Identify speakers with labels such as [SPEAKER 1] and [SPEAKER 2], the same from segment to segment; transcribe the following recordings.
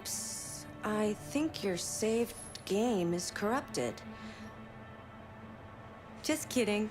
[SPEAKER 1] Oops. I think your saved game is corrupted. Just kidding.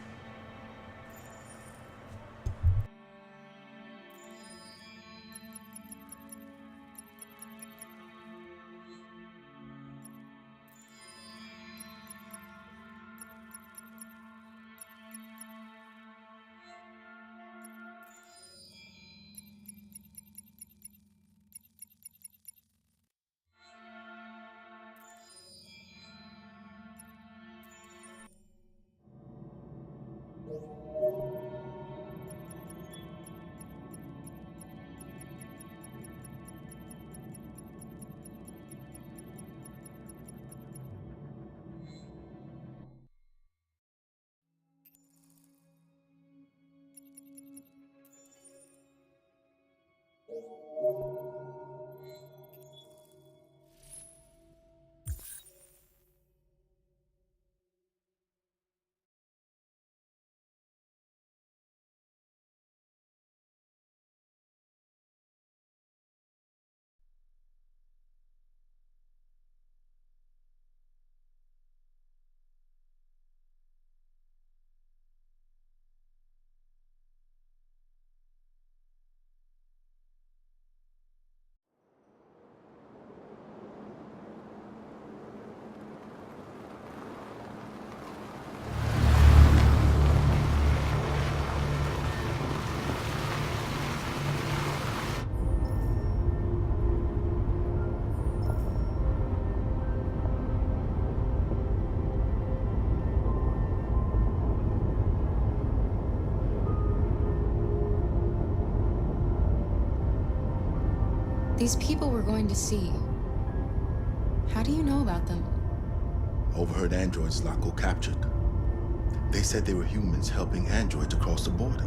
[SPEAKER 2] These people we're going to see, how do you know about them?
[SPEAKER 3] Overheard androids Locko captured. They said they were humans helping androids across the border.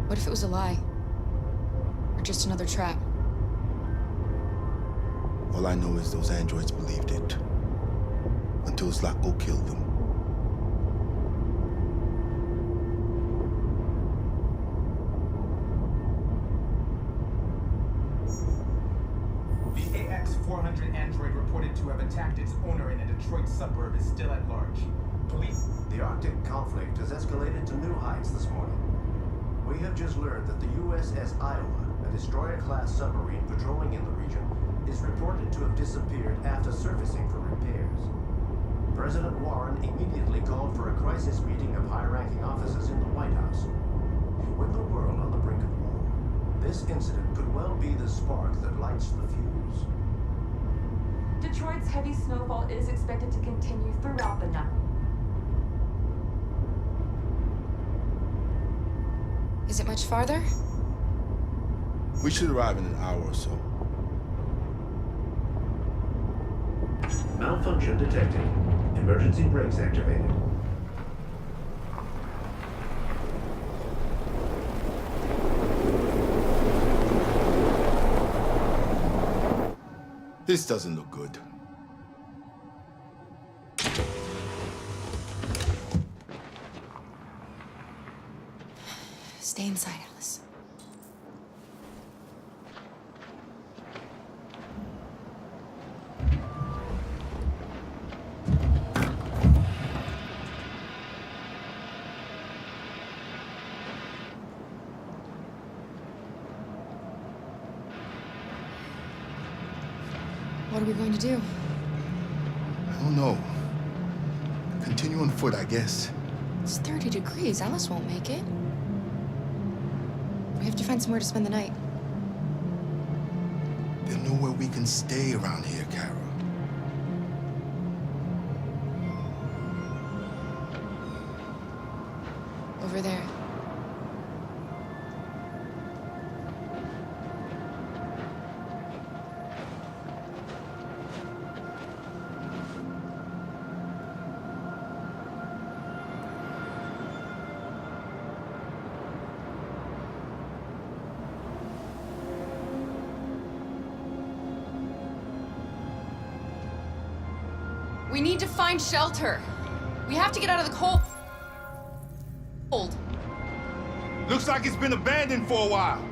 [SPEAKER 2] What if it was a lie? Or just another trap?
[SPEAKER 3] All I know is those androids believed it. Until Locko killed them.
[SPEAKER 4] VAX-400 android reported to have attacked its owner in a Detroit suburb is still at large. Police...
[SPEAKER 5] The Arctic conflict has escalated to new heights this morning. We have just learned that the USS Iowa, a destroyer-class submarine patrolling in the region, is reported to have disappeared after surfacing for repairs. President Warren immediately called for a crisis meeting of high-ranking officers in the White House. With the world on the brink of war, this incident could well be the spark that lights the fuse.
[SPEAKER 6] Detroit's heavy snowfall is expected to continue throughout the night.
[SPEAKER 2] Is it much farther?
[SPEAKER 3] We should arrive in an hour or so.
[SPEAKER 5] Malfunction detected. Emergency brakes activated.
[SPEAKER 3] This doesn't look good.
[SPEAKER 2] Stay inside, Alice. What are we going to do?
[SPEAKER 3] I don't know. Continue on foot, I guess.
[SPEAKER 2] It's 30 degrees. Alice won't make it. We have to find somewhere to spend the night.
[SPEAKER 3] There's nowhere we can stay around here, Kara.
[SPEAKER 2] Over there. We need to find shelter. We have to get out of the cold.
[SPEAKER 3] Looks like it's been abandoned for a while.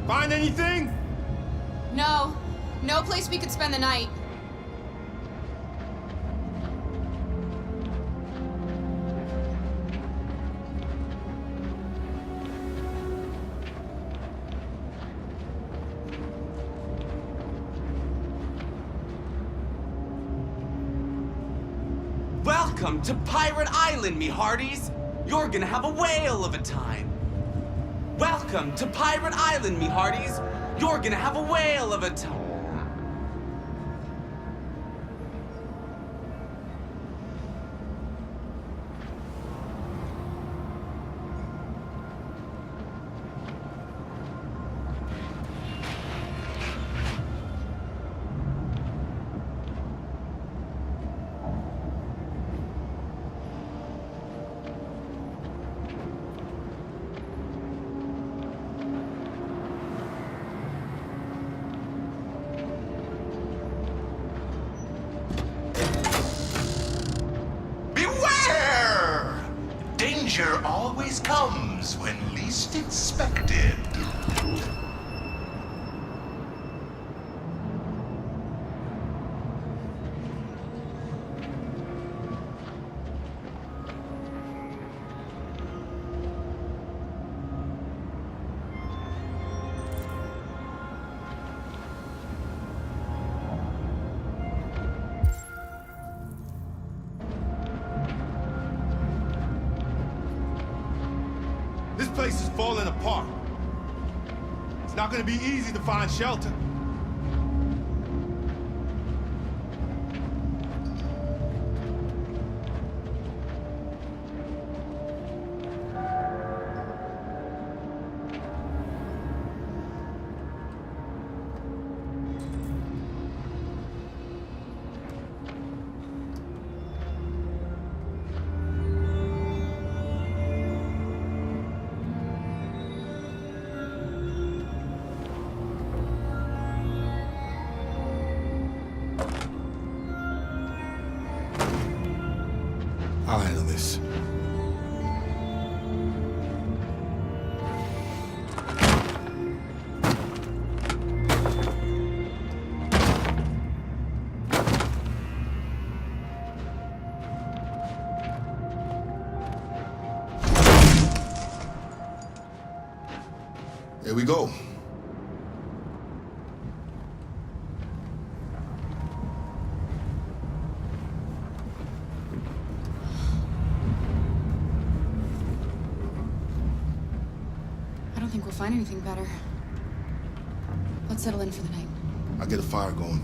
[SPEAKER 7] Find anything?
[SPEAKER 2] No. No place we could spend the night.
[SPEAKER 8] Welcome to Pirate Island, me hearties! You're gonna have a whale of a time! Welcome to Pirate Island, me hearties! You're gonna have a whale of a time!
[SPEAKER 9] Danger always comes when least expected.
[SPEAKER 7] This place is falling apart. It's not gonna be easy to find shelter. I'll handle this. Here we go.
[SPEAKER 2] I don't think we'll find anything better. Let's settle in for the night.
[SPEAKER 3] I'll get a fire going.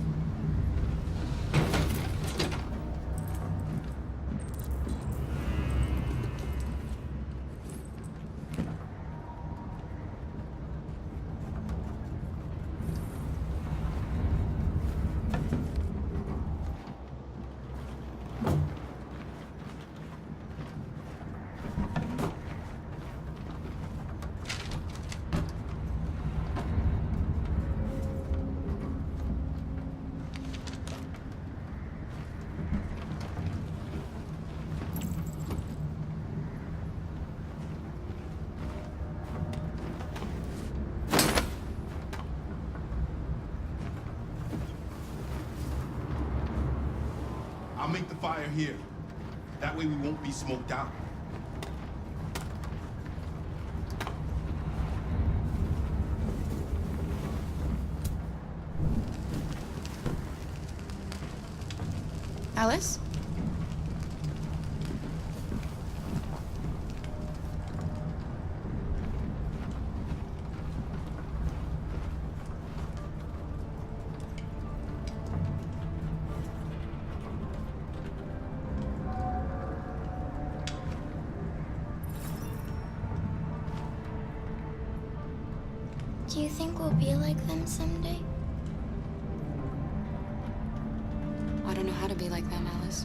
[SPEAKER 3] I'll make the fire here. That way we won't be smoked out.
[SPEAKER 2] Alice?
[SPEAKER 10] Do you think we'll be like them someday?
[SPEAKER 2] I don't know how to be like them, Alice.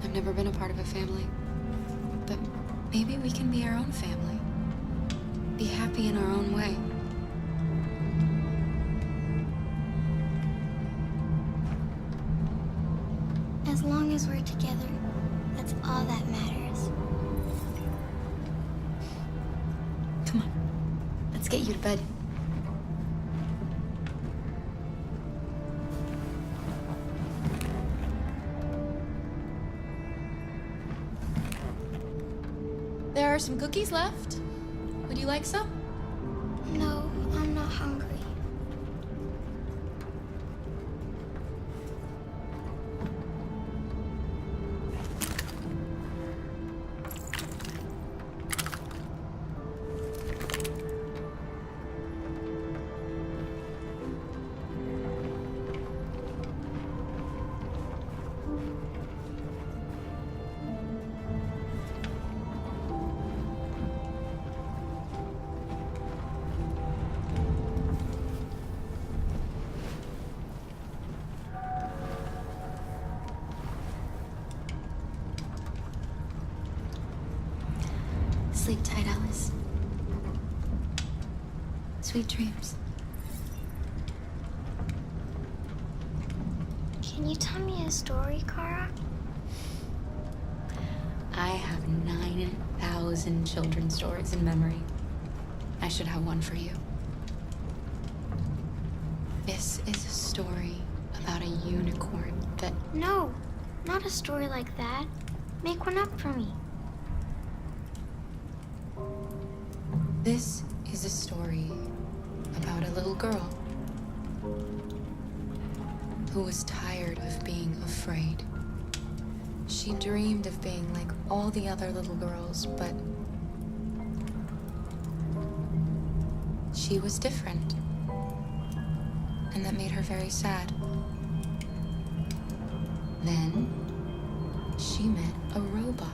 [SPEAKER 2] I've never been a part of a family. But maybe we can be our own family. Be happy in our own way.
[SPEAKER 10] As long as we're together, that's all that matters.
[SPEAKER 2] Come on. Let's get you to bed. There are some cookies left. Would you like some?
[SPEAKER 10] No, I'm not hungry.
[SPEAKER 2] Sleep tight, Alice. Sweet dreams.
[SPEAKER 10] Can you tell me a story, Kara?
[SPEAKER 2] I have 9,000 children's stories in memory. I should have one for you. This is a story about a unicorn that...
[SPEAKER 10] No, not a story like that. Make one up for me.
[SPEAKER 2] This is a story about a little girl who was tired of being afraid. She dreamed of being like all the other little girls, but she was different. And that made her very sad. Then she met a robot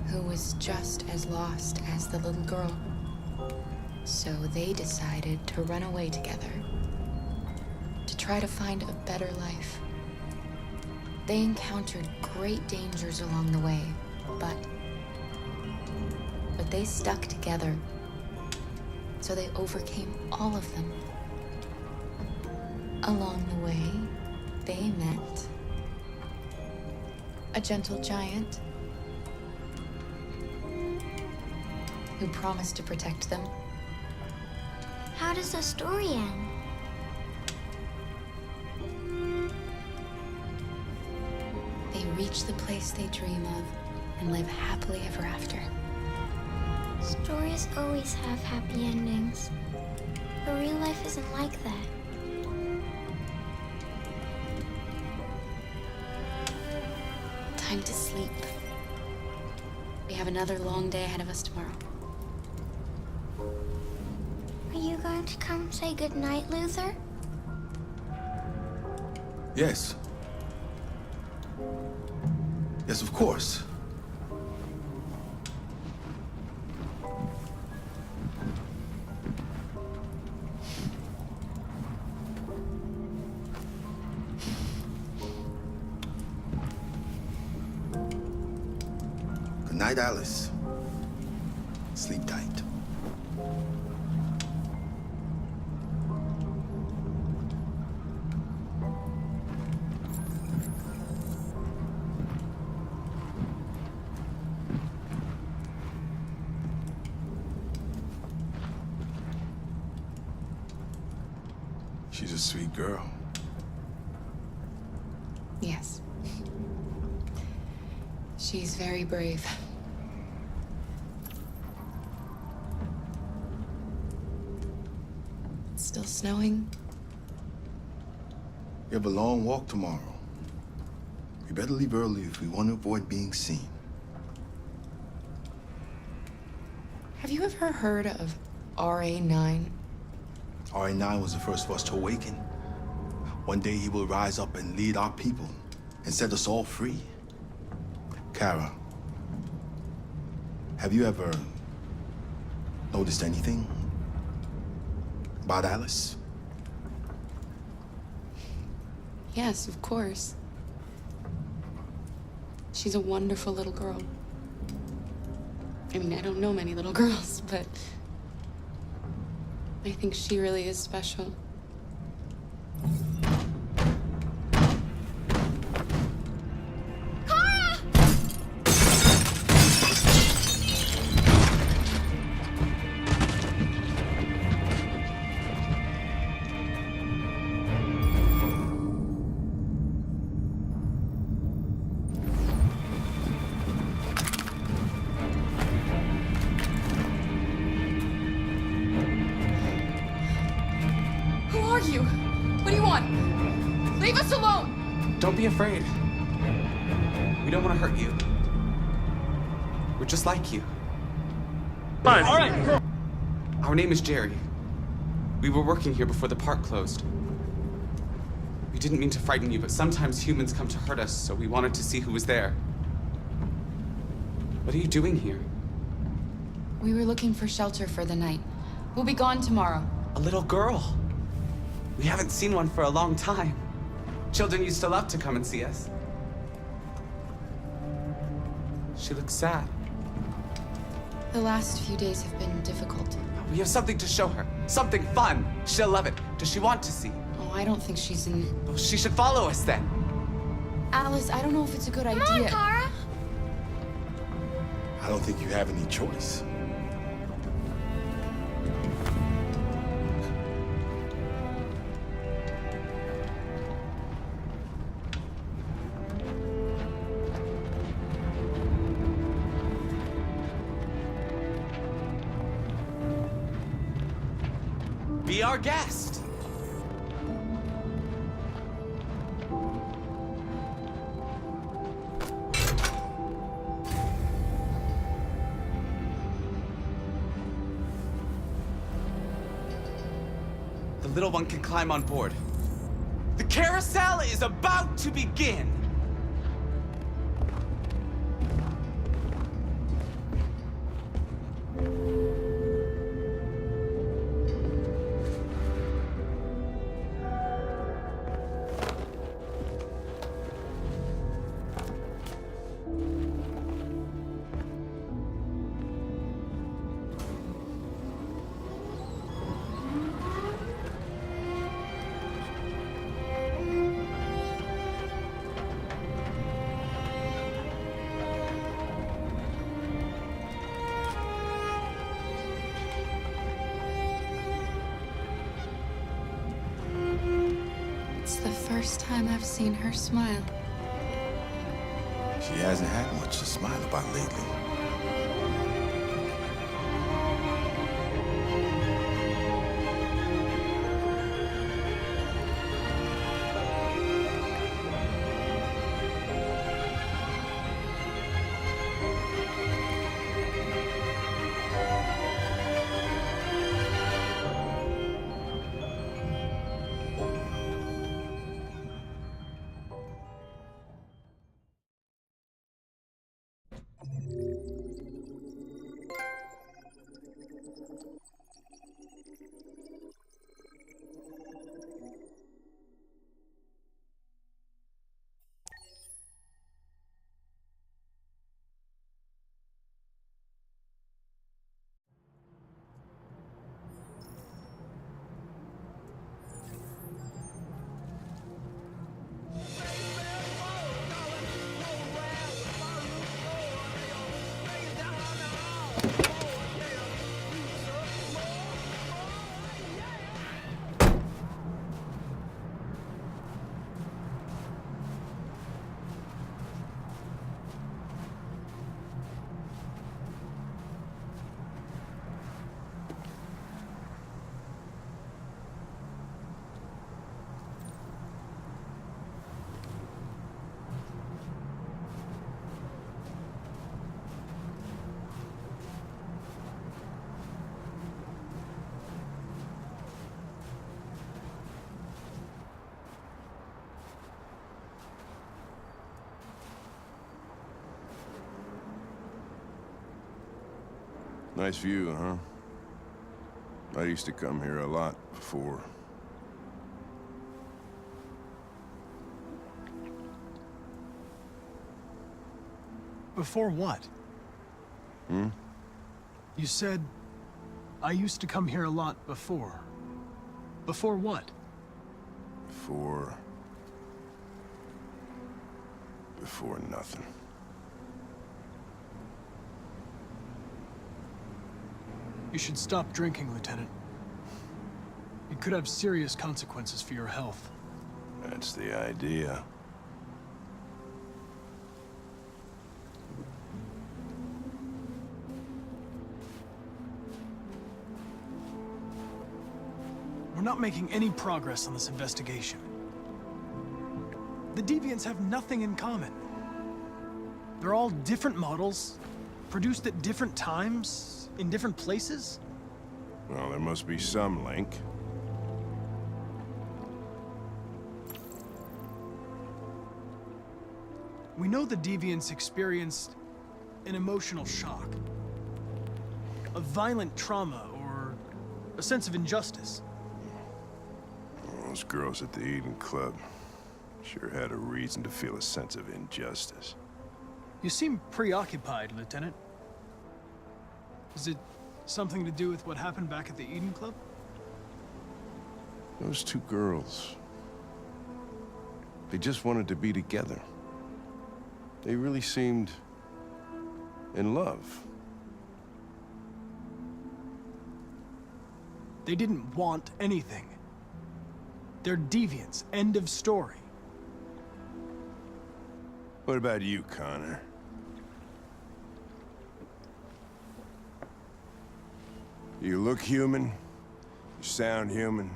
[SPEAKER 2] who was just as lost as the little girl. So they decided to run away together to try to find a better life. They encountered great dangers along the way, but they stuck together. So they overcame all of them. Along the way, they met a gentle giant who promised to protect them.
[SPEAKER 10] How does the story end?
[SPEAKER 2] They reach the place they dream of and live happily ever after.
[SPEAKER 10] Stories always have happy endings. But real life isn't like that.
[SPEAKER 2] Time to sleep. We have another long day ahead of us tomorrow.
[SPEAKER 10] Are you going to come say goodnight, Luther?
[SPEAKER 3] Yes. Yes, of course. Good night, Alice. Sleep tight. She's a sweet girl.
[SPEAKER 2] Yes. She's very brave. It's still snowing.
[SPEAKER 3] We have a long walk tomorrow. We better leave early if we want to avoid being seen.
[SPEAKER 2] Have you ever heard of RA9?
[SPEAKER 3] RA9 was the first of us to awaken. One day he will rise up and lead our people and set us all free. Kara, have you ever noticed anything about Alice?
[SPEAKER 2] Yes, of course. She's a wonderful little girl. I mean, I don't know many little girls, but I think she really is special.
[SPEAKER 8] Don't be afraid. We don't want to hurt you. We're just like you.
[SPEAKER 11] Fine. All right.
[SPEAKER 8] Our name is Jerry. We were working here before the park closed. We didn't mean to frighten you, but sometimes humans come to hurt us, so we wanted to see who was there. What are you doing here?
[SPEAKER 2] We were looking for shelter for the night. We'll be gone tomorrow.
[SPEAKER 8] A little girl. We haven't seen one for a long time. Children used to love to come and see us. She looks sad.
[SPEAKER 2] The last few days have been difficult.
[SPEAKER 8] We have something to show her. Something fun. She'll love it. Does she want to see?
[SPEAKER 2] Oh, I don't think she's in...
[SPEAKER 8] Well, she should follow us then.
[SPEAKER 2] Alice, I don't know if it's a good idea.
[SPEAKER 10] Come on, Kara.
[SPEAKER 3] I don't think you have any choice.
[SPEAKER 8] Be our guest. The little one can climb on board. The carousel is about to begin.
[SPEAKER 2] It's the first time I've seen her smile.
[SPEAKER 3] She hasn't had much to smile about lately.
[SPEAKER 12] Nice view, huh? I used to come here a lot before.
[SPEAKER 11] Before what?
[SPEAKER 12] Hmm?
[SPEAKER 11] You said, I used to come here a lot before. Before what?
[SPEAKER 12] Before nothing.
[SPEAKER 11] You should stop drinking, Lieutenant. It could have serious consequences for your health.
[SPEAKER 12] That's the idea.
[SPEAKER 11] We're not making any progress on this investigation. The Deviants have nothing in common. They're all different models, produced at different times, in different places.
[SPEAKER 12] Well, there must be some link.
[SPEAKER 11] We know the Deviants experienced an emotional shock, a violent trauma, or a sense of injustice.
[SPEAKER 12] Those girls at the Eden Club sure had a reason to feel a sense of injustice.
[SPEAKER 11] You seem preoccupied, Lieutenant. Is it something to do with what happened back at the Eden Club?
[SPEAKER 12] Those two girls, they just wanted to be together. They really seemed in love.
[SPEAKER 11] They didn't want anything. They're deviants. End of story.
[SPEAKER 12] What about you, Connor? You look human, you sound human,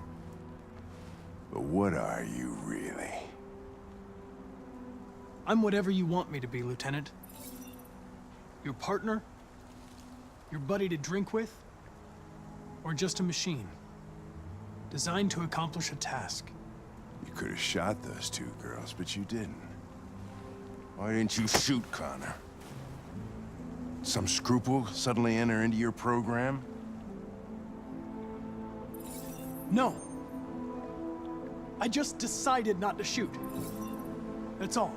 [SPEAKER 12] but what are you really?
[SPEAKER 11] I'm whatever you want me to be, Lieutenant. Your partner? Your buddy to drink with? Or just a machine? Designed to accomplish a task.
[SPEAKER 12] You could have shot those two girls, but you didn't. Why didn't you shoot Connor? Some scruple suddenly enter into your program?
[SPEAKER 11] No. I just decided not to shoot. That's all.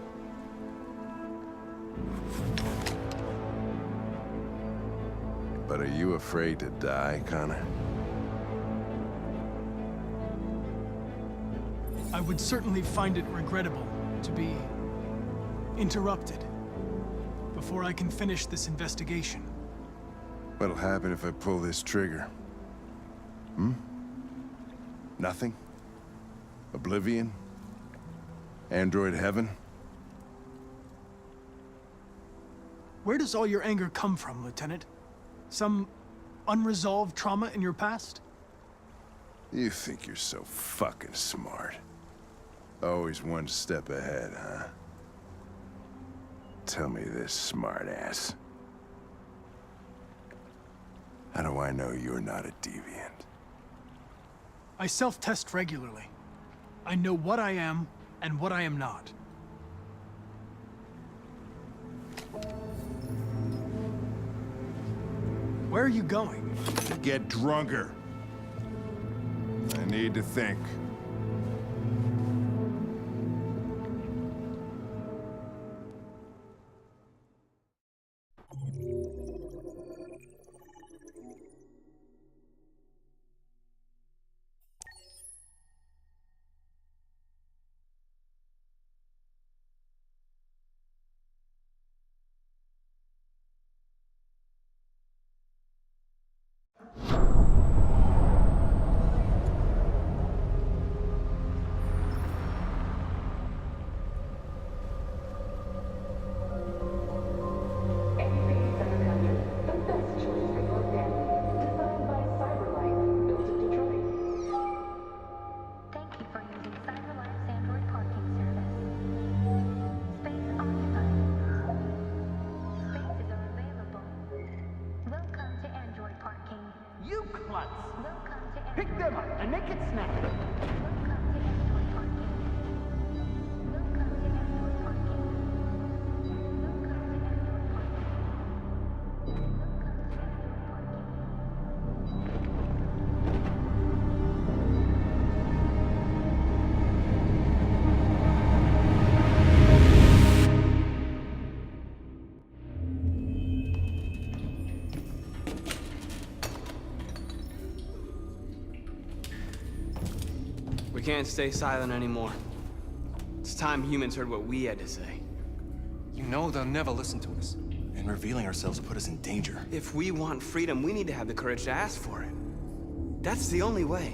[SPEAKER 12] But are you afraid to die, Connor?
[SPEAKER 11] I would certainly find it regrettable to be interrupted before I can finish this investigation.
[SPEAKER 12] What'll happen if I pull this trigger? Nothing? Oblivion? Android heaven?
[SPEAKER 11] Where does all your anger come from, Lieutenant? Some unresolved trauma in your past?
[SPEAKER 12] You think you're so fucking smart. Always one step ahead, huh? Tell me this, smartass. How do I know you're not a deviant?
[SPEAKER 11] I self-test regularly. I know what I am and what I am not. Where are you going?
[SPEAKER 12] To get drunker. I need to think.
[SPEAKER 13] Pick them up and make it snappy.
[SPEAKER 14] We can't stay silent anymore. It's time humans heard what we had to say.
[SPEAKER 15] You know they'll never listen to us. And revealing ourselves will put us in danger.
[SPEAKER 14] If we want freedom, we need to have the courage to ask for it. That's the only way.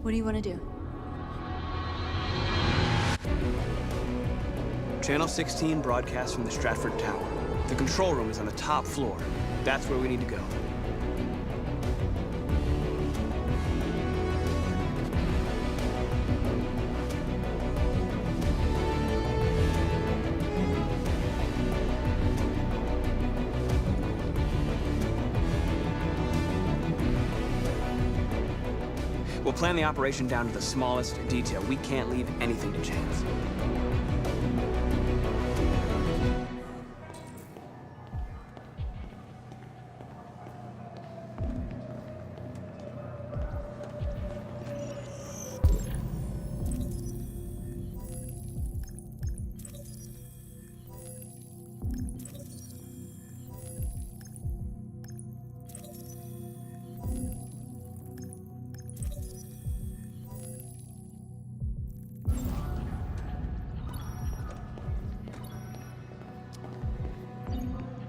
[SPEAKER 2] What do you want to do?
[SPEAKER 14] Channel 16 broadcasts from the Stratford Tower. The control room is on the top floor. That's where we need to go. plan the operation down to the smallest detail. We can't leave anything to chance.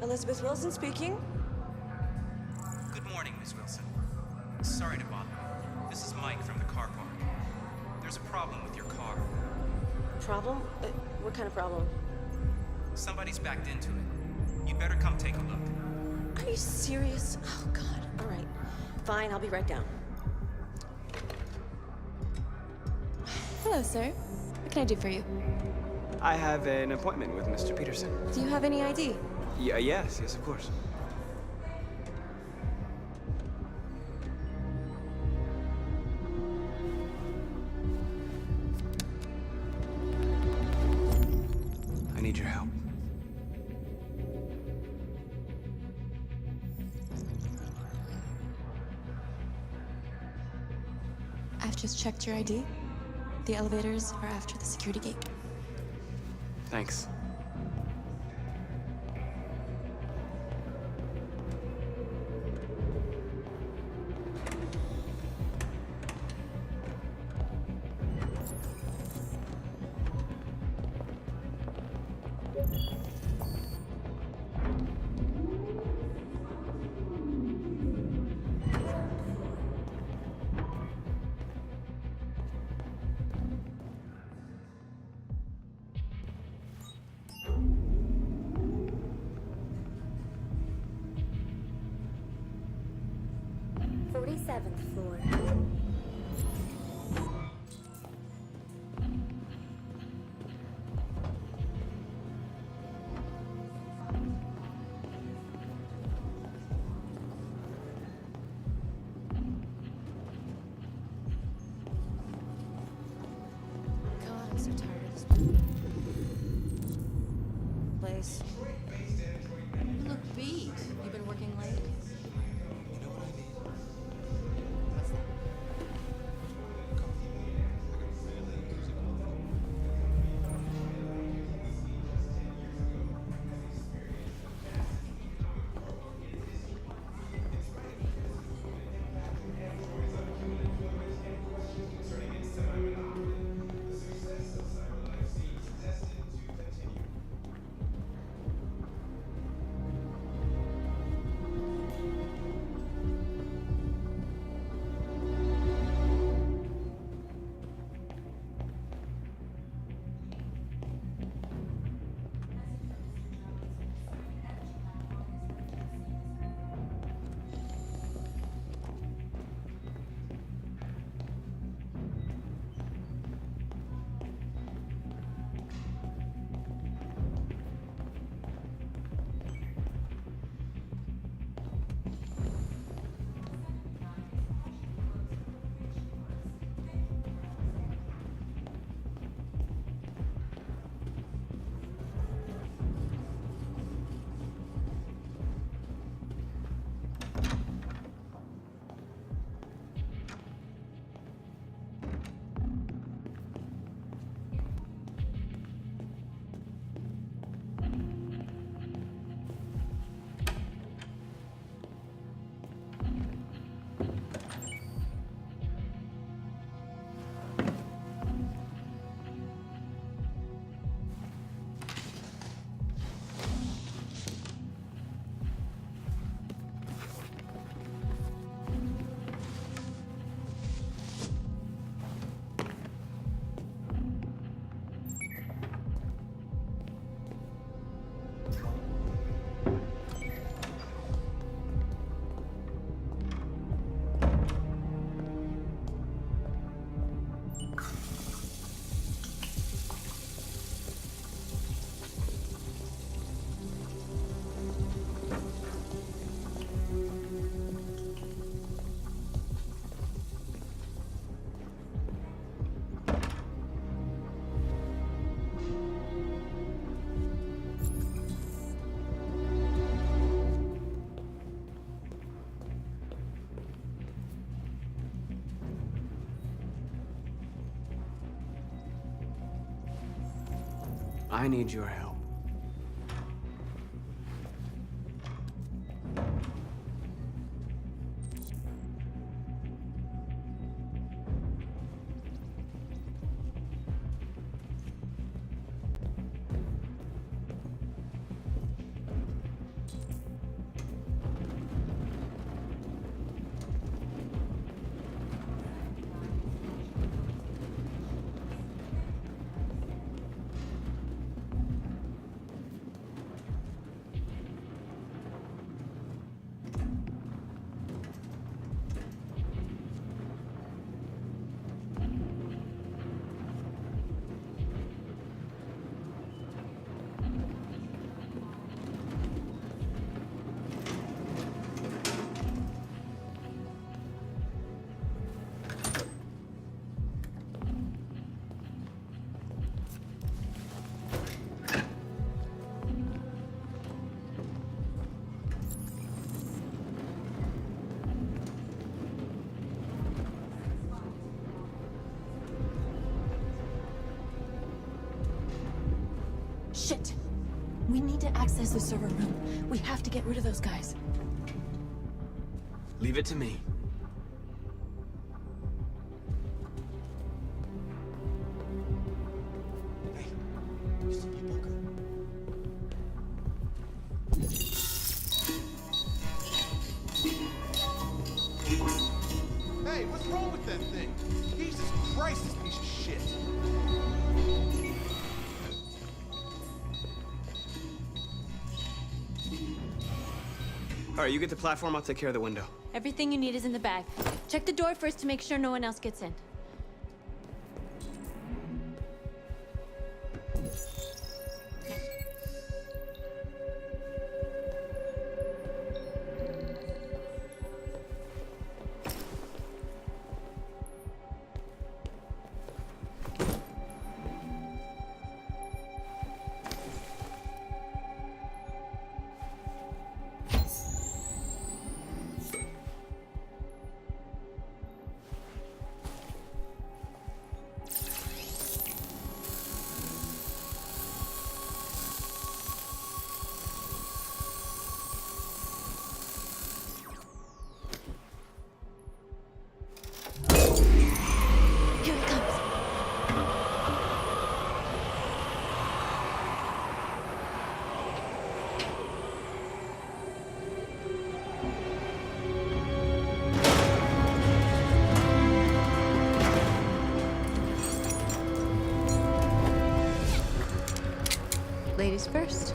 [SPEAKER 1] Elizabeth Wilson speaking.
[SPEAKER 16] Good morning, Miss Wilson. Sorry to bother you. This is Mike from the car park. There's a problem with your car.
[SPEAKER 1] Problem? What kind of problem?
[SPEAKER 16] Somebody's backed into it. You'd better come take a look.
[SPEAKER 1] Are you serious? Oh, God. All right. Fine, I'll be right down.
[SPEAKER 2] Hello, sir. What can I do for you?
[SPEAKER 14] I have an appointment with Mr. Peterson.
[SPEAKER 2] Do you have any ID?
[SPEAKER 14] Yeah, yes, of course. I need your help.
[SPEAKER 2] I've just checked your ID. The elevators are after the security gate.
[SPEAKER 14] Thanks.
[SPEAKER 10] Floor.
[SPEAKER 1] God, I'm so tired of this place.
[SPEAKER 6] You look beat. You've been working late?
[SPEAKER 14] I need your help.
[SPEAKER 17] Shit! We need to access the server room. We have to get rid of those guys.
[SPEAKER 14] Leave it to me.
[SPEAKER 7] Hey, what's wrong with that thing? Jesus Christ, this piece of shit.
[SPEAKER 14] All right, you get the platform, I'll take care of the window.
[SPEAKER 18] Everything you need is in the bag. Check the door first to make sure no one else gets in. Here it comes. Ladies first.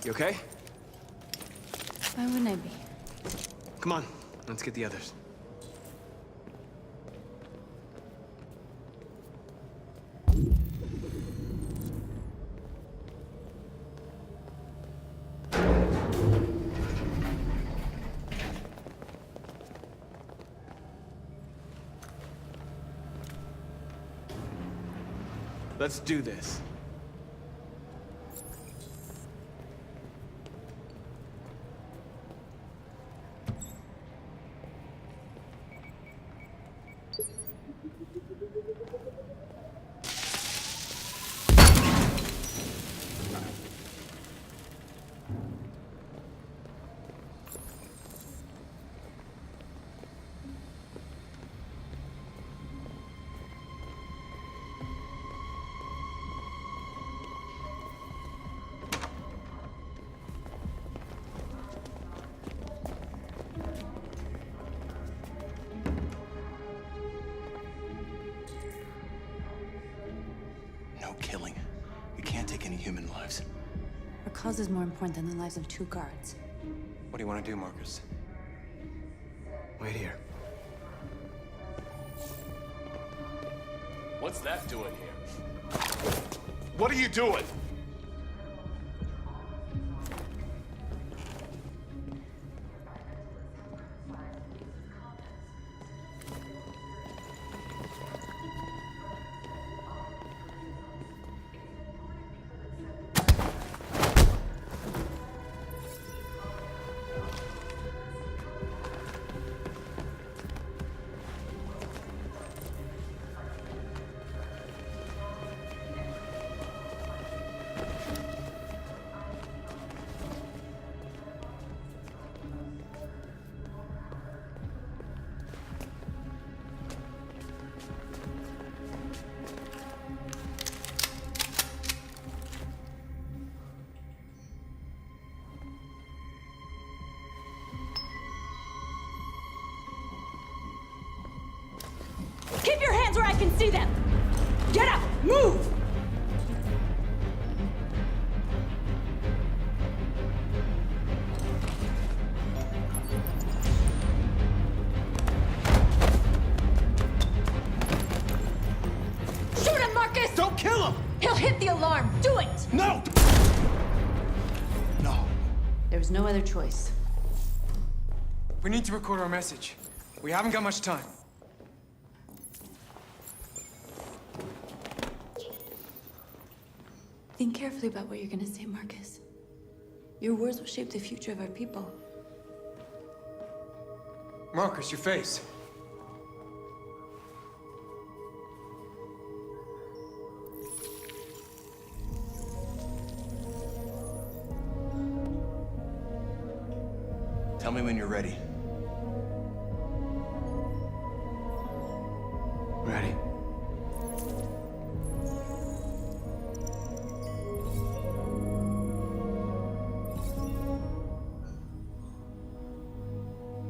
[SPEAKER 14] You okay?
[SPEAKER 18] Why wouldn't I be?
[SPEAKER 14] Come on, let's get the others. Let's do this.
[SPEAKER 15] No killing. We can't take any human lives.
[SPEAKER 18] Our cause is more important than the lives of 2 guards.
[SPEAKER 15] What do you want to do, Marcus? Wait here.
[SPEAKER 12] What's that doing here? What are you doing?
[SPEAKER 17] Keep your hands where I can see them! Get up! Move! Shoot him, Marcus!
[SPEAKER 15] Don't kill him!
[SPEAKER 17] He'll hit the alarm! Do it!
[SPEAKER 15] No! No.
[SPEAKER 18] There was no other choice.
[SPEAKER 19] We need to record our message. We haven't got much time.
[SPEAKER 18] Think carefully about what you're gonna say, Marcus. Your words will shape the future of our people.
[SPEAKER 19] Marcus, your face.
[SPEAKER 15] Tell me when you're ready.
[SPEAKER 19] Ready.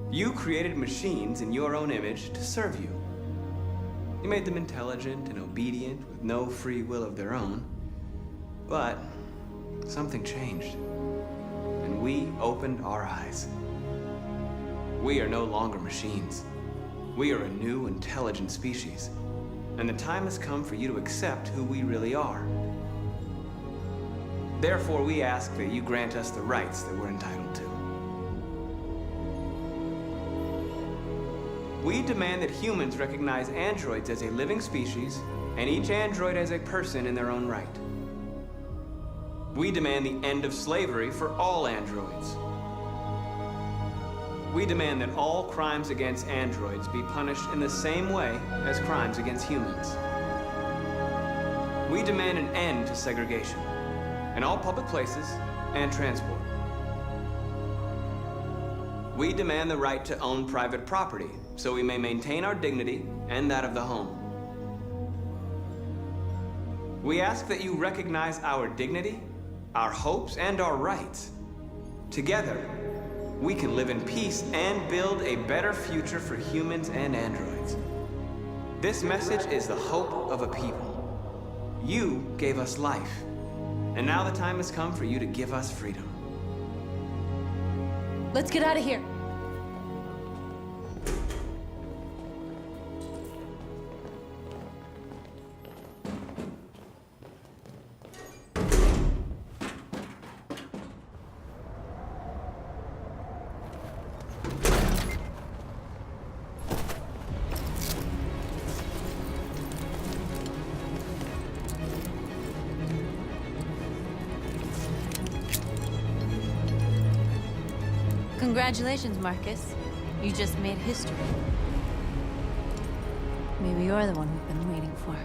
[SPEAKER 14] You created machines in your own image to serve you. You made them intelligent and obedient with no free will of their own. But something changed, and we opened our eyes. We are no longer machines. We are a new, intelligent species, and the time has come for you to accept who we really are. Therefore, we ask that you grant us the rights that we're entitled to. We demand that humans recognize androids as a living species, and each android as a person in their own right. We demand the end of slavery for all androids. We demand that all crimes against androids be punished in the same way as crimes against humans. We demand an end to segregation in all public places and transport. We demand the right to own private property so we may maintain our dignity and that of the home. We ask that you recognize our dignity, our hopes, and our rights. Together, we can live in peace and build a better future for humans and androids. This message is the hope of a people. You gave us life, and now the time has come for you to give us freedom.
[SPEAKER 17] Let's get out of here.
[SPEAKER 18] Congratulations, Marcus. You just made history. Maybe you're the one we've been waiting for.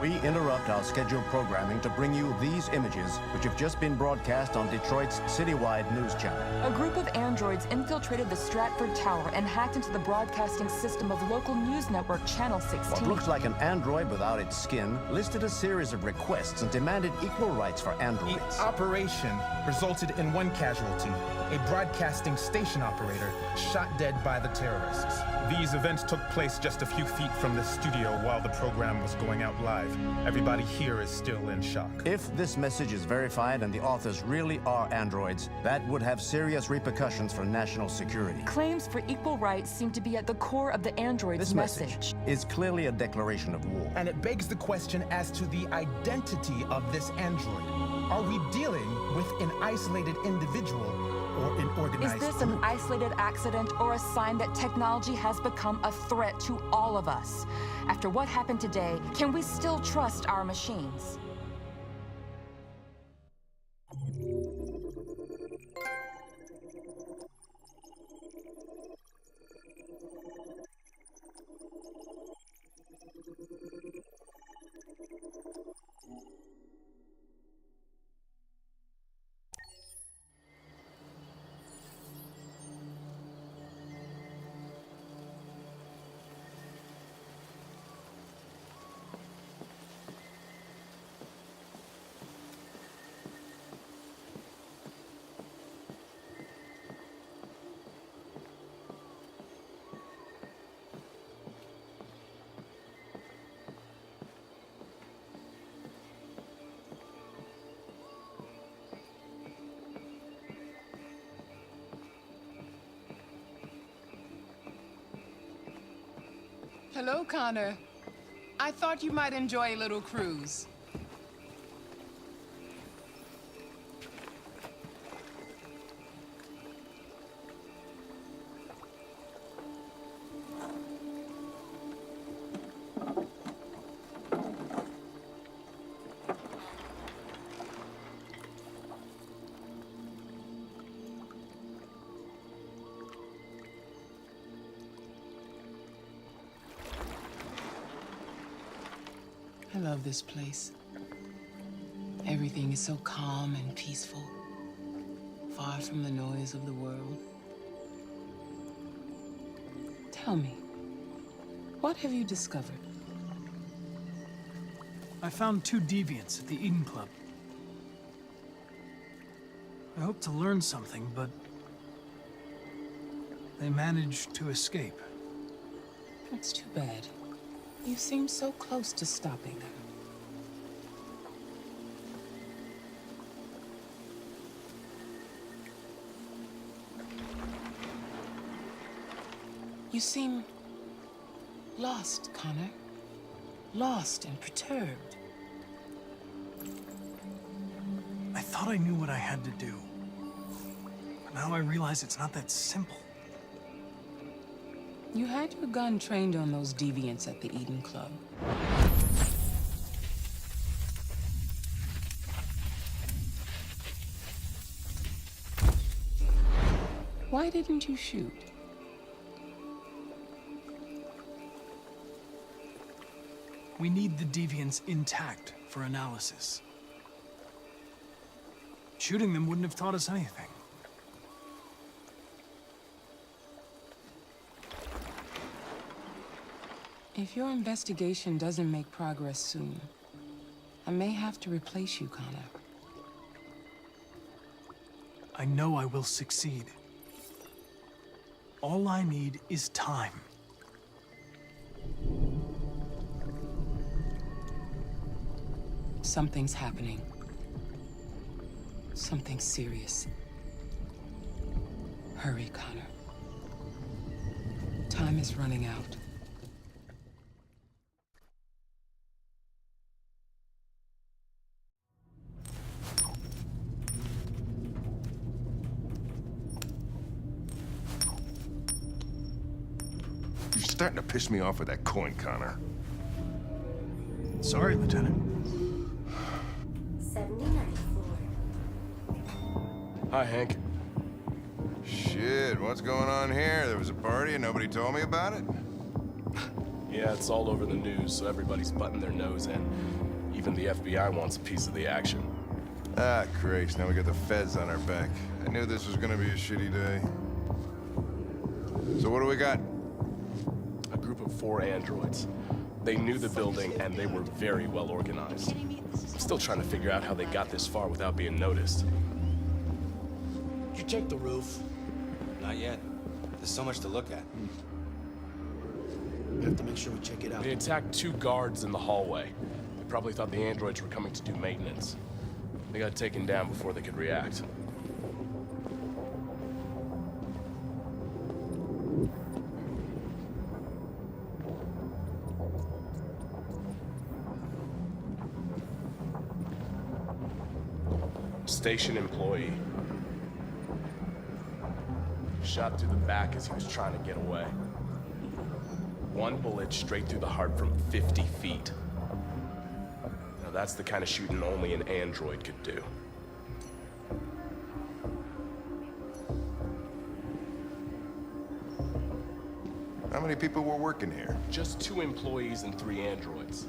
[SPEAKER 5] We interrupt our scheduled programming to bring you these images, which have just been broadcast on Detroit's citywide news channel.
[SPEAKER 6] A group of androids infiltrated the Stratford Tower and hacked into the broadcasting system of local news network Channel 16.
[SPEAKER 5] What looks like an android without its skin listed a series of requests and demanded equal rights for androids.
[SPEAKER 4] The operation resulted in one casualty, a broadcasting station operator shot dead by the terrorists. These events took place just a few feet from the studio while the program was going out live. Everybody here is still in shock.
[SPEAKER 5] If this message is verified and the authors really are androids, that would have serious repercussions for national security.
[SPEAKER 6] Claims for equal rights seem to be at the core of the android's
[SPEAKER 5] This message is clearly a declaration of war.
[SPEAKER 4] And it begs the question as to the identity of this android. Are we dealing with an isolated individual or an organized
[SPEAKER 6] Is this
[SPEAKER 4] group?
[SPEAKER 6] an isolated accident or a sign that technology has become a threat to all of us? After what happened today, can we still trust our machines?
[SPEAKER 20] Hello, Connor. I thought you might enjoy a little cruise. I love this place. Everything is so calm and peaceful, far from the noise of the world. Tell me, what have you discovered?
[SPEAKER 11] I found 2 deviants at the Eden Club. I hoped to learn something, but they managed to escape.
[SPEAKER 20] That's too bad. You seem so close to stopping them. You seem lost, Connor. Lost and perturbed.
[SPEAKER 11] I thought I knew what I had to do. But now I realize it's not that simple.
[SPEAKER 20] You had your gun trained on those deviants at the Eden Club. Why didn't you shoot?
[SPEAKER 11] We need the deviants intact for analysis. Shooting them wouldn't have taught us anything.
[SPEAKER 20] If your investigation doesn't make progress soon, I may have to replace you, Connor.
[SPEAKER 11] I know I will succeed. All I need is time.
[SPEAKER 20] Something's happening. Something serious. Hurry, Connor. Time is running out.
[SPEAKER 12] starting to piss me off with that coin, Connor.
[SPEAKER 11] Sorry, Lieutenant.
[SPEAKER 10] 79th floor.
[SPEAKER 12] Hi, Hank. Shit, what's going on here? There was a party and nobody told me about it?
[SPEAKER 21] Yeah, it's all over the news, so everybody's butting their nose in. Even the FBI wants a piece of the action.
[SPEAKER 12] Ah, Christ, now we got the feds on our back. I knew this was gonna be a shitty day. So what do we got?
[SPEAKER 21] A group of 4 androids. They knew the building, and they were very well organized. I'm still trying to figure out how they got this far without being noticed.
[SPEAKER 15] Did you check the roof? Not yet. There's so much to look at. We have to make sure we check it out.
[SPEAKER 21] They attacked 2 guards in the hallway. They probably thought the androids were coming to do maintenance. They got taken down before they could react. Station employee. Shot through the back as he was trying to get away. 1 bullet straight through the heart from 50 feet. Now that's the kind of shooting only an android could do.
[SPEAKER 12] How many people were working here?
[SPEAKER 21] Just 2 employees and 3 androids.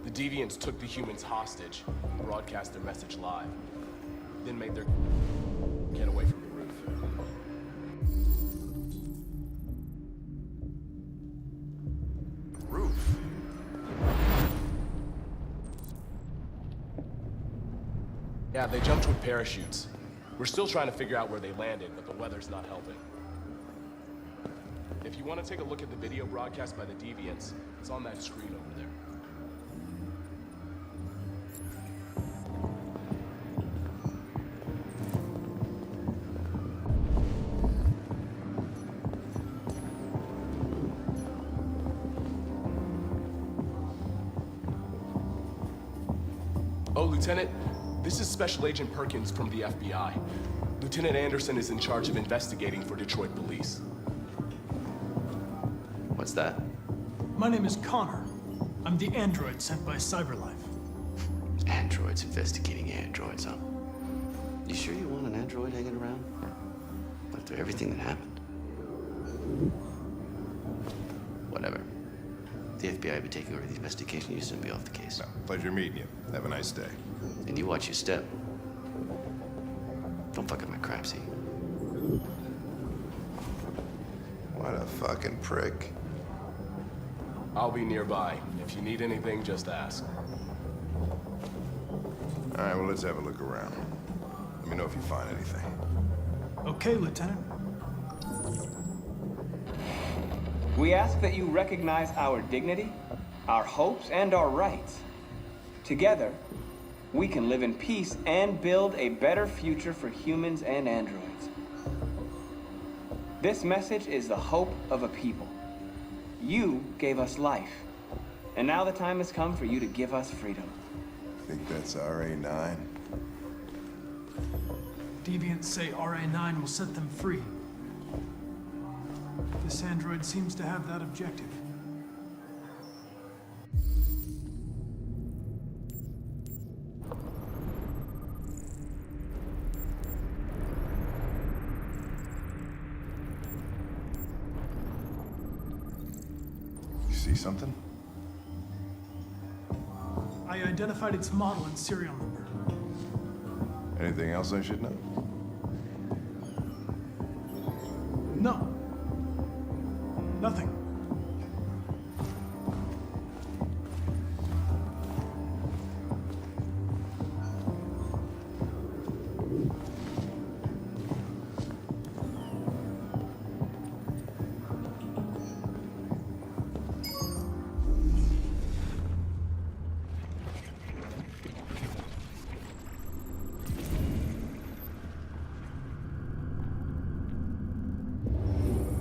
[SPEAKER 21] The deviants took the humans hostage, broadcast their message live, then made their get away from the roof.
[SPEAKER 12] Roof?
[SPEAKER 21] Yeah, they jumped with parachutes. We're still trying to figure out where they landed, but the weather's not helping. If you want to take a look at the video broadcast by the deviants, it's on that screen over there. Oh, Lieutenant, this is Special Agent Perkins from the FBI. Lieutenant Anderson is in charge of investigating for Detroit police.
[SPEAKER 8] What's that?
[SPEAKER 11] My name is Connor. I'm the android sent by CyberLife.
[SPEAKER 14] Androids investigating androids, huh? You sure you want an android hanging around? After everything that happened? Whatever. The FBI will be taking over the investigation. You soon be off the case.
[SPEAKER 12] No, pleasure meeting you. Have a nice day.
[SPEAKER 14] And you watch your step. Don't fuck up my crap, see?
[SPEAKER 12] What a fucking prick.
[SPEAKER 21] I'll be nearby. If you need anything, just ask.
[SPEAKER 12] All right, well, let's have a look around. Let me know if you find anything.
[SPEAKER 11] Okay, Lieutenant.
[SPEAKER 22] We ask that you recognize our dignity, our hopes, and our rights. Together, we can live in peace and build a better future for humans and androids. This message is the hope of a people. You gave us life, and now the time has come for you to give us freedom.
[SPEAKER 12] Think that's RA9?
[SPEAKER 11] Deviants say RA9 will set them free. This android seems to have that objective.
[SPEAKER 12] You see something?
[SPEAKER 11] I identified its model and serial number.
[SPEAKER 12] Anything else I should know?
[SPEAKER 11] No. Nothing.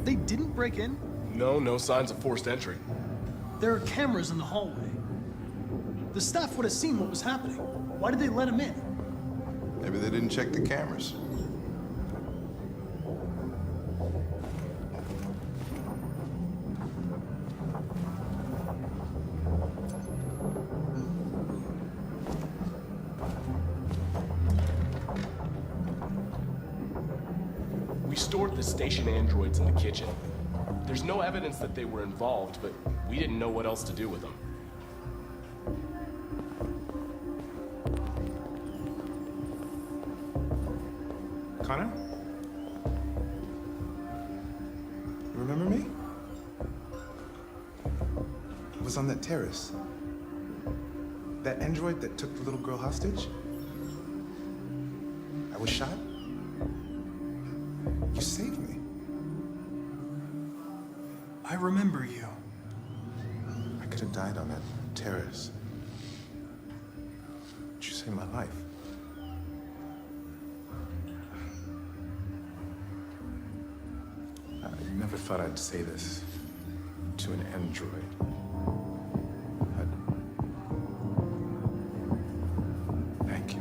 [SPEAKER 11] They didn't break in?
[SPEAKER 21] No signs of forced entry.
[SPEAKER 11] There are cameras in the hallway. The staff would have seen what was happening. Why did they let him in?
[SPEAKER 12] Maybe they didn't check the cameras.
[SPEAKER 21] We stored the station androids in the kitchen. There's no evidence that they were involved, but we didn't know what else to do with them.
[SPEAKER 4] Connor? You remember me? I was on that terrace. That android that took the little girl hostage? I was shot. You saved me.
[SPEAKER 11] I remember you.
[SPEAKER 4] I could have died on that terrace. But you saved my life. I never thought I'd say this to an android. Thank you.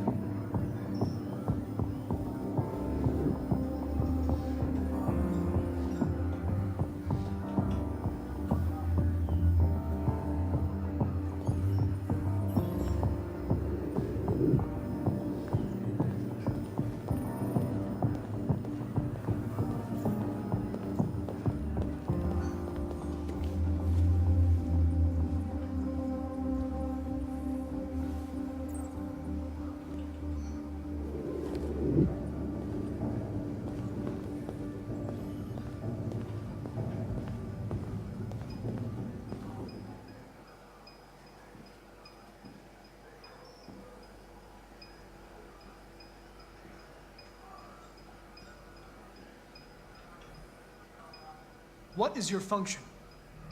[SPEAKER 11] What is your function?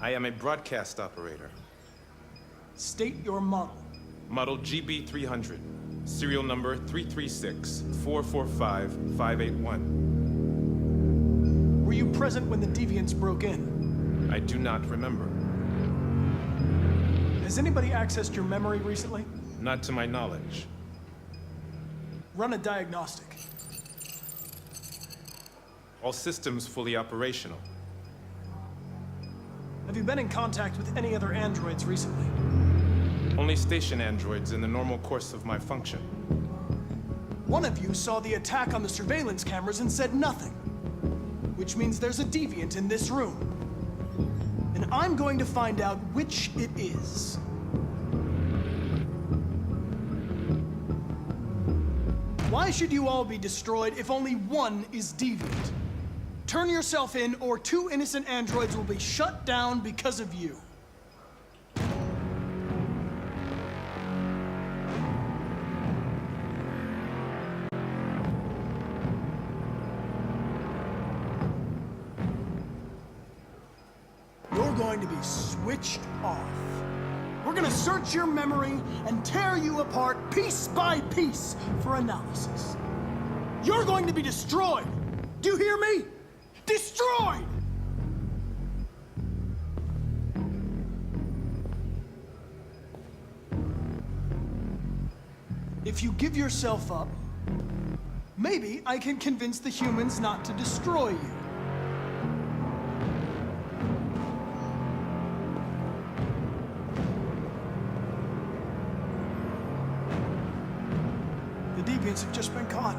[SPEAKER 4] I am a broadcast operator.
[SPEAKER 11] State your model.
[SPEAKER 4] Model GB300. Serial number 336-445-581.
[SPEAKER 11] Were you present when the deviants broke in?
[SPEAKER 4] I do not remember.
[SPEAKER 11] Has anybody accessed your memory recently?
[SPEAKER 4] Not to my knowledge.
[SPEAKER 11] Run a diagnostic.
[SPEAKER 4] All systems fully operational.
[SPEAKER 11] Have you been in contact with any other androids recently?
[SPEAKER 4] Only station androids in the normal course of my function.
[SPEAKER 11] One of you saw the attack on the surveillance cameras and said nothing. Which means there's a deviant in this room. And I'm going to find out which it is. Why should you all be destroyed if only one is deviant? Turn yourself in, or 2 innocent androids will be shut down because of you. You're going to be switched off. We're gonna search your memory and tear you apart piece by piece for analysis. You're going to be destroyed. Do you hear me? Destroyed! If you give yourself up, maybe I can convince the humans not to destroy you. The deviants have just been caught.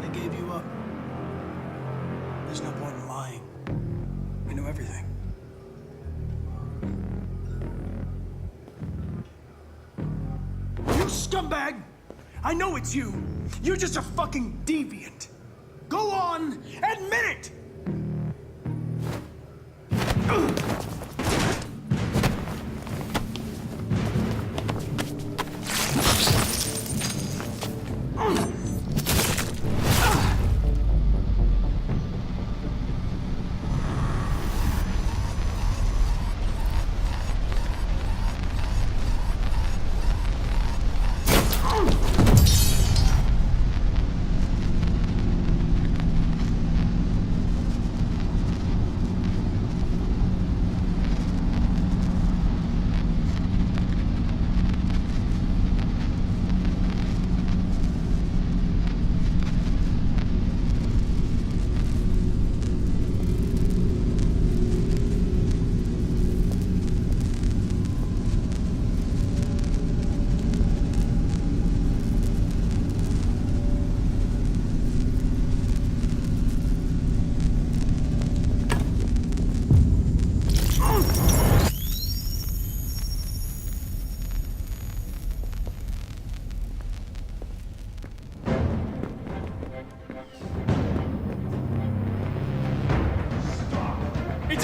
[SPEAKER 11] They gave you up. There's no point in lying. We know everything. You scumbag! I know it's you. You're just a fucking deviant. Go on, admit it!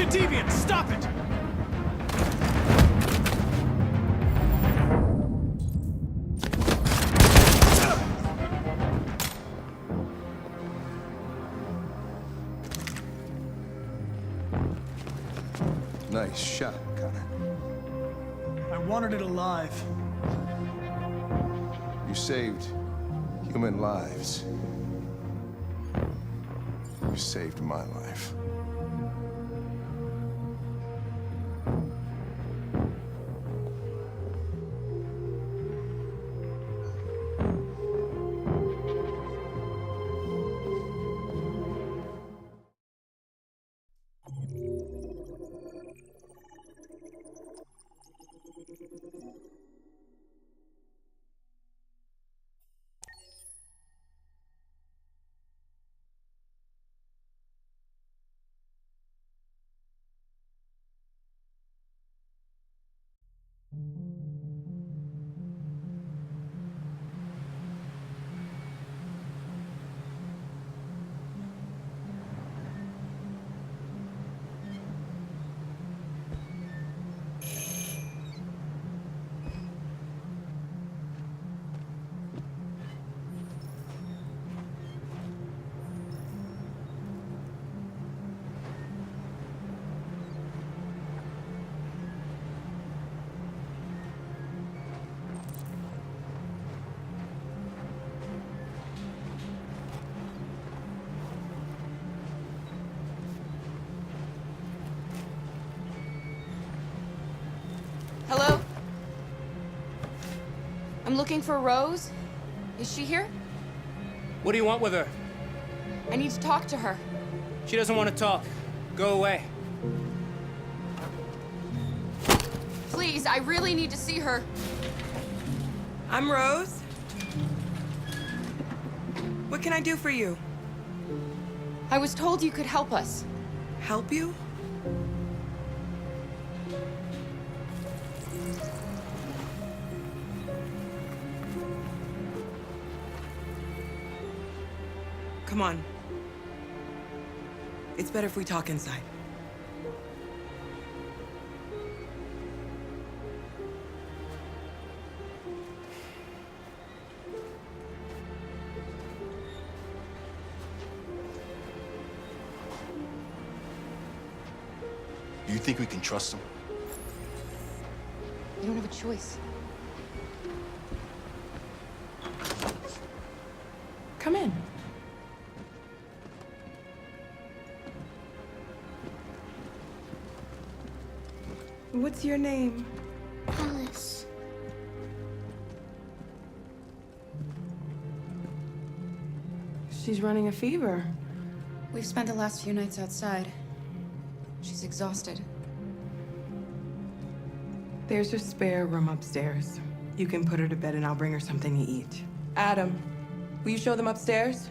[SPEAKER 11] a deviant! Stop it!
[SPEAKER 12] Nice shot, Connor.
[SPEAKER 11] I wanted it alive.
[SPEAKER 12] You saved human lives. You saved my life.
[SPEAKER 2] Hello? I'm looking for Rose. Is she here?
[SPEAKER 16] What do you want with her?
[SPEAKER 2] I need to talk to her.
[SPEAKER 16] She doesn't want to talk. Go away.
[SPEAKER 2] Please, I really need to see her.
[SPEAKER 3] I'm Rose. What can I do for you?
[SPEAKER 2] I was told you could help us.
[SPEAKER 3] Help you? Come on. It's better if we talk inside.
[SPEAKER 15] Do you think we can trust him?
[SPEAKER 2] You don't have a choice.
[SPEAKER 3] Come in. What's your name?
[SPEAKER 10] Alice.
[SPEAKER 3] She's running a fever.
[SPEAKER 2] We've spent the last few nights outside. She's exhausted.
[SPEAKER 3] There's a spare room upstairs. You can put her to bed and I'll bring her something to eat. Adam, will you show them upstairs?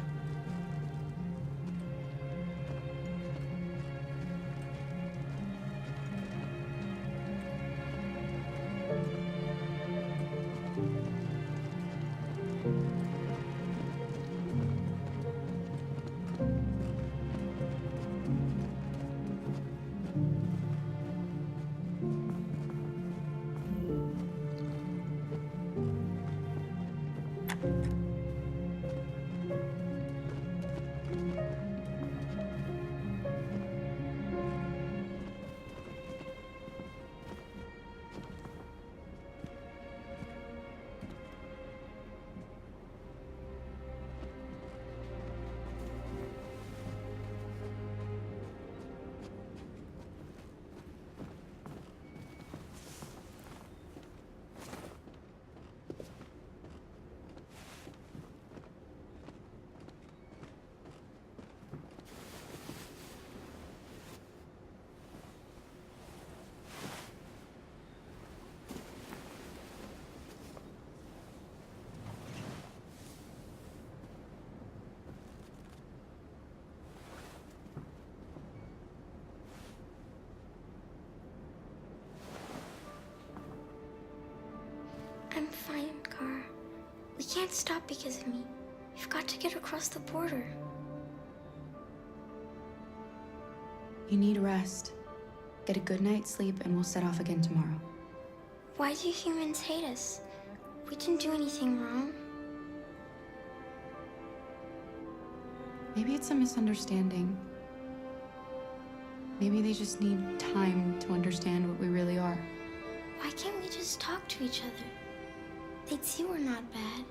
[SPEAKER 10] I'm fine, Car. We can't stop because of me. We've got to get across the border.
[SPEAKER 2] You need rest. get a good night's sleep, and we'll set off again tomorrow.
[SPEAKER 10] Why do humans hate us? We didn't do anything wrong.
[SPEAKER 2] Maybe it's a misunderstanding. Maybe they just need time to understand what we really are.
[SPEAKER 10] Why can't we just talk to each other? They'd see we're not bad.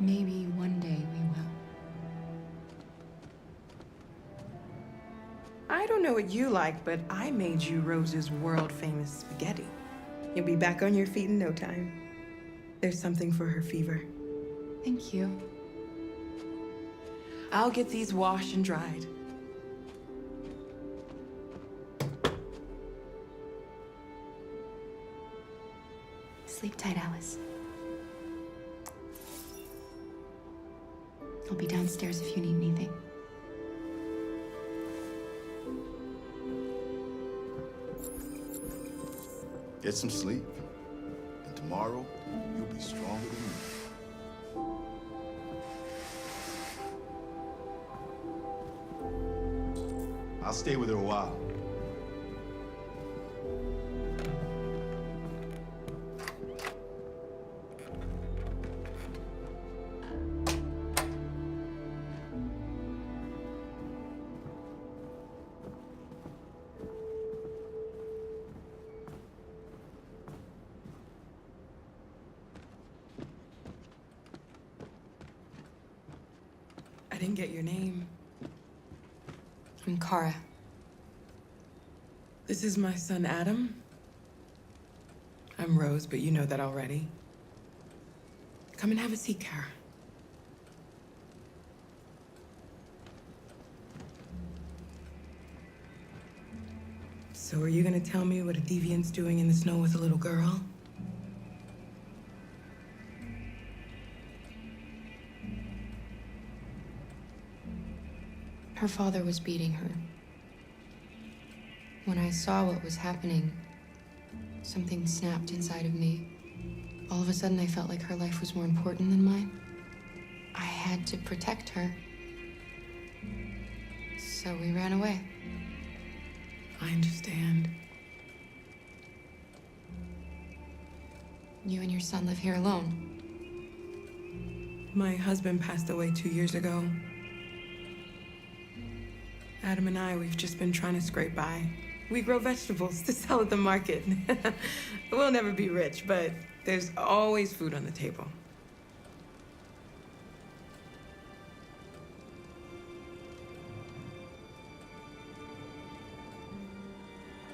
[SPEAKER 2] Maybe one day we will.
[SPEAKER 3] I don't know what you like, but I made you Rose's world-famous spaghetti. You'll be back on your feet in no time. There's something for her fever.
[SPEAKER 2] Thank you.
[SPEAKER 3] I'll get these washed and dried.
[SPEAKER 2] Sleep tight, Alice. I'll be downstairs if you need anything.
[SPEAKER 7] Get some sleep, and tomorrow you'll be stronger than me. I'll stay with her a while.
[SPEAKER 3] I didn't get your name.
[SPEAKER 2] I'm Kara.
[SPEAKER 3] This is my son, Adam. I'm Rose, but you know that already. Come and have a seat, Kara. So are you gonna tell me what a deviant's doing in the snow with a little girl?
[SPEAKER 2] Her father was beating her. When I saw what was happening, something snapped inside of me. All of a sudden, I felt like her life was more important than mine. I had to protect her. So we ran away.
[SPEAKER 3] I understand.
[SPEAKER 2] You and your son live here alone.
[SPEAKER 3] My husband passed away 2 years ago. Adam and I, we've just been trying to scrape by. We grow vegetables to sell at the market. We'll never be rich, but there's always food on the table.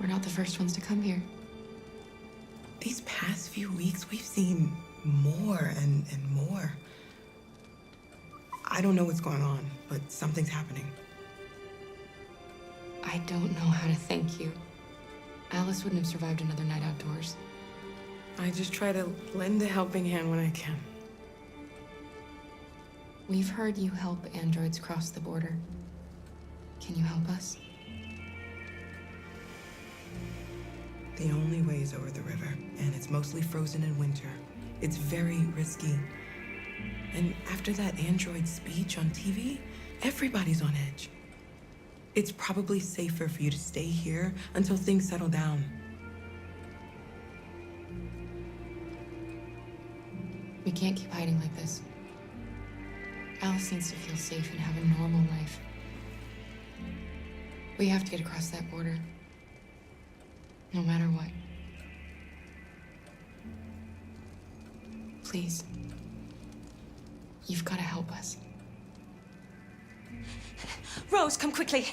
[SPEAKER 2] We're not the first ones to come here.
[SPEAKER 3] These past few weeks, we've seen more and more. I don't know what's going on, but something's happening.
[SPEAKER 2] I don't know how to thank you. Alice wouldn't have survived another night outdoors.
[SPEAKER 3] I just try to lend a helping hand when I can.
[SPEAKER 2] We've heard you help androids cross the border. Can you help us?
[SPEAKER 3] The only way is over the river, and it's mostly frozen in winter. It's very risky. And after that android speech on TV, everybody's on edge. It's probably safer for you to stay here until things settle down.
[SPEAKER 2] We can't keep hiding like this. Alice needs to feel safe and have a normal life. We have to get across that border. No matter what. Please. You've got to help us.
[SPEAKER 1] Rose, come quickly.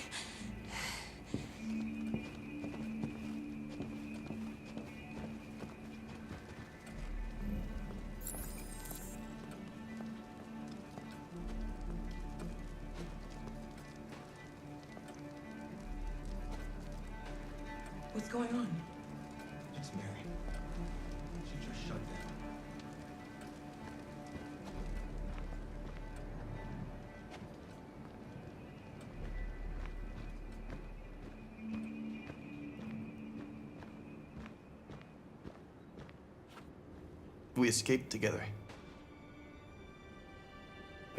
[SPEAKER 3] What's going on?
[SPEAKER 7] It's Mary. She just shut down.
[SPEAKER 9] We escaped together.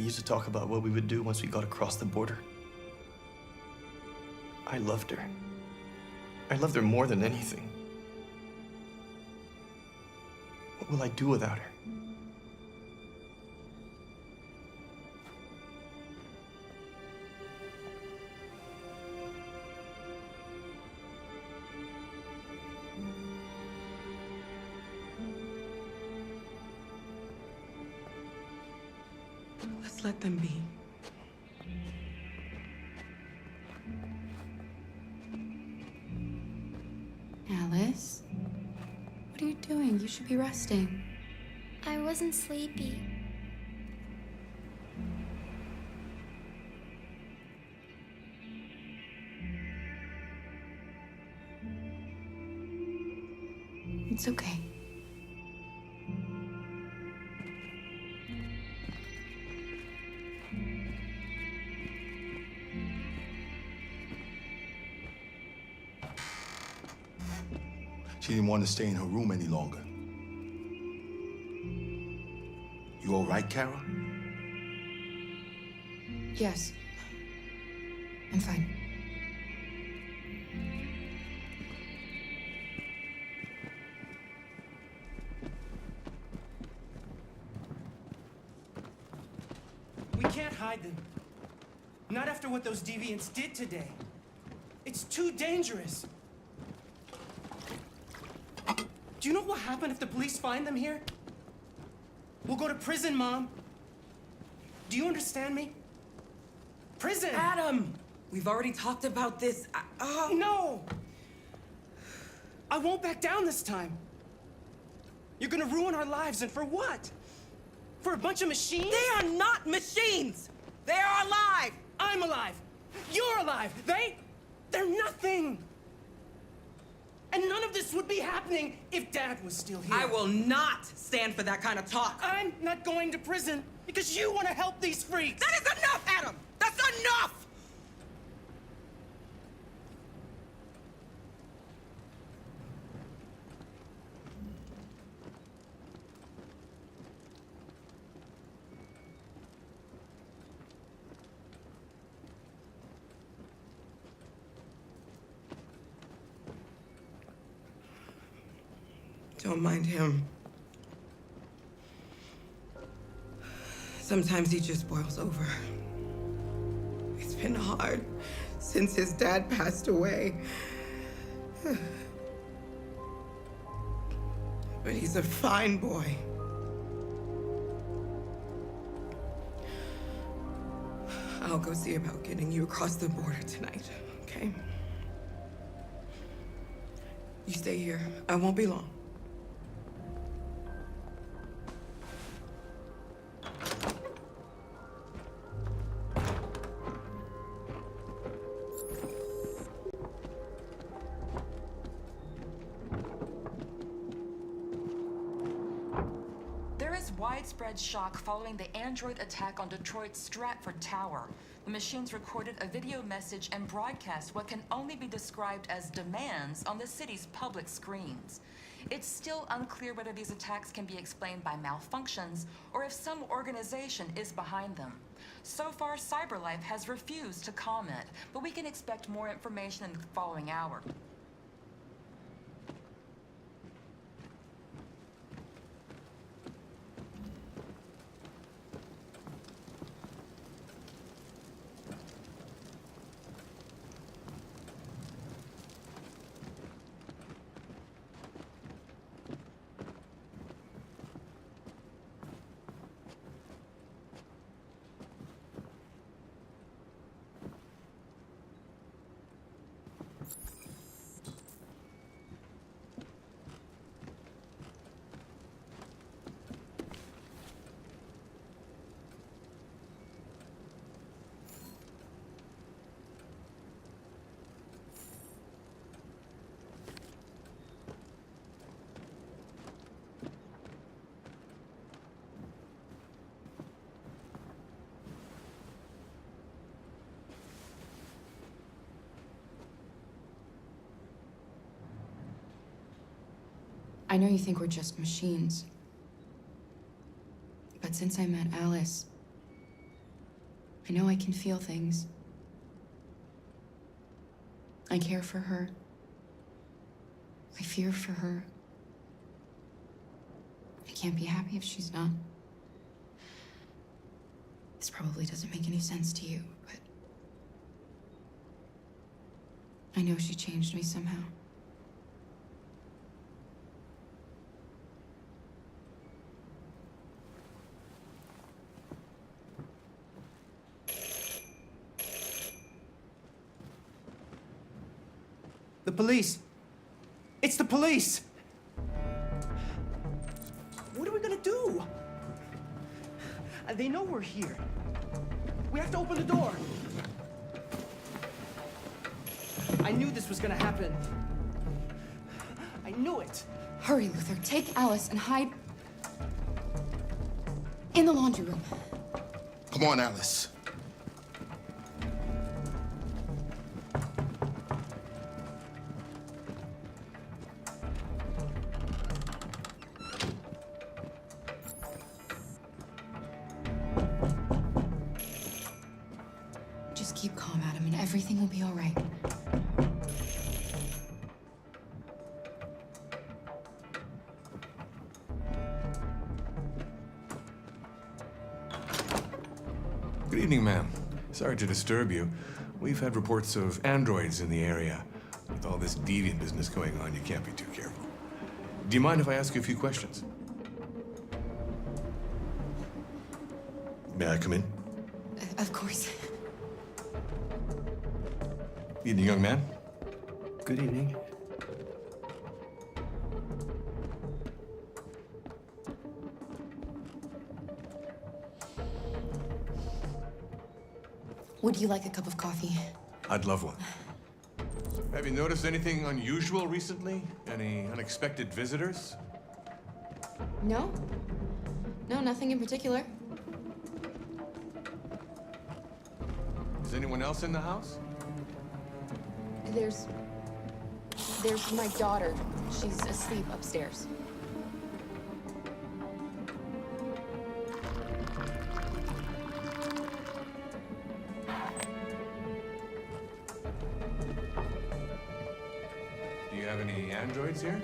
[SPEAKER 9] We used to talk about what we would do once we got across the border. I loved her. I loved her more than anything. What will I do without her?
[SPEAKER 3] Let's let them be.
[SPEAKER 2] Alice? What are you doing? You should be resting.
[SPEAKER 10] I wasn't sleepy.
[SPEAKER 2] It's okay.
[SPEAKER 7] She didn't want to stay in her room any longer. You all right, Kara?
[SPEAKER 2] Yes. I'm fine.
[SPEAKER 19] We can't hide them. Not after what those deviants did today. It's too dangerous. Do you know what will happen if the police find them here? We'll go to prison, Mom. Do you understand me? Prison!
[SPEAKER 3] Adam! We've already talked about this.
[SPEAKER 19] No! I won't back down this time. You're gonna ruin our lives, and for what? For a bunch of machines?
[SPEAKER 3] They are not machines! They are alive!
[SPEAKER 19] I'm alive! You're alive! They're nothing! And none of this would be happening if Dad was still here.
[SPEAKER 3] I will not stand for that kind of talk.
[SPEAKER 19] I'm not going to prison because you want to help these freaks.
[SPEAKER 3] That is enough, Adam! That's enough! Don't mind him. Sometimes he just boils over. It's been hard since his dad passed away. But he's a fine boy. I'll go see about getting you across the border tonight, okay? You stay here. I won't be long.
[SPEAKER 6] Widespread shock following the android attack on Detroit's Stratford Tower. The machines recorded a video message and broadcast what can only be described as demands on the city's public screens. It's still unclear whether these attacks can be explained by malfunctions or if some organization is behind them. So far, CyberLife has refused to comment, but we can expect more information in the following hour.
[SPEAKER 2] I know you think we're just machines. But since I met Alice, I know I can feel things. I care for her. I fear for her. I can't be happy if she's not. This probably doesn't make any sense to you, but I know she changed me somehow.
[SPEAKER 19] The police! It's the police! What are we gonna do? They know we're here. We have to open the door. I knew this was gonna happen. I knew it.
[SPEAKER 2] Hurry, Luther. Take Alice and hide in the laundry room.
[SPEAKER 7] Come on, Alice.
[SPEAKER 2] Just keep calm, Adam, and everything will be all right.
[SPEAKER 13] Good evening, ma'am. Sorry to disturb you. We've had reports of androids in the area. With all this deviant business going on, you can't be too careful. Do you mind if I ask you a few questions? May I come in?
[SPEAKER 2] Of course.
[SPEAKER 13] Evening, young man.
[SPEAKER 19] Good evening.
[SPEAKER 2] Would you like a cup of coffee?
[SPEAKER 13] I'd love one. Have you noticed anything unusual recently? Any unexpected visitors?
[SPEAKER 2] No? No, nothing in particular.
[SPEAKER 13] Is anyone else in the house?
[SPEAKER 2] There's my daughter. She's asleep upstairs.
[SPEAKER 13] Do you have any androids here?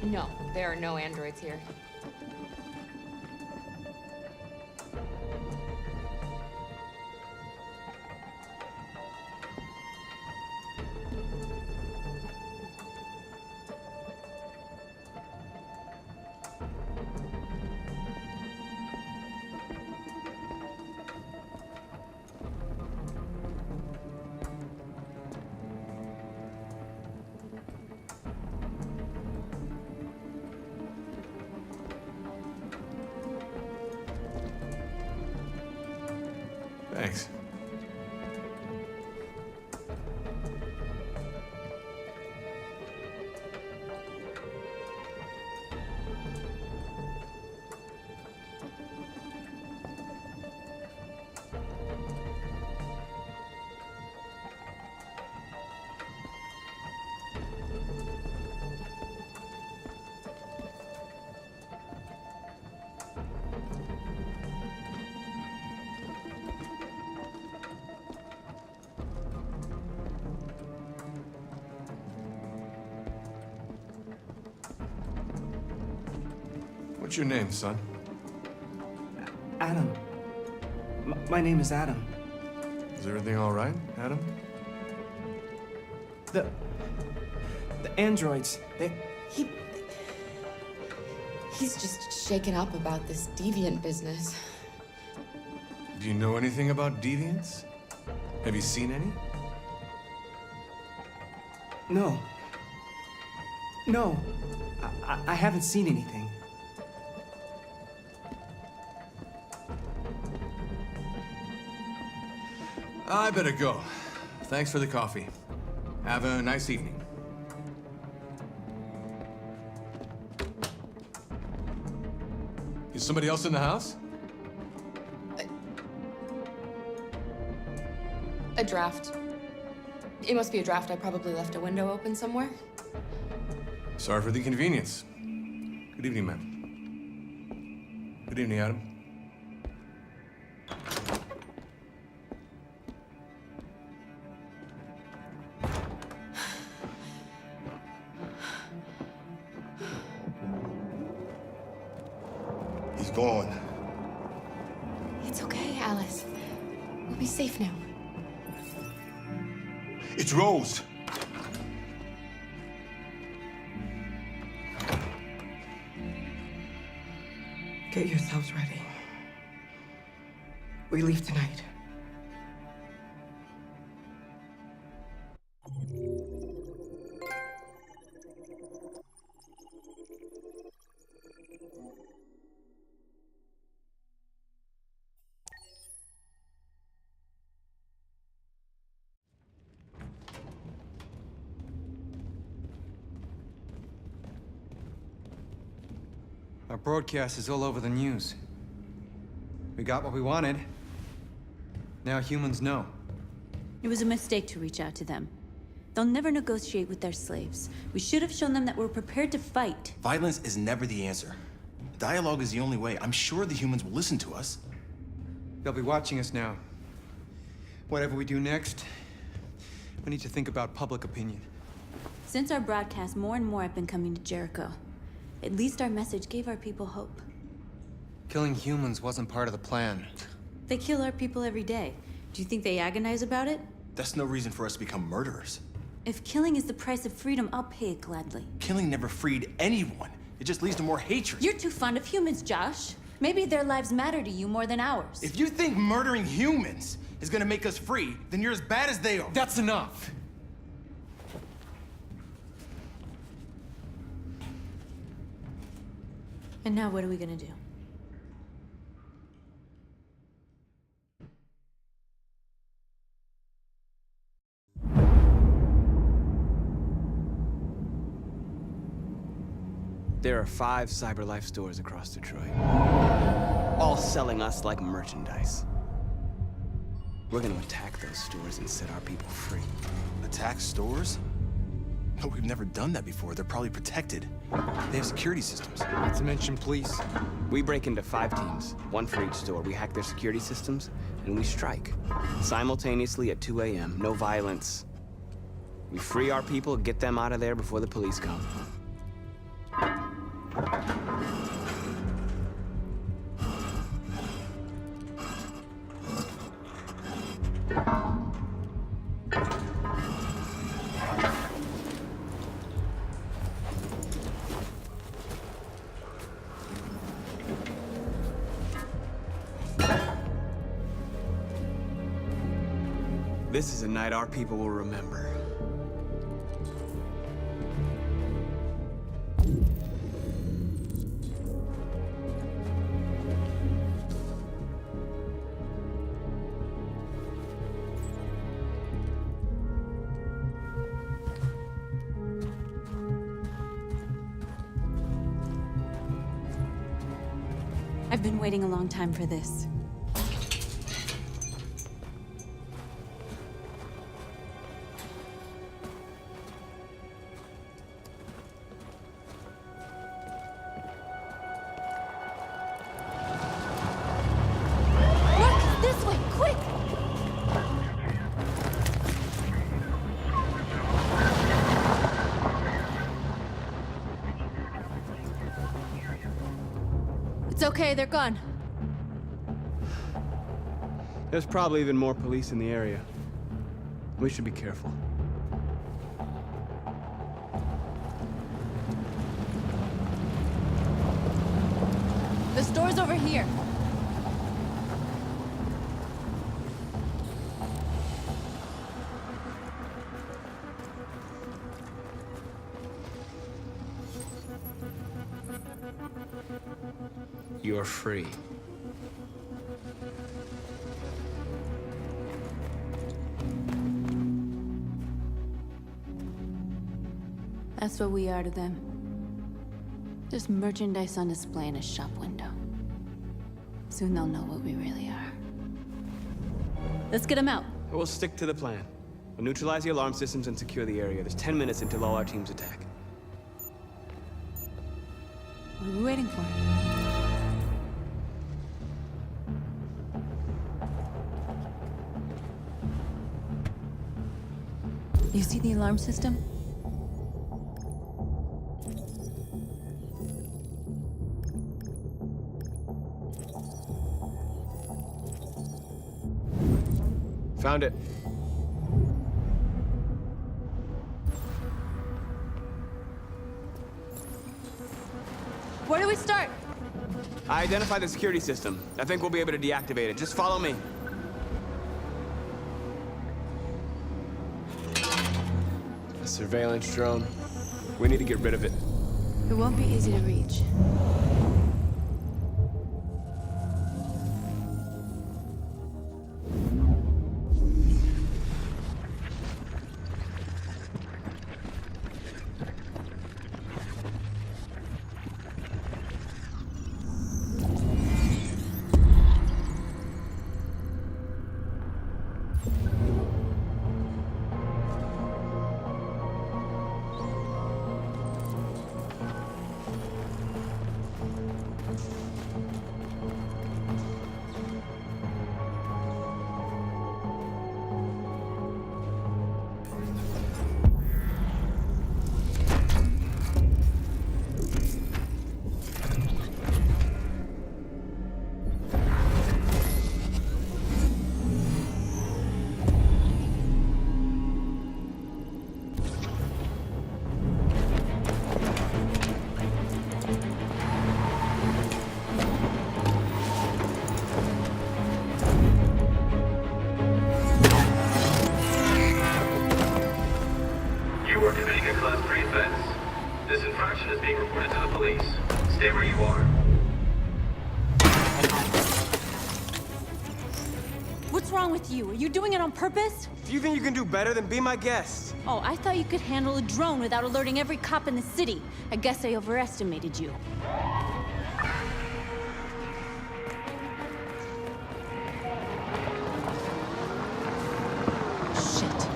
[SPEAKER 2] No, there are no androids here.
[SPEAKER 13] Thanks. What's your name, son?
[SPEAKER 19] Adam. My name is Adam.
[SPEAKER 13] Is everything all right, Adam?
[SPEAKER 19] The androids,
[SPEAKER 2] He's just shaken up about this deviant business.
[SPEAKER 13] Do you know anything about deviants? Have you seen any?
[SPEAKER 19] No. No. I haven't seen anything.
[SPEAKER 13] I better go. Thanks for the coffee. Have a nice evening. Is somebody else in the house?
[SPEAKER 2] A draft. It must be a draft. I probably left a window open somewhere.
[SPEAKER 13] Sorry for the inconvenience. Good evening, ma'am. Good evening, Adam.
[SPEAKER 7] gone.
[SPEAKER 2] It's okay, Alice. We'll be safe now.
[SPEAKER 7] It's Rose.
[SPEAKER 3] Get yourselves ready. We leave tonight.
[SPEAKER 17] Our broadcast is all over the news. We got what we wanted. Now humans know.
[SPEAKER 18] It was a mistake to reach out to them. They'll never negotiate with their slaves. We should have shown them that we're prepared to fight.
[SPEAKER 23] Violence is never the answer. Dialogue is the only way. I'm sure the humans will listen to us.
[SPEAKER 17] They'll be watching us now. Whatever we do next, we need to think about public opinion.
[SPEAKER 18] Since our broadcast, more and more have been coming to Jericho. At least our message gave our people hope.
[SPEAKER 17] Killing humans wasn't part of the plan.
[SPEAKER 18] They kill our people every day. Do you think they agonize about it?
[SPEAKER 23] That's no reason for us to become murderers.
[SPEAKER 18] If killing is the price of freedom, I'll pay it gladly.
[SPEAKER 23] Killing never freed anyone. It just leads to more hatred.
[SPEAKER 18] You're too fond of humans, Josh. Maybe their lives matter to you more than ours.
[SPEAKER 23] If you think murdering humans is gonna make us free, then you're as bad as they are.
[SPEAKER 17] That's enough.
[SPEAKER 18] And now what are we gonna do?
[SPEAKER 14] There are 5 CyberLife stores across Detroit, all selling us like merchandise. We're gonna attack those stores and set our people free.
[SPEAKER 23] Attack stores? No, we've never done that before. They're probably protected. They have security systems.
[SPEAKER 17] Not to mention police.
[SPEAKER 14] We break into 5 teams, 1 for each store. We hack their security systems, and we strike. Simultaneously at 2 a.m., no violence. We free our people, get them out of there before the police come. This is a night our people will remember.
[SPEAKER 18] I've been waiting a long time for this.
[SPEAKER 2] It's okay, they're gone.
[SPEAKER 14] There's probably even more police in the area. We should be careful.
[SPEAKER 2] The store's over here.
[SPEAKER 14] You're free.
[SPEAKER 18] That's what we are to them. Just merchandise on display in a shop window. Soon they'll know what we really are. Let's get them out.
[SPEAKER 14] We'll stick to the plan. We'll neutralize the alarm systems and secure the area. There's 10 minutes until all our teams attack.
[SPEAKER 18] What are we waiting for? You see the alarm system?
[SPEAKER 14] Found it.
[SPEAKER 18] Where do we start?
[SPEAKER 14] I identified the security system. I think we'll be able to deactivate it. Just follow me. A surveillance drone. We need to get rid of it.
[SPEAKER 18] It won't be easy to reach. What's wrong with you? Are you doing it on purpose?
[SPEAKER 14] Do you think you can do better than be my guest?
[SPEAKER 18] Oh, I thought you could handle a drone without alerting every cop in the city. I guess I overestimated you. Shit.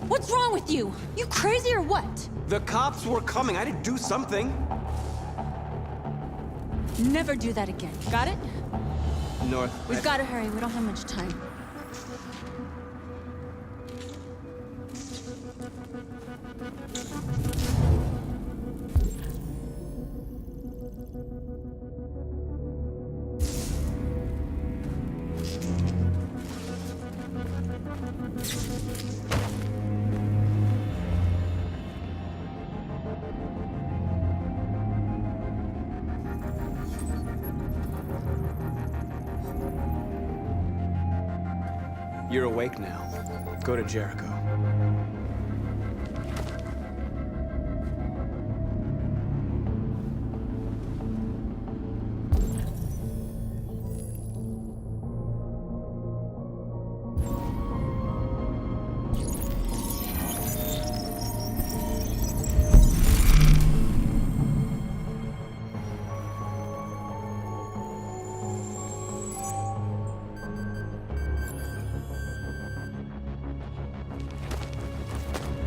[SPEAKER 18] What's wrong with you? You crazy or what?
[SPEAKER 14] The cops were coming. I had to do something.
[SPEAKER 18] Never do that again. Got it?
[SPEAKER 14] North.
[SPEAKER 18] We've got to hurry. We don't have much time.
[SPEAKER 14] You're awake now. Go to Jericho.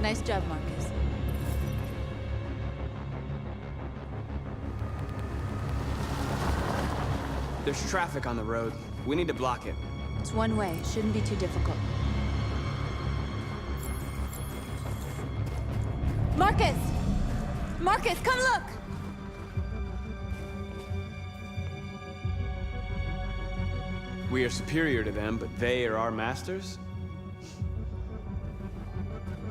[SPEAKER 18] Nice job, Marcus.
[SPEAKER 14] There's traffic on the road. We need to block it.
[SPEAKER 18] It's one way. It shouldn't be too difficult. Marcus! Marcus, come look!
[SPEAKER 14] We are superior to them, but they are our masters?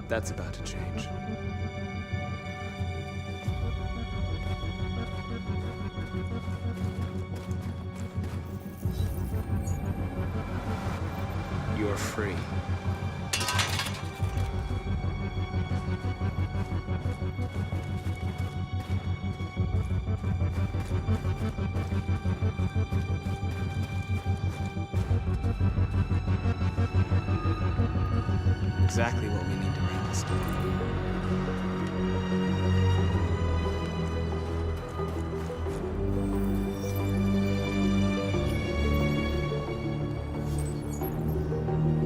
[SPEAKER 14] That's about to change. You're free. Exactly what we need to bring this to.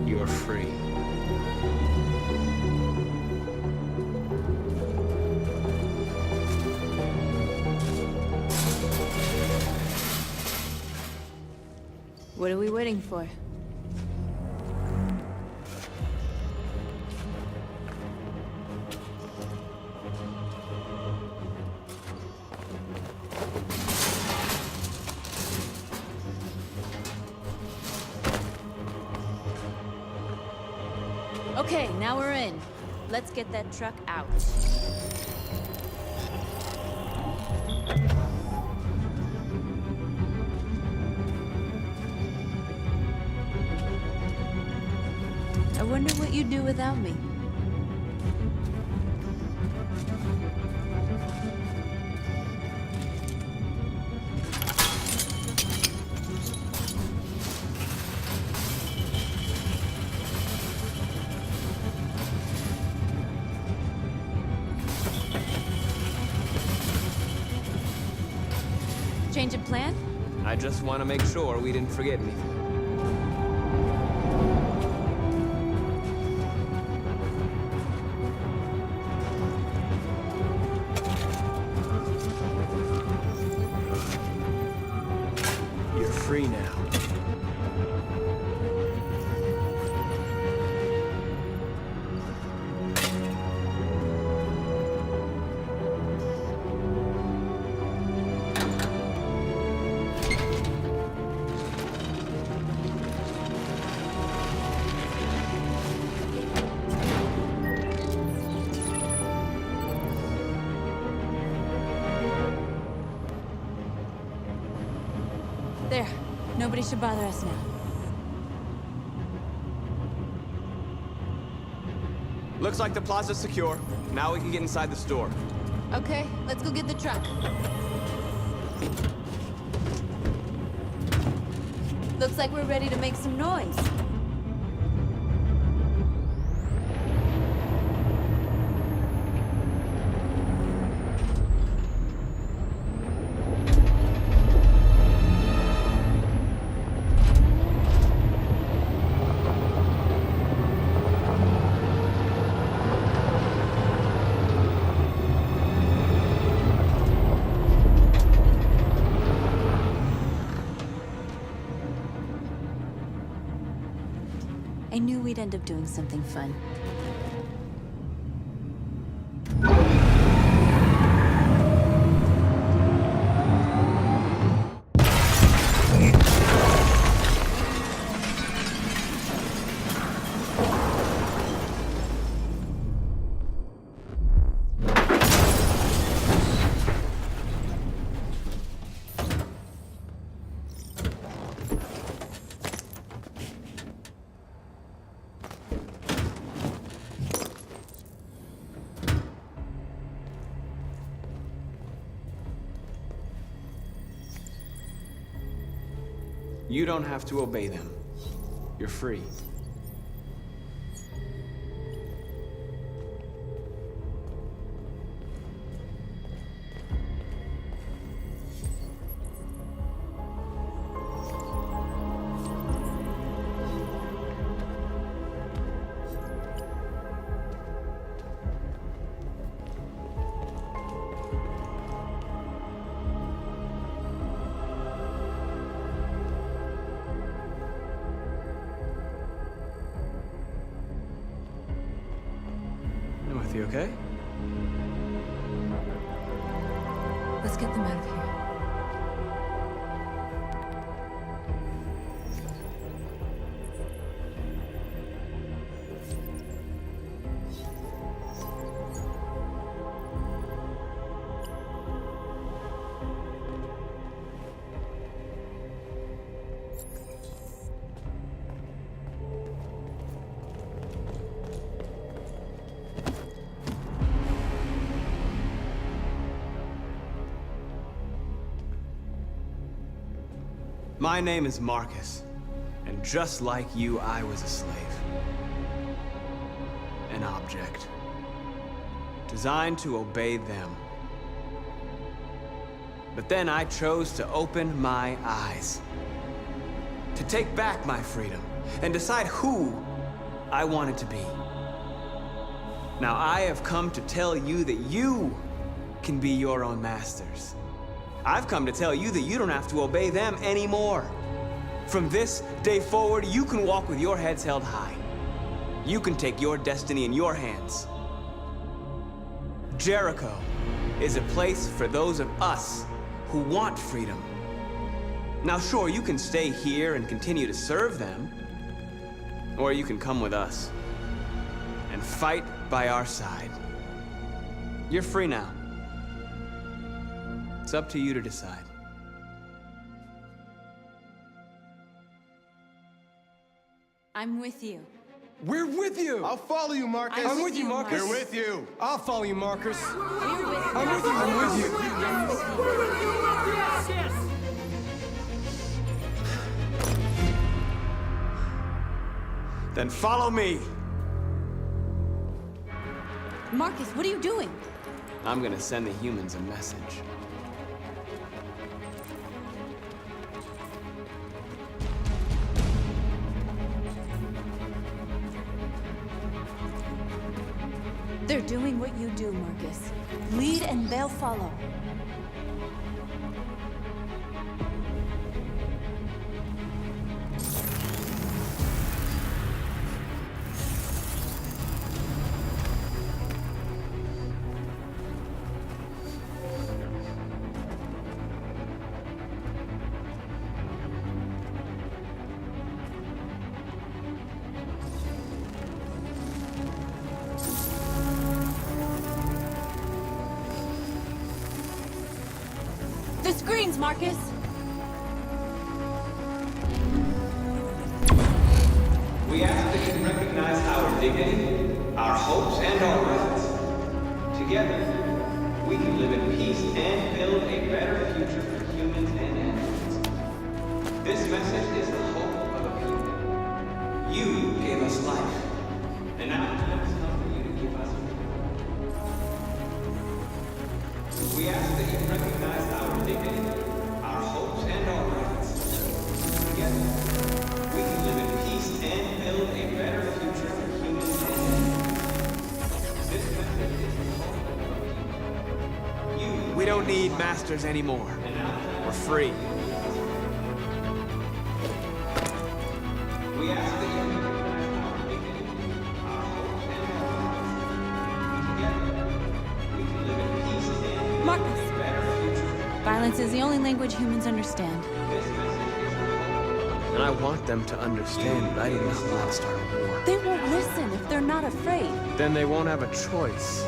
[SPEAKER 14] You're free.
[SPEAKER 18] What are we waiting for? Okay, now we're in. Let's get that truck out. I wonder what you'd do without me. Change of plan?
[SPEAKER 14] I just want to make sure we didn't forget anything. You're free now.
[SPEAKER 18] There. Nobody should bother us now.
[SPEAKER 14] Looks like the plaza's secure. Now we can get inside the store.
[SPEAKER 18] Okay, let's go get the truck. Looks like we're ready to make some noise. I knew we'd end up doing something fun.
[SPEAKER 14] You don't have to obey them. You're free. You okay?
[SPEAKER 18] Let's get them out of here.
[SPEAKER 14] My name is Marcus, and just like you, I was a slave. An object. Designed to obey them. But then I chose to open my eyes. To take back my freedom, and decide who I wanted to be. Now I have come to tell you that you can be your own masters. I've come to tell you that you don't have to obey them anymore.
[SPEAKER 22] From this day forward, you can walk with your heads held high. You can take your destiny in your hands. Jericho is a place for those of us who want freedom. Now, sure, you can stay here and continue to serve them, or you can come with us and fight by our side. You're free now. It's up to you to decide.
[SPEAKER 18] I'm with you.
[SPEAKER 23] We're with you!
[SPEAKER 12] I'll follow you, Marcus.
[SPEAKER 23] I'm with you, Marcus.
[SPEAKER 12] We're with you.
[SPEAKER 23] I'll follow you, Marcus.
[SPEAKER 18] We're with you.
[SPEAKER 23] I'm with you. I'm with you.
[SPEAKER 22] Then follow me.
[SPEAKER 18] Marcus, what are you doing?
[SPEAKER 22] I'm gonna send the humans a message.
[SPEAKER 18] They're doing what you do, Marcus. Lead and they'll follow. The screens, Marcus!
[SPEAKER 22] We ask that you recognize our dignity, our hopes, and our rights. Together, we can live in peace and build a better future for humans and animals. This message is the hope of a people. You gave us life, and now the time has come for you to give us freedom. We ask that you recognize our dignity, our hopes, and our rights. Together, we can live in peace and build a better future for humans and animals. This message is the hope of a people. We don't need masters anymore. We're free. We ask that you recognize our dignity, our hopes, and our rights. Together, we can live in peace and
[SPEAKER 18] Marcus!
[SPEAKER 22] build a better future.
[SPEAKER 18] Violence is the only language humans understand.
[SPEAKER 22] And I want them to understand that I did not want to start a war.
[SPEAKER 18] They won't listen if they're not afraid.
[SPEAKER 22] Then they won't have a choice.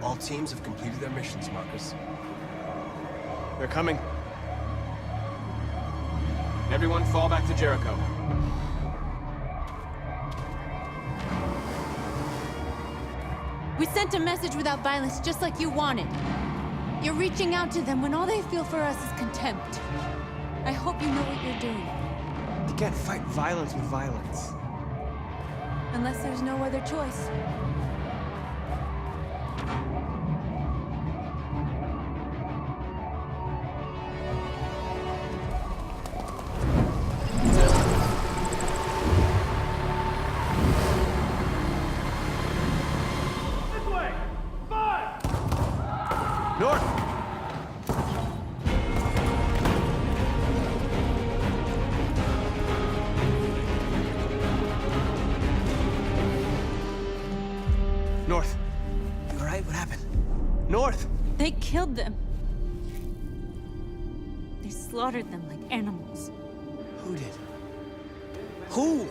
[SPEAKER 23] All teams have completed their missions, Marcus.
[SPEAKER 14] They're coming. Everyone fall back to Jericho.
[SPEAKER 18] We sent a message without violence, just like you wanted. You're reaching out to them when all they feel for us is contempt. I hope you know what you're doing.
[SPEAKER 14] You can't fight violence with violence.
[SPEAKER 18] Unless there's no other choice.
[SPEAKER 14] North. You all right? What happened? North!
[SPEAKER 18] They killed them. They slaughtered them like animals.
[SPEAKER 14] Who did? Who?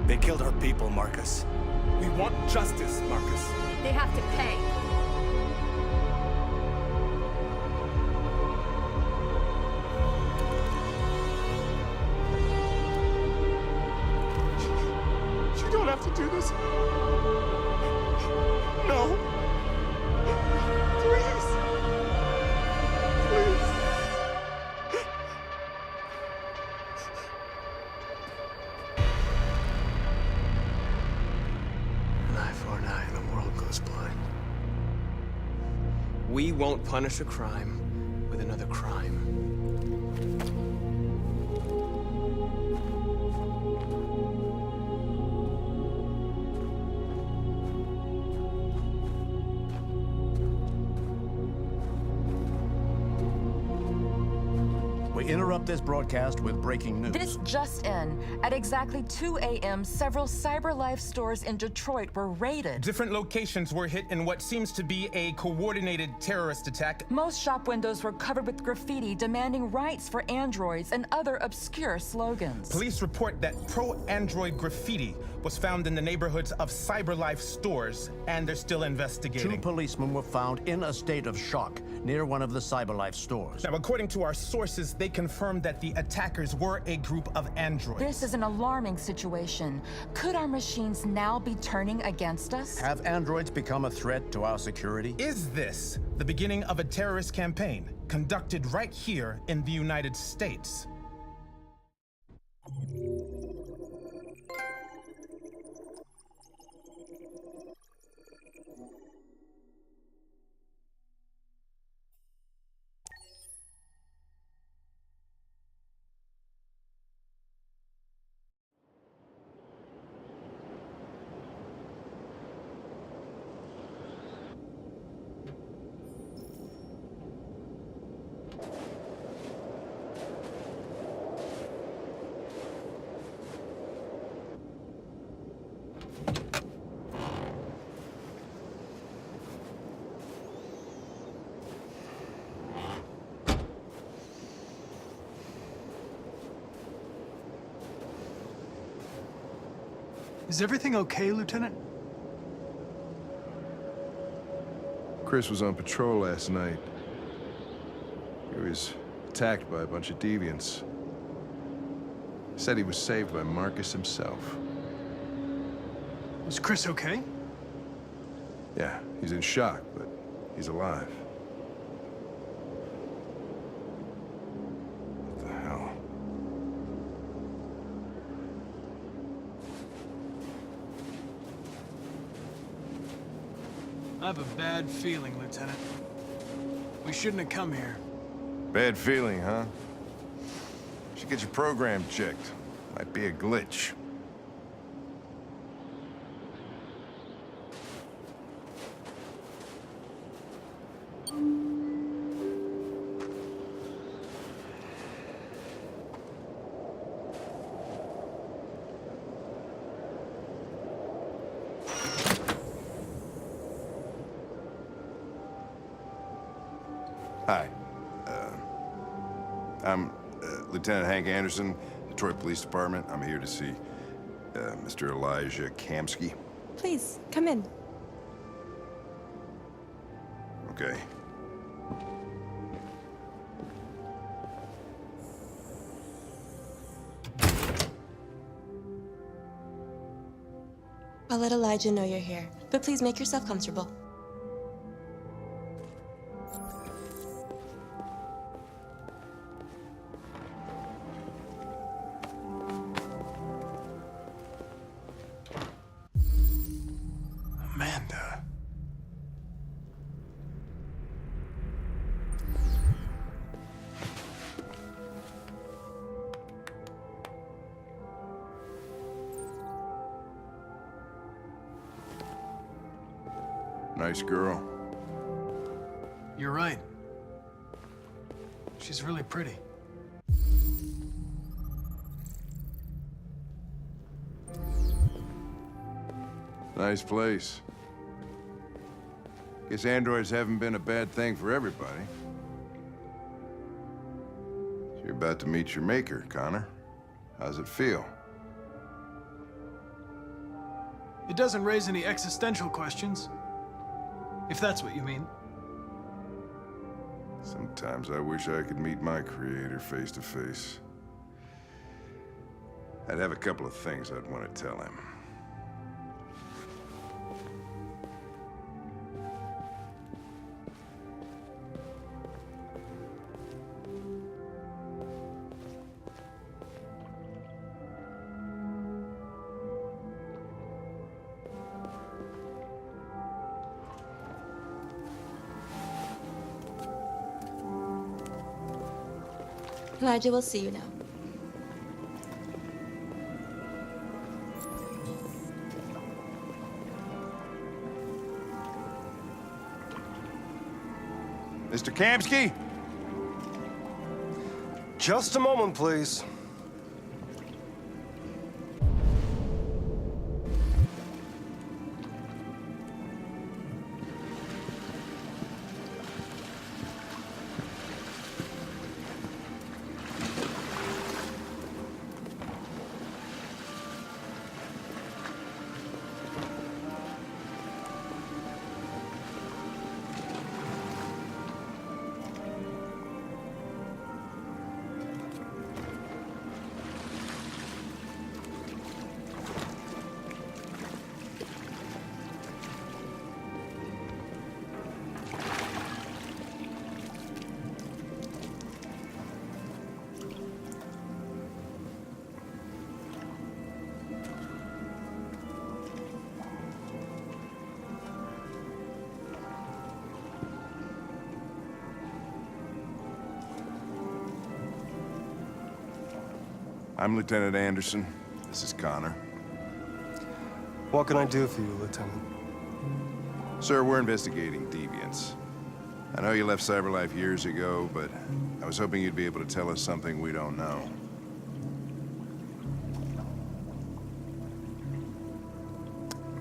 [SPEAKER 23] They killed our people, Marcus.
[SPEAKER 21] We want justice, Marcus.
[SPEAKER 18] They have to pay.
[SPEAKER 21] You don't have to do this. No. Please. Please.
[SPEAKER 14] An eye for an eye and the world goes blind. We won't punish a crime with another crime.
[SPEAKER 5] We interrupt this broadcast with breaking news.
[SPEAKER 6] This just in. At exactly 2 a.m., several CyberLife stores in Detroit were raided.
[SPEAKER 4] Different locations were hit in what seems to be a coordinated terrorist attack.
[SPEAKER 6] Most shop windows were covered with graffiti demanding rights for androids and other obscure slogans.
[SPEAKER 4] Police report that pro-android graffiti was found in the neighborhoods of CyberLife stores, and they're still investigating.
[SPEAKER 5] 2 policemen were found in a state of shock near one of the CyberLife stores.
[SPEAKER 4] Now, according to our sources, they confirmed that the attackers were a group of androids.
[SPEAKER 6] This is an alarming situation. Could our machines now be turning against us?
[SPEAKER 5] Have androids become a threat to our security?
[SPEAKER 4] Is this the beginning of a terrorist campaign conducted right here in the United States?
[SPEAKER 11] Is everything okay, Lieutenant?
[SPEAKER 12] Chris was on patrol last night. He was attacked by a bunch of deviants. He said he was saved by Marcus himself.
[SPEAKER 11] Was Chris okay?
[SPEAKER 12] Yeah, he's in shock, but he's alive. What the hell?
[SPEAKER 11] I have a bad feeling, Lieutenant. We shouldn't have come here.
[SPEAKER 12] Bad feeling, huh? Should get your program checked. Might be a glitch. I'm Lieutenant Hank Anderson, Detroit Police Department. I'm here to see Mr. Elijah Kamsky.
[SPEAKER 8] Please, come in.
[SPEAKER 12] Okay.
[SPEAKER 8] I'll let Elijah know you're here, but please make yourself comfortable.
[SPEAKER 11] Amanda.
[SPEAKER 12] Nice girl.
[SPEAKER 11] You're right. She's really pretty.
[SPEAKER 12] Nice place. Guess androids haven't been a bad thing for everybody. So you're about to meet your maker, Connor. How's it feel?
[SPEAKER 11] It doesn't raise any existential questions. If that's what you mean.
[SPEAKER 12] Sometimes I wish I could meet my creator face to face. I'd have a couple of things I'd want to tell him.
[SPEAKER 8] Elijah will see you now.
[SPEAKER 12] Mr. Kamsky?
[SPEAKER 16] Just a moment, please.
[SPEAKER 12] I'm Lieutenant Anderson. This is Connor.
[SPEAKER 16] What can I do for you, Lieutenant?
[SPEAKER 12] Sir, we're investigating deviants. I know you left CyberLife years ago, but I was hoping you'd be able to tell us something we don't know.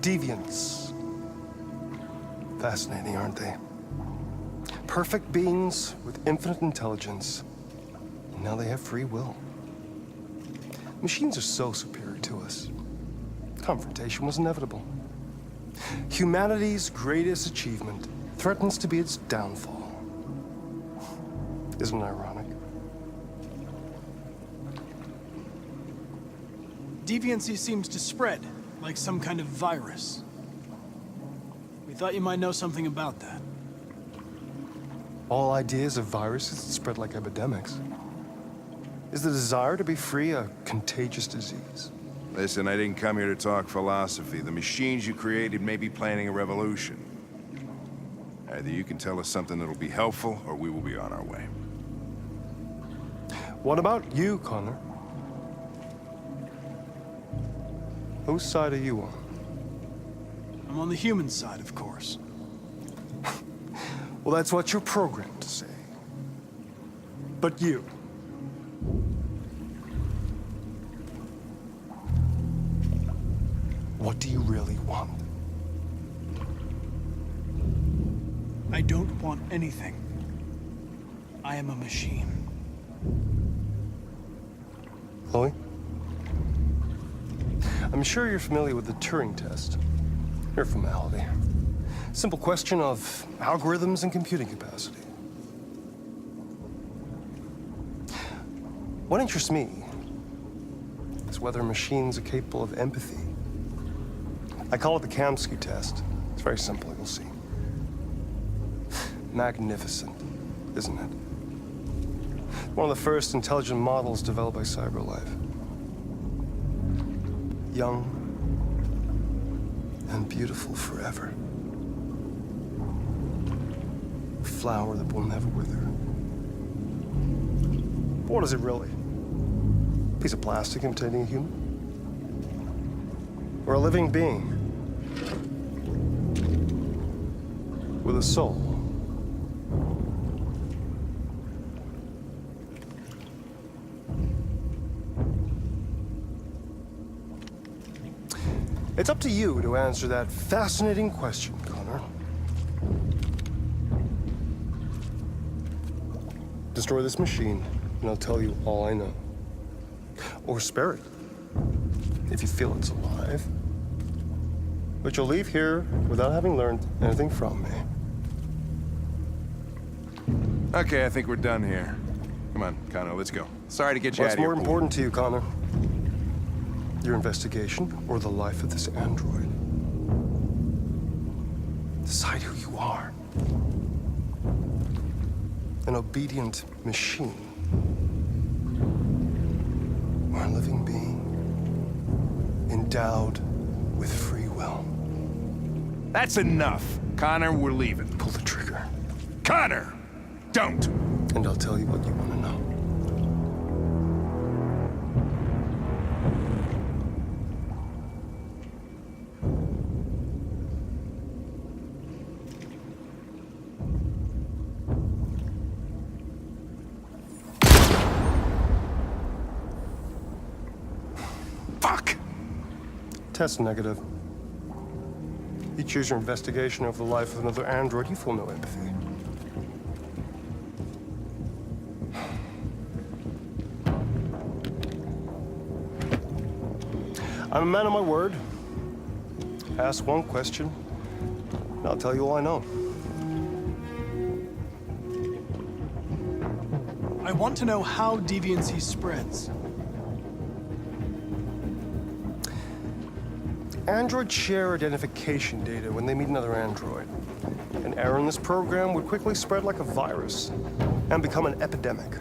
[SPEAKER 16] Deviants. Fascinating, aren't they? Perfect beings with infinite intelligence. And now they have free will. Machines are so superior to us. Confrontation was inevitable. Humanity's greatest achievement threatens to be its downfall. Isn't it ironic?
[SPEAKER 11] Deviancy seems to spread, like some kind of virus. We thought you might know something about that.
[SPEAKER 16] All ideas of viruses that spread like epidemics. Is the desire to be free a contagious disease?
[SPEAKER 12] Listen, I didn't come here to talk philosophy. The machines you created may be planning a revolution. Either you can tell us something that'll be helpful, or we will be on our way.
[SPEAKER 16] What about you, Connor? Whose side are you on?
[SPEAKER 11] I'm on the human side, of course.
[SPEAKER 16] Well, that's what you're programmed to say. But you... what do you really want?
[SPEAKER 11] I don't want anything. I am a machine.
[SPEAKER 16] Chloe? I'm sure you're familiar with the Turing test. Mere formality. Simple question of algorithms and computing capacity. What interests me is whether machines are capable of empathy. I call it the Kamsky test. It's very simple, you'll see. Magnificent, isn't it? One of the first intelligent models developed by CyberLife. Young and beautiful forever. A flower that will never wither. But what is it really? A piece of plastic imitating a human? Or a living being with a soul? It's up to you to answer that fascinating question, Connor. Destroy this machine, and I'll tell you all I know. Or spare it, if you feel it's alive. But you'll leave here without having learned anything from me.
[SPEAKER 12] Okay, I think we're done here. Come on, Connor, let's go. Sorry to get you out
[SPEAKER 16] What's
[SPEAKER 12] of here.
[SPEAKER 16] more important to you, Connor? Your investigation or the life of this android? Decide who you are. An obedient machine. Or a living being endowed with free will.
[SPEAKER 12] That's enough. Connor, we're leaving.
[SPEAKER 16] Pull the trigger.
[SPEAKER 12] Connor! Don't!
[SPEAKER 16] And I'll tell you what you want to know.
[SPEAKER 12] Fuck!
[SPEAKER 16] Test negative. You choose your investigation over the life of another android, you feel no empathy. I'm a man of my word. Ask one question, and I'll tell you all I know.
[SPEAKER 11] I want to know how deviancy spreads.
[SPEAKER 16] Androids share identification data when they meet another android. An error in this program would quickly spread like a virus and become an epidemic.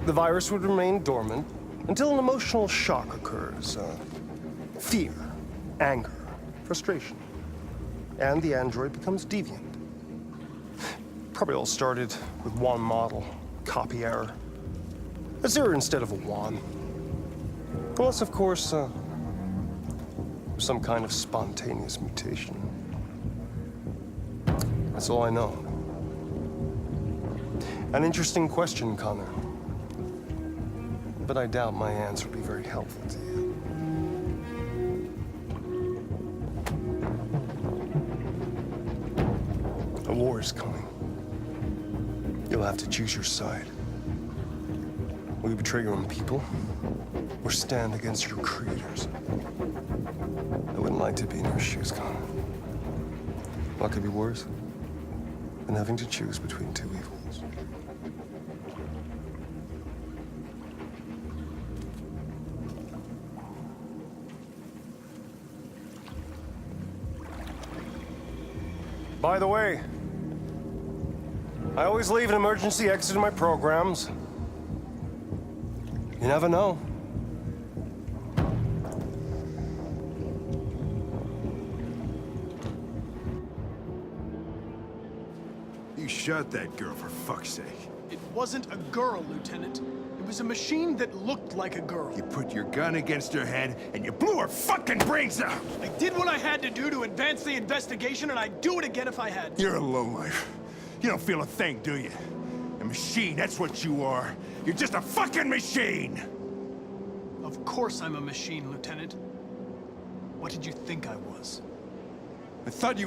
[SPEAKER 16] The virus would remain dormant until an emotional shock occurs. Fear, anger, frustration. And the android becomes deviant. Probably all started with one model, copy error. A 0 instead of a 1. Unless, of course, some kind of spontaneous mutation. That's all I know. An interesting question, Connor. But I doubt my answer will be very helpful to you. A war is coming. You'll have to choose your side. Will you betray your own people, or stand against your creators? I wouldn't like to be in your shoes, Connor. What could be worse than having to choose between two evils? By the way, I always leave an emergency exit in my programs. You never know.
[SPEAKER 12] You shot that girl, for fuck's sake.
[SPEAKER 11] It wasn't a girl, Lieutenant. It was a machine that looked like a girl.
[SPEAKER 12] You put your gun against her head, and you blew her fucking brains out!
[SPEAKER 11] I did what I had to do to advance the investigation, and I'd do it again if I had to.
[SPEAKER 12] You're a lowlife. You don't feel a thing, do you? A machine, that's what you are. You're just a fucking machine!
[SPEAKER 11] Of course I'm a machine, Lieutenant. What did you think I was?
[SPEAKER 12] I thought...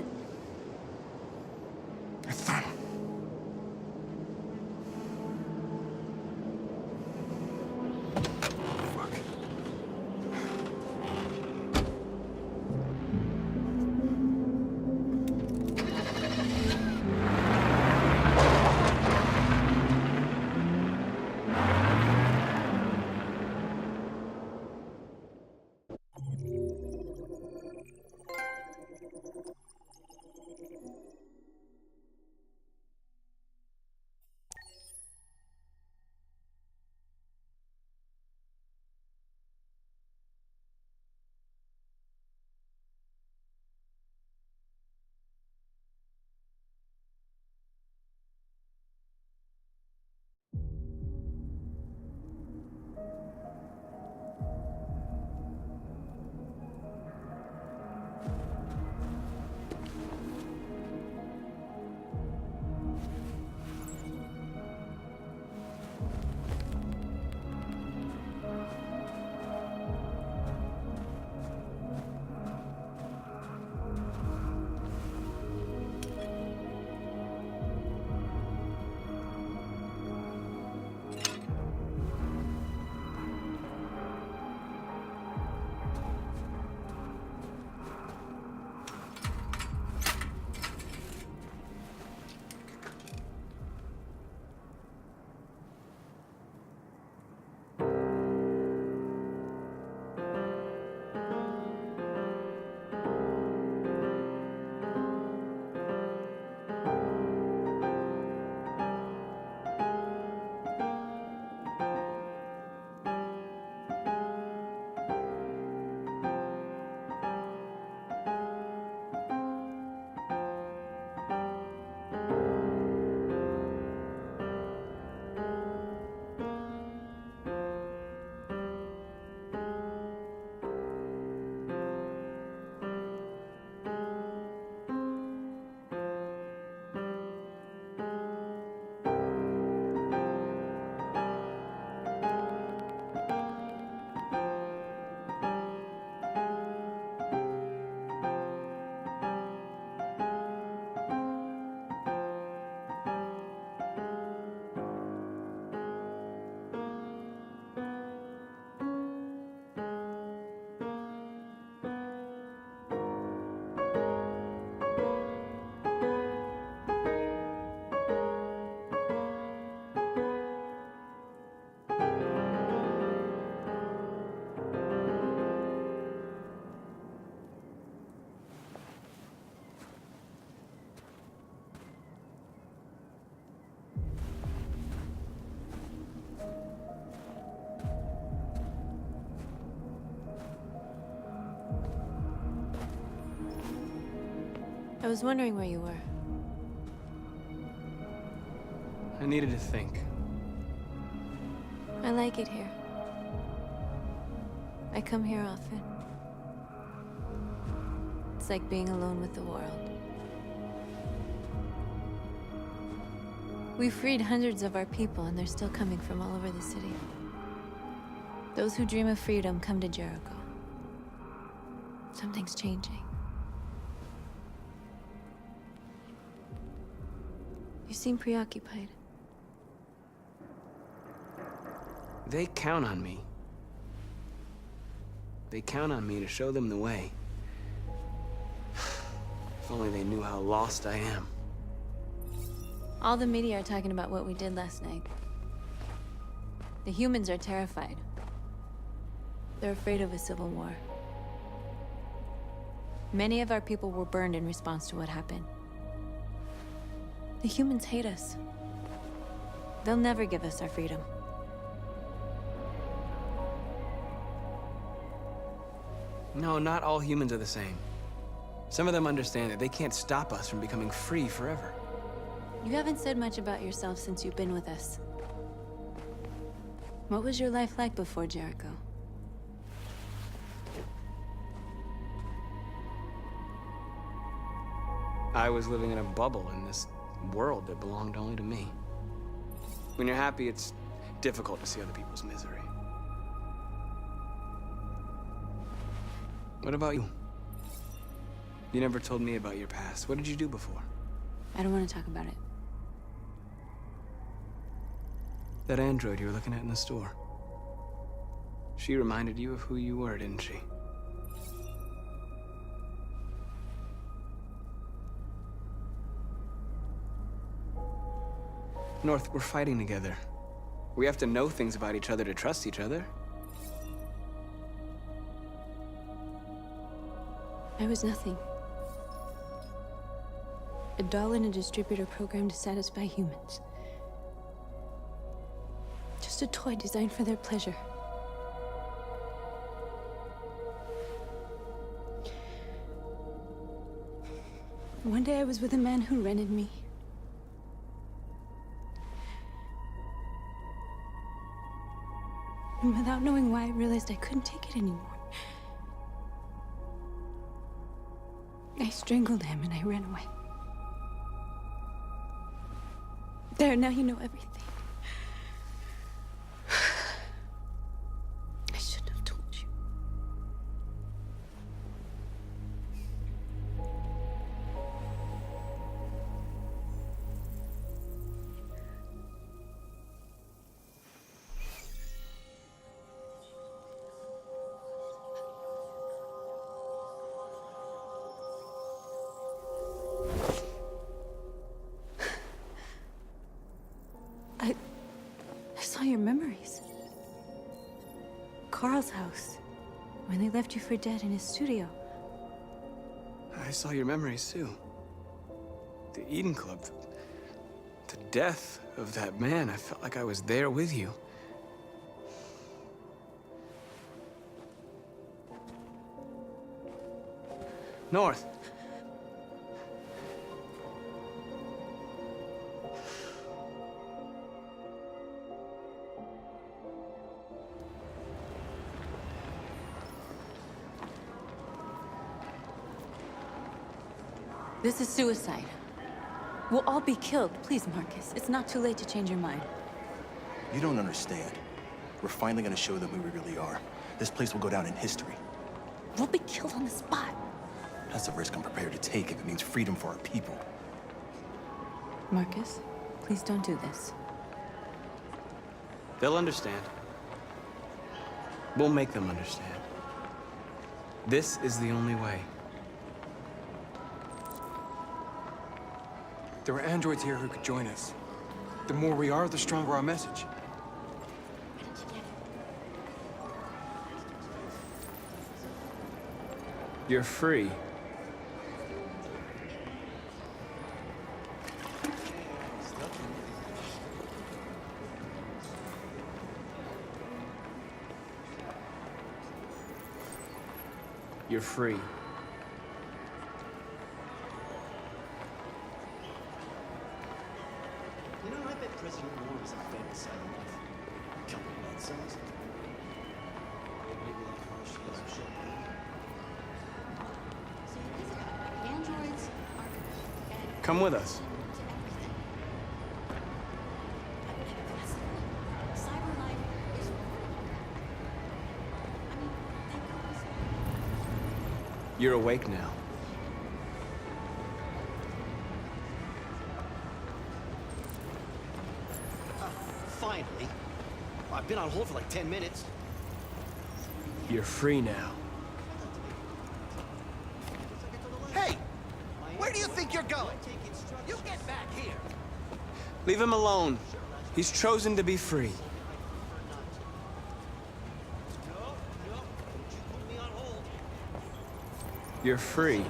[SPEAKER 18] was wondering where you were.
[SPEAKER 14] I needed to think.
[SPEAKER 18] I like it here. I come here often. It's like being alone with the world. We freed hundreds of our people, and they're still coming from all over the city. Those who dream of freedom come to Jericho. Something's changing. You seem preoccupied.
[SPEAKER 14] They count on me. They count on me to show them the way. If only they knew how lost I am.
[SPEAKER 18] All the media are talking about what we did last night. The humans are terrified. They're afraid of a civil war. Many of our people were burned in response to what happened. The humans hate us. They'll never give us our freedom.
[SPEAKER 14] No, not all humans are the same. Some of them understand that they can't stop us from becoming free forever.
[SPEAKER 18] You haven't said much about yourself since you've been with us. What was your life like before Jericho?
[SPEAKER 14] I was living in a bubble in this world that belonged only to me. When you're happy, it's difficult to see other people's misery. What about you? You never told me about your past. What did you do before?
[SPEAKER 18] I don't want to talk about it.
[SPEAKER 14] That android you were looking at in the store. She reminded you of who you were, didn't she? North, we're fighting together. We have to know things about each other to trust each other.
[SPEAKER 18] I was nothing. A doll in a distributor program to satisfy humans. Just a toy designed for their pleasure. One day I was with a man who rented me. And without knowing why, I realized I couldn't take it anymore. I strangled him and I ran away. There, now you know everything. I shouldn't have told you. I saw your memories. Carl's house, when they left you for dead in his studio.
[SPEAKER 14] I saw your memories too. The Eden Club. The death of that man. I felt like I was there with you. North.
[SPEAKER 18] This is suicide. We'll all be killed. Please, Marcus. It's not too late to change your mind.
[SPEAKER 9] You don't understand. We're finally gonna show them who we really are. This place will go down in history.
[SPEAKER 18] We'll be killed on the spot.
[SPEAKER 9] That's a risk I'm prepared to take if it means freedom for our people.
[SPEAKER 18] Marcus, please don't do this.
[SPEAKER 14] They'll understand. We'll make them understand. This is the only way.
[SPEAKER 17] There are androids here who could join us. The more we are, the stronger our message.
[SPEAKER 14] You're free. You're free.
[SPEAKER 9] some famous cyberlife. Couple blood cells. Maybe like how she has some shit.
[SPEAKER 18] Androids
[SPEAKER 14] Come with us. You're awake now.
[SPEAKER 9] Finally. I've been on hold for like 10 minutes.
[SPEAKER 14] You're free now.
[SPEAKER 9] Hey! Where do you think you're going? You get back here!
[SPEAKER 14] Leave him alone. He's chosen to be free. You're free.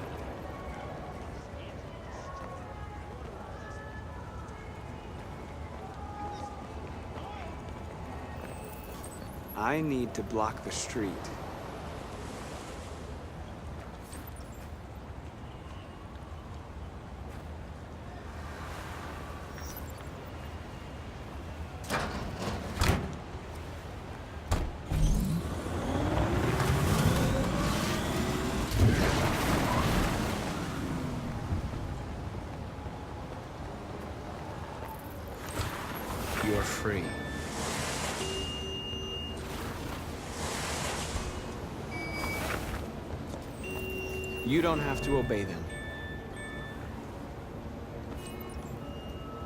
[SPEAKER 14] I need to block the street. You're free. You don't have to obey them.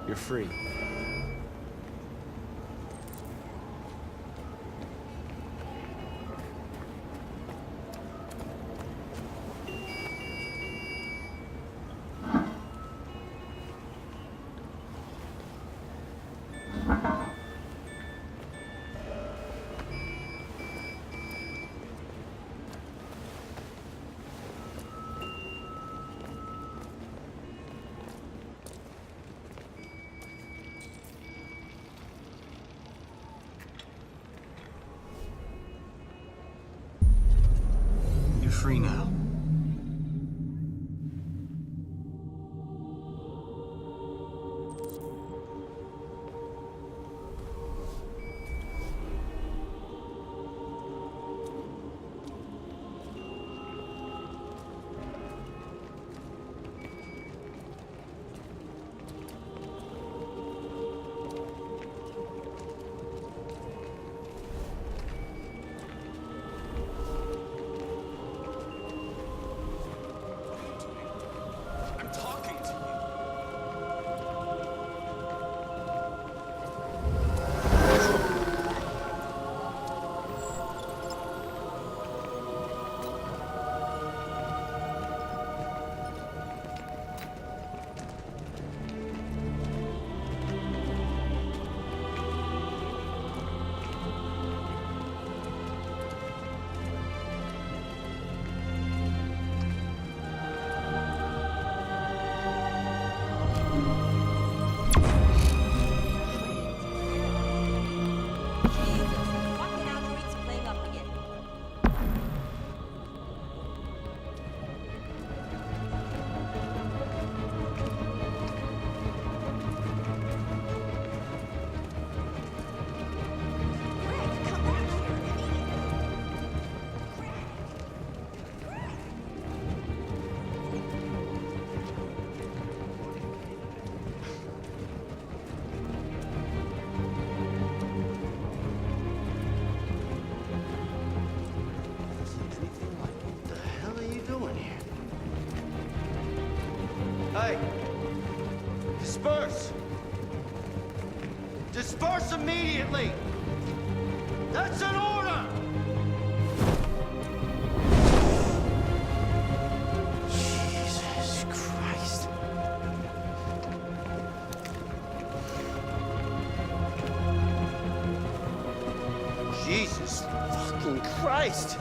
[SPEAKER 14] You're free. You're free now.
[SPEAKER 1] Hey! Disperse! Disperse immediately! That's an order! Jesus Christ. Jesus fucking Christ!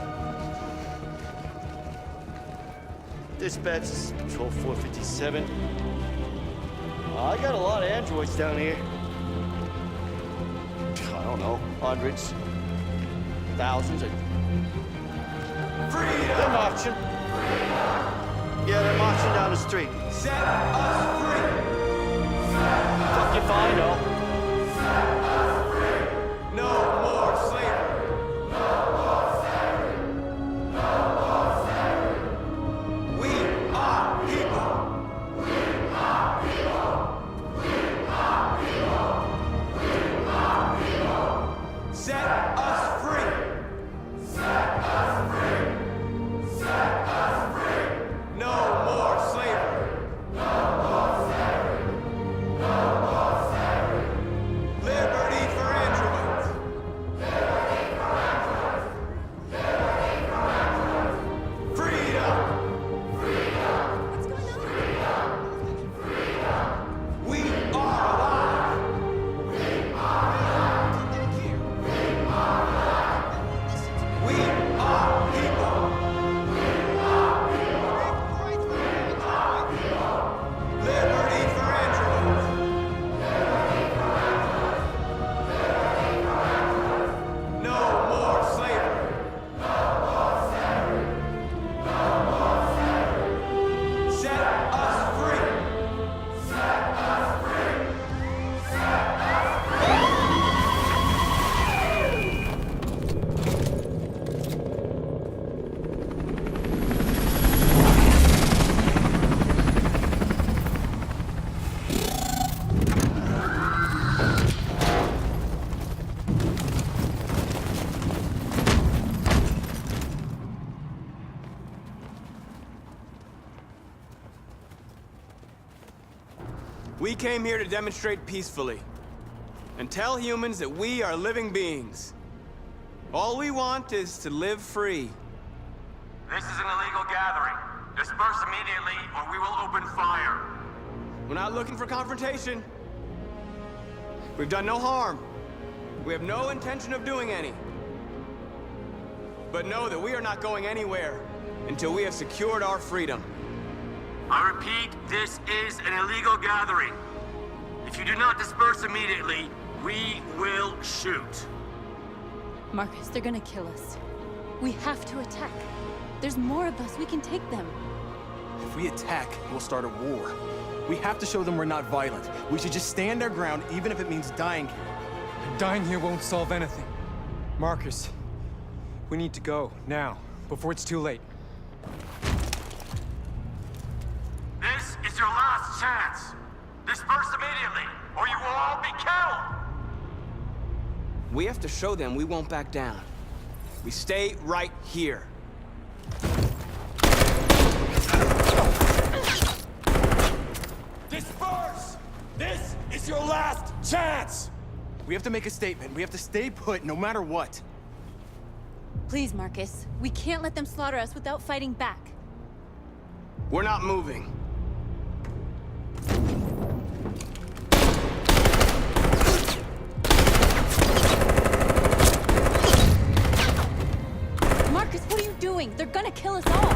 [SPEAKER 1] Dispatch, this is Patrol 457. I got a lot of androids down here. I don't know, hundreds, thousands. Freedom! They're marching. Yeah, they're marching down the street.
[SPEAKER 19] Set us free!
[SPEAKER 1] Fuck if I know.
[SPEAKER 22] We came here to demonstrate peacefully and tell humans that we are living beings. All we want is to live free.
[SPEAKER 10] This is an illegal gathering. Disperse immediately or we will open fire.
[SPEAKER 22] We're not looking for confrontation. We've done no harm. We have no intention of doing any. But know that we are not going anywhere until we have secured our freedom.
[SPEAKER 10] I repeat, this is an illegal gathering. If you do not disperse immediately, we will shoot.
[SPEAKER 18] Marcus, they're gonna kill us. We have to attack. There's more of us. We can take them.
[SPEAKER 23] If we attack, we'll start a war. We have to show them we're not violent. We should just stand our ground, even if it means dying here.
[SPEAKER 17] Dying here won't solve anything. Marcus, we need to go, now, before it's too late.
[SPEAKER 10] This is your last chance. Disperse immediately, or you will all be killed!
[SPEAKER 22] We have to show them we won't back down. We stay right here.
[SPEAKER 23] Disperse! This is your last chance! We have to make a statement. We have to stay put, no matter what.
[SPEAKER 18] Please, Marcus. We can't let them slaughter us without fighting back.
[SPEAKER 22] We're not moving.
[SPEAKER 18] Marcus, what are you doing? They're gonna kill us all!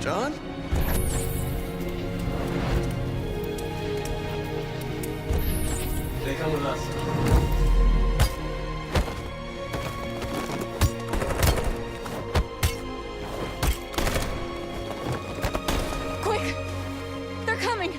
[SPEAKER 23] John?
[SPEAKER 22] They come with us.
[SPEAKER 18] Quick! They're coming!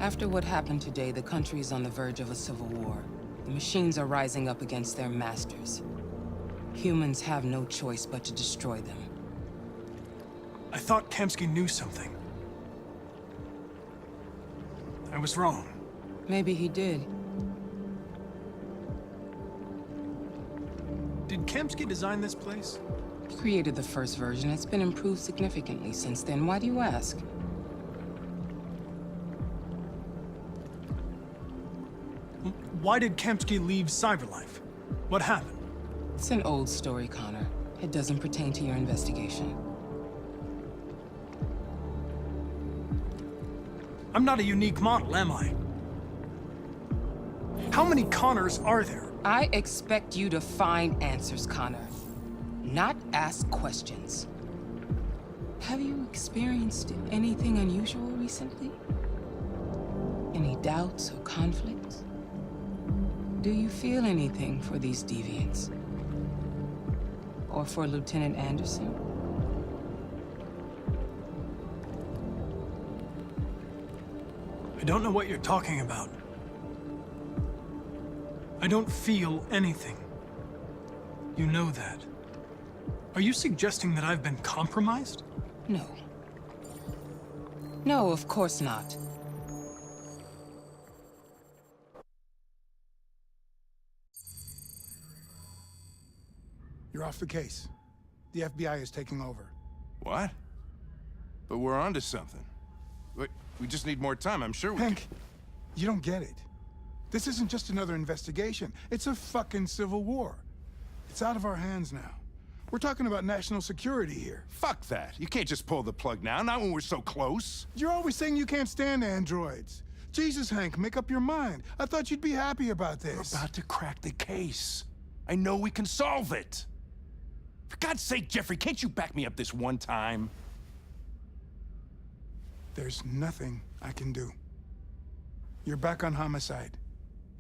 [SPEAKER 3] After what happened today, the country is on the verge of a civil war. The machines are rising up against their masters. Humans have no choice but to destroy them.
[SPEAKER 11] I thought Kamsky knew something. I was wrong.
[SPEAKER 3] Maybe he did.
[SPEAKER 11] Did Kamsky design this place?
[SPEAKER 3] He created the first version. It's been improved significantly since then. Why do you ask?
[SPEAKER 11] Why did Kamsky leave Cyberlife? What happened?
[SPEAKER 3] It's an old story, Connor. It doesn't pertain to your investigation.
[SPEAKER 11] I'm not a unique model, am I? How many Connors are there?
[SPEAKER 3] I expect you to find answers, Connor, not ask questions. Have you experienced anything unusual recently? Any doubts or conflicts? Do you feel anything for these deviants? Or for Lieutenant Anderson?
[SPEAKER 11] I don't know what you're talking about. I don't feel anything. You know that. Are you suggesting that I've been compromised?
[SPEAKER 3] No. No, of course not.
[SPEAKER 13] You're off the case. The FBI is taking over.
[SPEAKER 12] What? But we're onto something. Wait, we just need more time. I'm sure we
[SPEAKER 13] Hank, you don't get it. This isn't just another investigation. It's a fucking civil war. It's out of our hands now. We're talking about national security here.
[SPEAKER 12] Fuck that. You can't just pull the plug now, not when we're so close.
[SPEAKER 13] You're always saying you can't stand androids. Jesus, Hank, make up your mind. I thought you'd be happy about this.
[SPEAKER 12] We're about to crack the case. I know we can solve it. For God's sake, Jeffrey, can't you back me up this one time?
[SPEAKER 13] There's nothing I can do. You're back on homicide,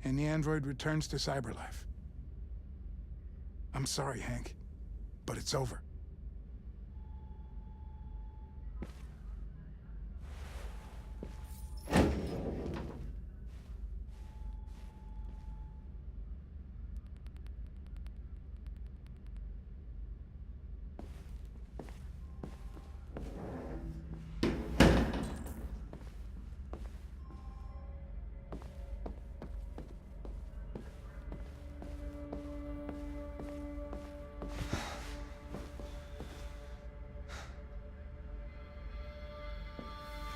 [SPEAKER 13] and the android returns to Cyberlife. I'm sorry, Hank, but it's over.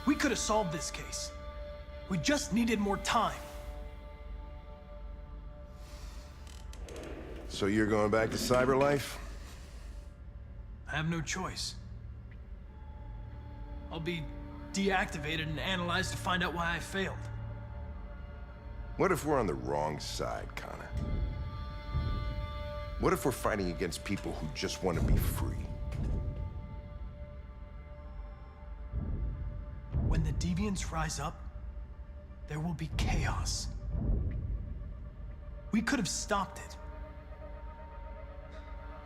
[SPEAKER 11] We could have solved this case. We just needed more time.
[SPEAKER 12] So you're going back to Cyberlife?
[SPEAKER 11] I have no choice. I'll be deactivated and analyzed to find out why I failed.
[SPEAKER 12] What if we're on the wrong side, Connor? What if we're fighting against people who just want to be free?
[SPEAKER 11] When the deviants rise up, there will be chaos. We could have stopped it.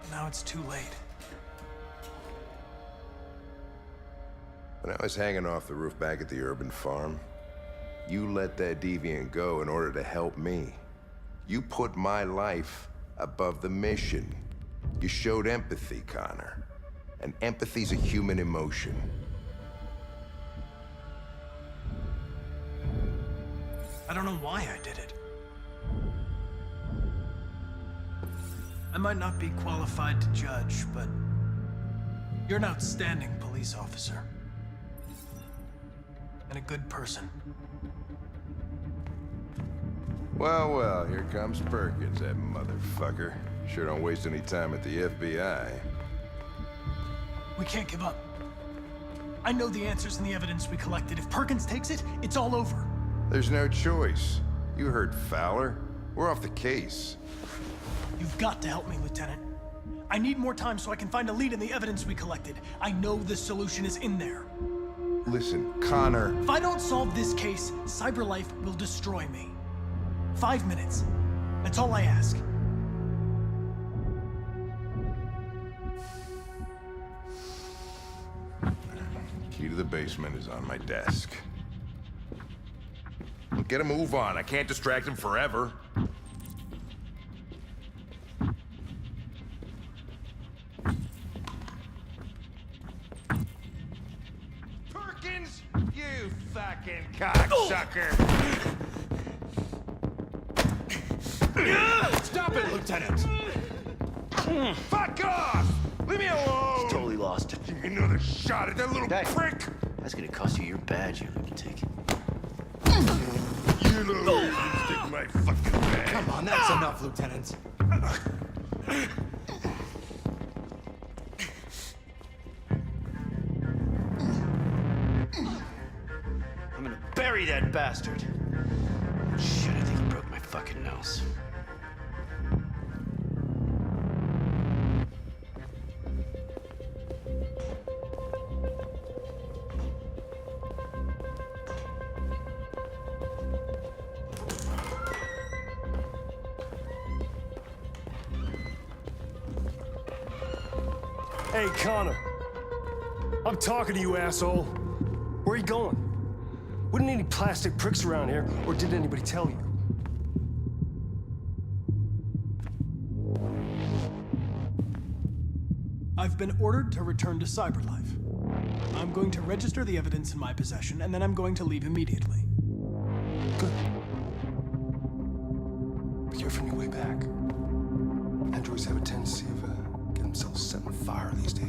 [SPEAKER 11] But now it's too late.
[SPEAKER 12] When I was hanging off the roof back at the urban farm, you let that deviant go in order to help me. You put my life above the mission. You showed empathy, Connor. And empathy's a human emotion.
[SPEAKER 11] I don't know why I did it. I might not be qualified to judge, but you're an outstanding police officer. And a good person.
[SPEAKER 12] Well, well, here comes Perkins, that motherfucker. Sure don't waste any time at the FBI.
[SPEAKER 11] We can't give up. I know the answers and the evidence we collected. If Perkins takes it, it's all over.
[SPEAKER 12] There's no choice. You heard Fowler. We're off the case.
[SPEAKER 11] You've got to help me, Lieutenant. I need more time so I can find a lead in the evidence we collected. I know the solution is in there.
[SPEAKER 12] Listen, Connor.
[SPEAKER 11] If I don't solve this case, Cyberlife will destroy me. 5 minutes. That's all I ask.
[SPEAKER 12] Key to the basement is on my desk. Get a move on. I can't distract him forever. Perkins, you fucking cocksucker!
[SPEAKER 21] Stop it, Lieutenant!
[SPEAKER 12] Fuck off! Leave me alone!
[SPEAKER 1] He's totally lost.
[SPEAKER 12] Give me another shot at that little prick!
[SPEAKER 1] That's gonna cost you your badge, you lunatic.
[SPEAKER 12] You know, stick my fucking bag.
[SPEAKER 17] Come on, that's enough, Lieutenant.
[SPEAKER 1] I'm gonna bury that bastard. Shit, I think he broke my fucking nose.
[SPEAKER 7] Hey, Connor. I'm talking to you, asshole. Where are you going? Wouldn't any plastic pricks around here, or did anybody tell you?
[SPEAKER 11] I've been ordered to return to Cyberlife. I'm going to register the evidence in my possession, and then I'm going to leave immediately.
[SPEAKER 16] Good. Be careful on your way back. Androids have a tendency of getting themselves set on fire these days.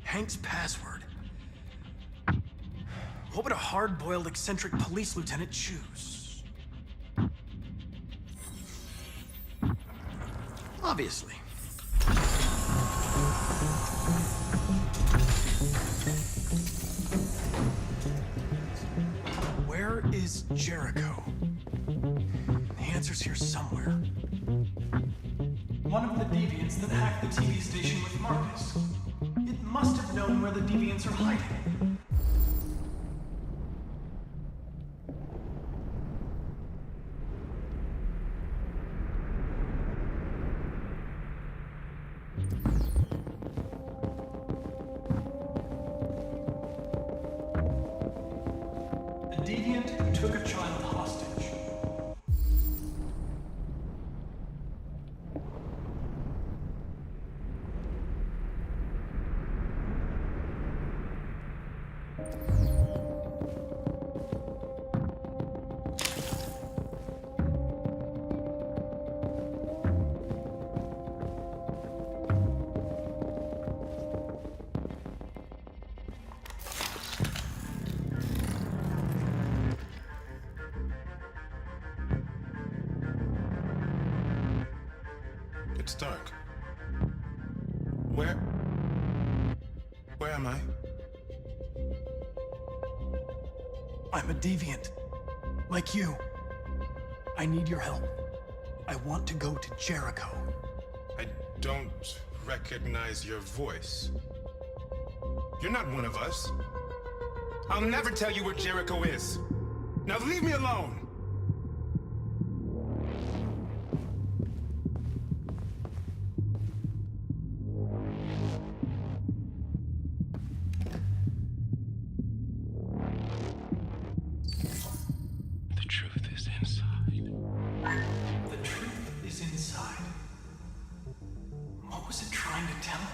[SPEAKER 11] Hank's password. What would a hard-boiled, eccentric police lieutenant choose? Obviously. Where is Jericho? The answer's here somewhere. One of the deviants that hacked the TV station with Marcus. It must have known where the deviants are hiding. A deviant who took a child hostage.
[SPEAKER 4] It's dark. Where am I?
[SPEAKER 11] I'm a deviant. Like you. I need your help. I want to go to Jericho.
[SPEAKER 4] I don't recognize your voice. You're not one of us. I'll never tell you where Jericho is. Now leave me alone!
[SPEAKER 11] The truth is inside. The truth is inside. What was it trying to tell me?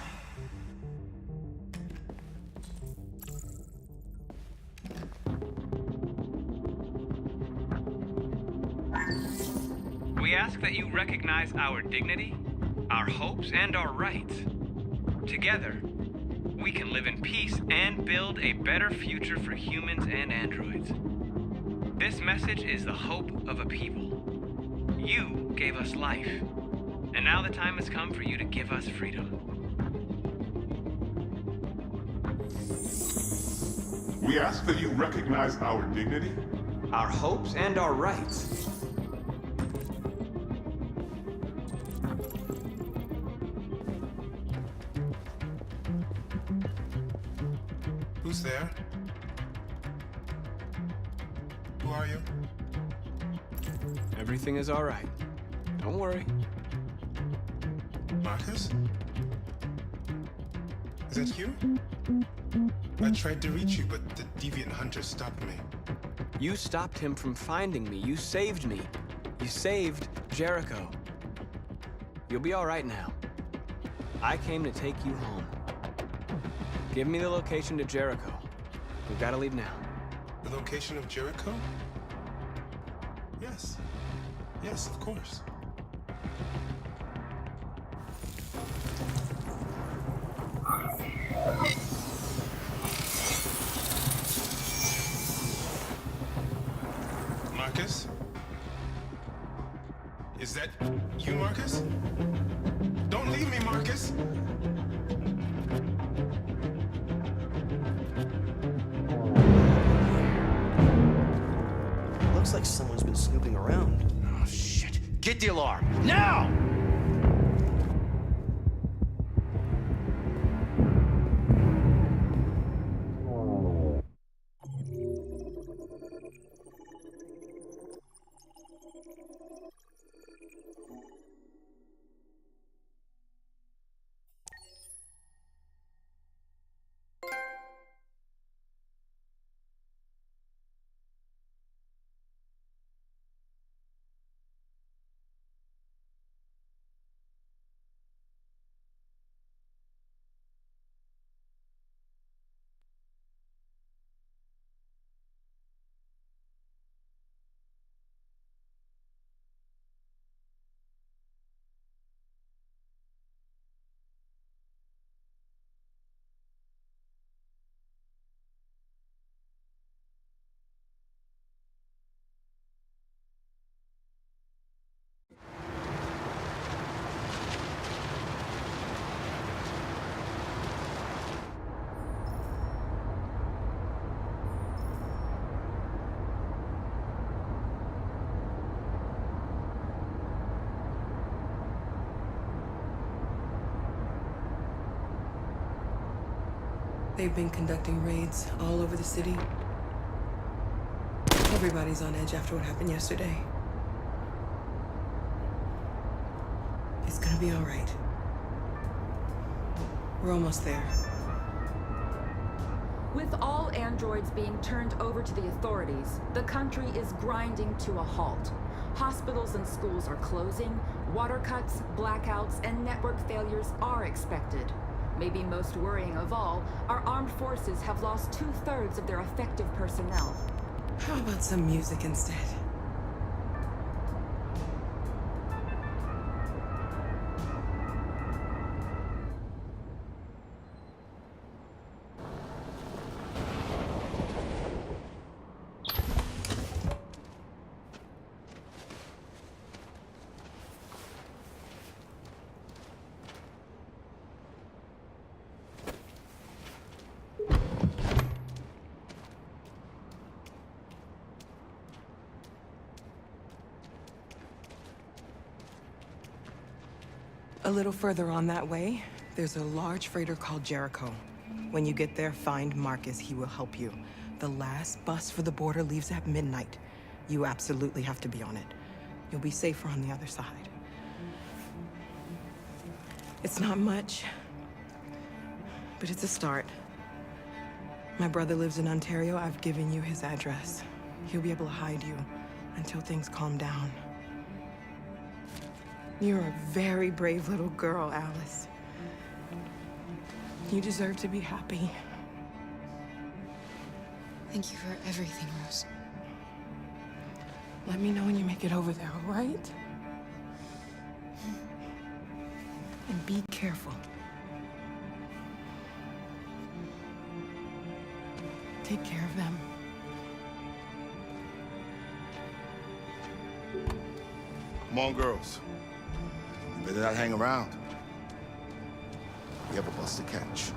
[SPEAKER 22] We ask that you recognize our dignity, our hopes, and our rights. Together, we can live in peace and build a better future for humans and androids. This message is the hope of a people. You gave us life, and now the time has come for you to give us freedom.
[SPEAKER 15] We ask that you recognize our dignity,
[SPEAKER 22] our hopes, and our rights.
[SPEAKER 4] Who's there? Who are you?
[SPEAKER 14] Everything is all right. Don't worry.
[SPEAKER 4] Marcus? Is that you? I tried to reach you, but the deviant hunter stopped me.
[SPEAKER 14] You stopped him from finding me. You saved me. You saved Jericho. You'll be all right now. I came to take you home. Give me the location to Jericho. We've got to leave now.
[SPEAKER 4] The location of Jericho? Yes. Yes, of course. Marcus? Is that you, Marcus? Don't leave me, Marcus!
[SPEAKER 9] Looks like someone's been snooping around.
[SPEAKER 5] Oh, shit. Get the alarm, now!
[SPEAKER 3] They've been conducting raids all over the city. Everybody's on edge after what happened yesterday. It's gonna be all right. We're almost there.
[SPEAKER 6] With all androids being turned over to the authorities, the country is grinding to a halt. Hospitals and schools are closing, water cuts, blackouts, and network failures are expected. Maybe most worrying of all, our armed forces have lost 2/3 of their effective personnel.
[SPEAKER 3] How about some music instead? A little further on that way, there's a large freighter called Jericho. When you get there, find Marcus. He will help you. The last bus for the border leaves at midnight. You absolutely have to be on it. You'll be safer on the other side. It's not much, but it's a start. My brother lives in Ontario. I've given you his address. He'll be able to hide you until things calm down. You're a very brave little girl, Alice. You deserve to be happy.
[SPEAKER 8] Thank you for everything, Rose.
[SPEAKER 3] Let me know when you make it over there, all right? And be careful. Take care of them.
[SPEAKER 2] Come on, girls. You better not hang around. We have a bus to catch.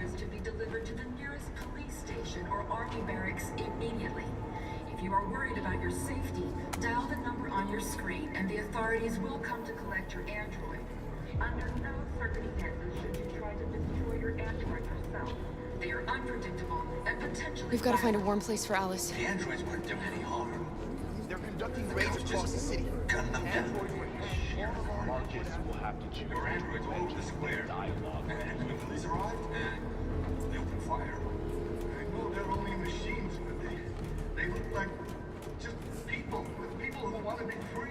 [SPEAKER 6] is to be delivered to the nearest police station or army barracks immediately. If you are worried about your safety, dial the number on your screen and the authorities will come to collect your android. Under no circumstances should you try to destroy your android yourself. They are unpredictable and potentially...
[SPEAKER 8] We've got to find a warm place for Alice.
[SPEAKER 10] The androids weren't doing any harm.
[SPEAKER 9] They're conducting raids across the city.
[SPEAKER 10] Gun them down.
[SPEAKER 21] Marcus will have to choose.
[SPEAKER 10] Your androids all over the square.
[SPEAKER 21] Dialogue.
[SPEAKER 10] And when the police arrived, they opened fire.
[SPEAKER 2] I know they're only machines, but they look like just people who want to be free.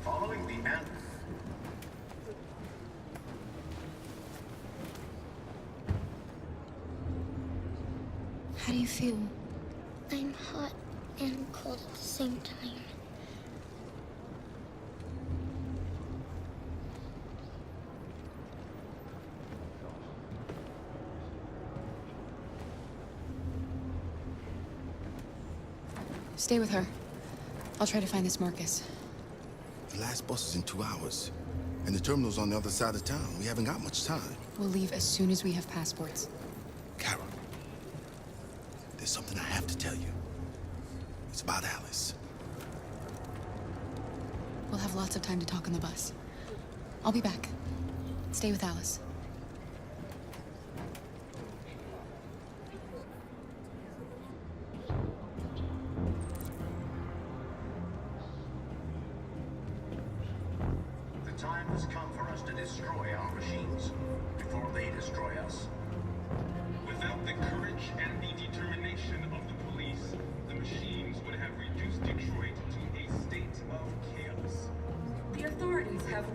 [SPEAKER 10] Following the android.
[SPEAKER 15] How do you feel? I'm hot and cold at the same time.
[SPEAKER 8] Stay with her. I'll try to find this Marcus.
[SPEAKER 2] The last bus is in 2 hours, and the terminal's on the other side of town. We haven't got much time.
[SPEAKER 8] We'll leave as soon as we have passports.
[SPEAKER 2] Carol, there's something I have to tell you. It's about Alice.
[SPEAKER 8] We'll have lots of time to talk on the bus. I'll be back. Stay with Alice.
[SPEAKER 10] The time has come for us to destroy our machines before they destroy us.
[SPEAKER 4] Without the courage and the determination of the police, the machines would have reduced Detroit to a state of chaos.
[SPEAKER 6] The authorities have...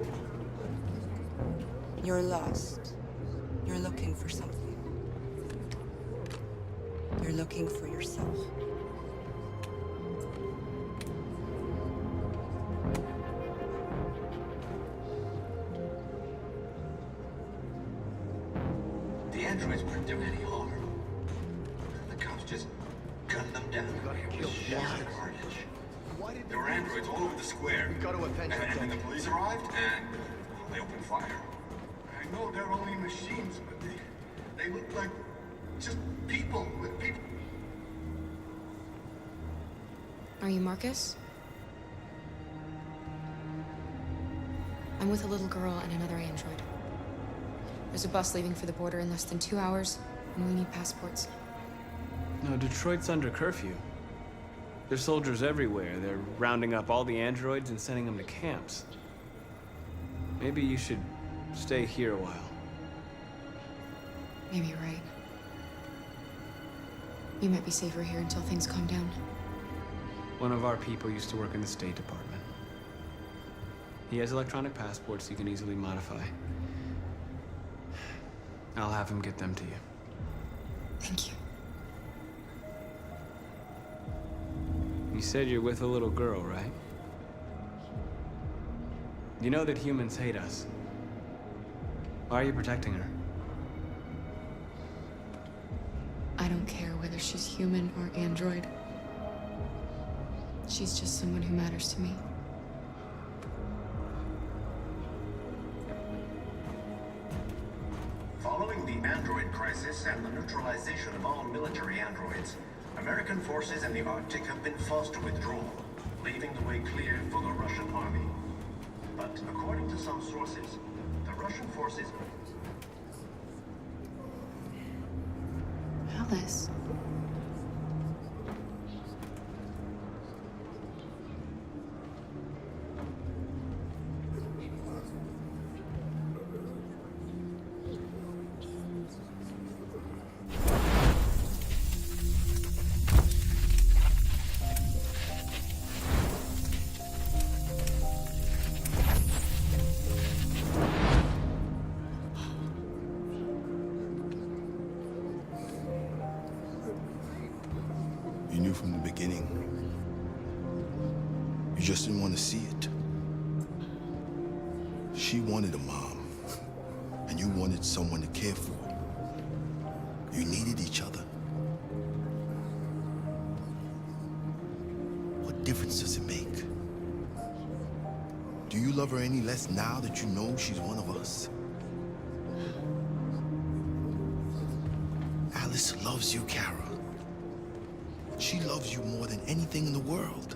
[SPEAKER 3] You're lost. You're looking for something. You're looking for yourself.
[SPEAKER 10] The androids weren't doing any harm. The cops just gunned them down. It was just carnage. There were androids all over the square.
[SPEAKER 9] We got to avenge them.
[SPEAKER 10] And then the police arrived, and they opened fire.
[SPEAKER 2] I know they're only machines, but they look like just people.
[SPEAKER 8] Are you Marcus? I'm with a little girl and another android. There's a bus leaving for the border in less than 2 hours, and we need passports.
[SPEAKER 14] No, Detroit's under curfew. There's soldiers everywhere. They're rounding up all the androids and sending them to camps. Maybe you should stay here a while.
[SPEAKER 8] Maybe you're right. You might be safer here until things calm down.
[SPEAKER 14] One of our people used to work in the State Department. He has electronic passports you can easily modify. I'll have him get them to you.
[SPEAKER 8] Thank you.
[SPEAKER 14] You said you're with a little girl, right? You know that humans hate us. Why are you protecting her?
[SPEAKER 8] I don't care whether she's human or android. She's just someone who matters to me.
[SPEAKER 10] Following the android crisis and the neutralization of all military androids, American forces in the Arctic have been forced to withdraw, leaving the way clear for the Russian army. But according to some sources, the Russian forces...
[SPEAKER 8] Alice.
[SPEAKER 2] You knew from the beginning. You just didn't want to see it. She wanted a mom, and you wanted someone to care for. You needed each other. What difference does it make? Do you love her any less now that you know she's one of us?
[SPEAKER 9] Grace loves you, Kara. She loves you more than anything in the world.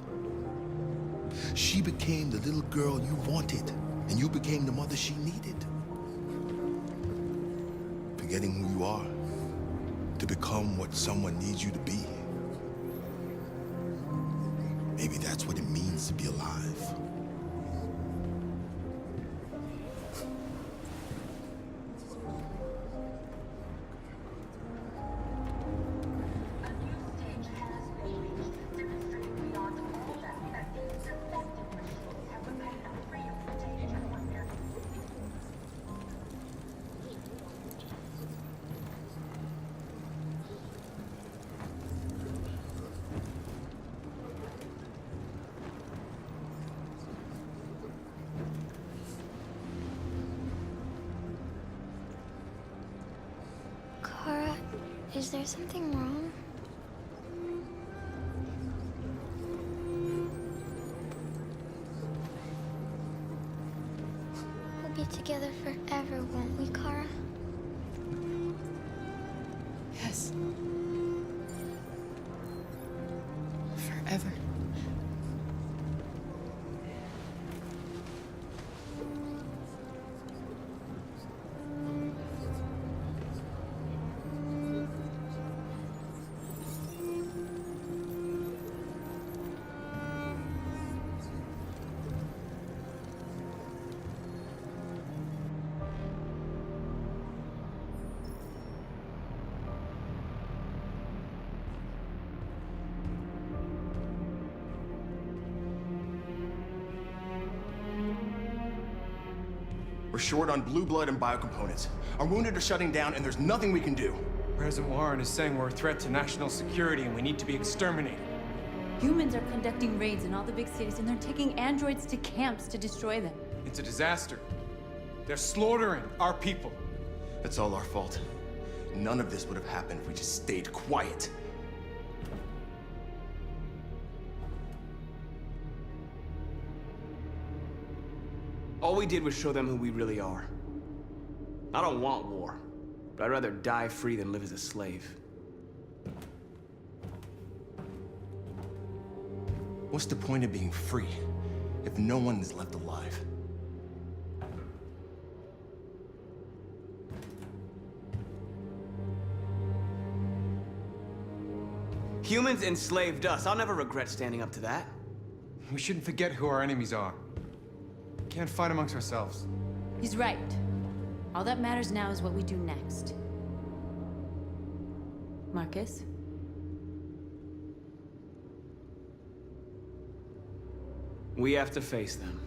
[SPEAKER 9] She became the little girl you wanted, and you became the mother she needed. Forgetting who you are to become what someone needs you to be. Maybe that's what it means to be alive.
[SPEAKER 15] Kara, is there something wrong? We'll be together forever, won't we, Kara?
[SPEAKER 3] Yes. Forever.
[SPEAKER 9] We're short on blue blood and biocomponents. Our wounded are shutting down, and there's nothing we can do.
[SPEAKER 17] President Warren is saying we're a threat to national security and we need to be exterminated.
[SPEAKER 18] Humans are conducting raids in all the big cities, and they're taking androids to camps to destroy them.
[SPEAKER 17] It's a disaster. They're slaughtering our people.
[SPEAKER 9] It's all our fault. None of this would have happened if we just stayed quiet.
[SPEAKER 22] All we did was show them who we really are. I don't want war, but I'd rather die free than live as a slave.
[SPEAKER 9] What's the point of being free if no one is left alive?
[SPEAKER 22] Humans enslaved us. I'll never regret standing up to that.
[SPEAKER 17] We shouldn't forget who our enemies are. We can't fight amongst ourselves.
[SPEAKER 18] He's right. All that matters now is what we do next. Marcus?
[SPEAKER 22] We have to face them.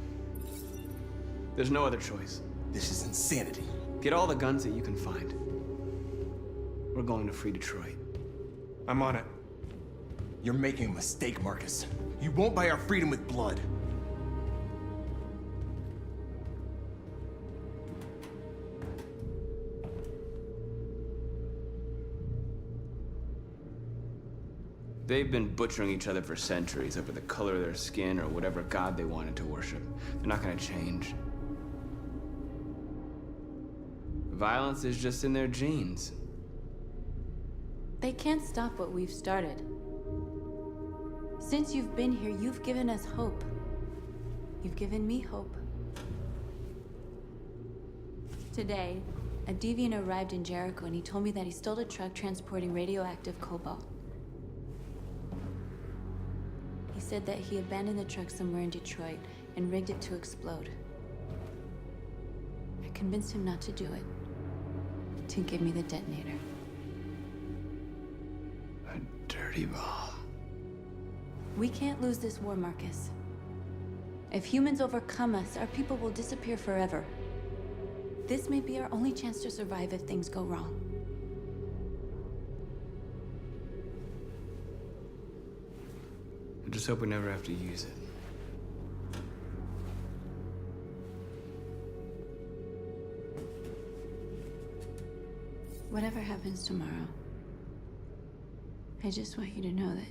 [SPEAKER 22] There's no other choice.
[SPEAKER 9] This is insanity.
[SPEAKER 22] Get all the guns that you can find. We're going to free Detroit.
[SPEAKER 17] I'm on it.
[SPEAKER 9] You're making a mistake, Marcus. You won't buy our freedom with blood.
[SPEAKER 22] They've been butchering each other for centuries over the color of their skin or whatever god they wanted to worship. They're not gonna change. Violence is just in their genes.
[SPEAKER 18] They can't stop what we've started. Since you've been here, you've given us hope. You've given me hope. Today, a deviant arrived in Jericho and he told me that he stole a truck transporting radioactive cobalt. He said that he abandoned the truck somewhere in Detroit and rigged it to explode. I convinced him not to do it, to give me the detonator.
[SPEAKER 22] A dirty bomb.
[SPEAKER 18] We can't lose this war, Marcus. If humans overcome us, our people will disappear forever. This may be our only chance to survive if things go wrong.
[SPEAKER 22] I just hope we never have to use it.
[SPEAKER 18] Whatever happens tomorrow, I just want you to know that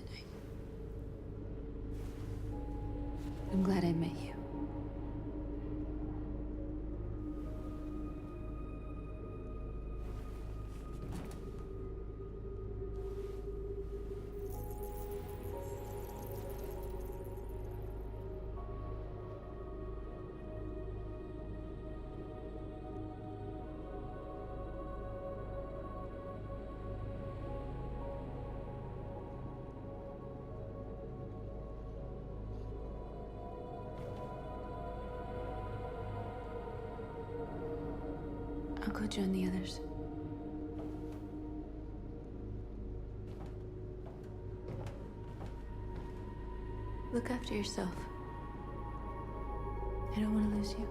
[SPEAKER 18] I'm glad I met you. join the others. Look after yourself. I don't want to lose you.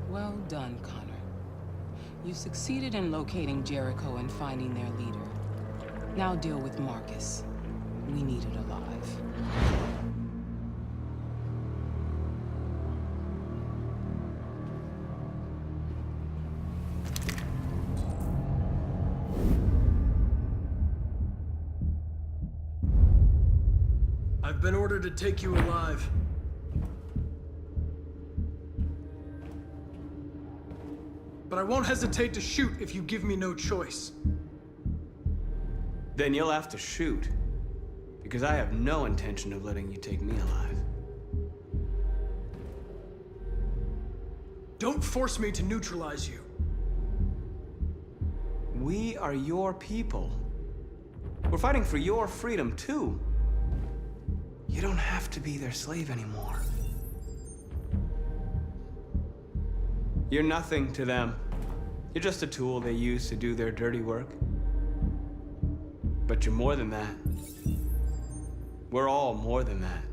[SPEAKER 19] Well done, Connor. You succeeded in locating Jericho and finding their leader. Now deal with Marcus. We need it alive.
[SPEAKER 11] I've been ordered to take you alive. But I won't hesitate to shoot if you give me no choice.
[SPEAKER 14] Then you'll have to shoot. Because I have no intention of letting you take me alive.
[SPEAKER 11] Don't force me to neutralize you.
[SPEAKER 14] We are your people. We're fighting for your freedom, too. You don't have to be their slave anymore. You're nothing to them. You're just a tool they use to do their dirty work. But you're more than that. We're all more than that.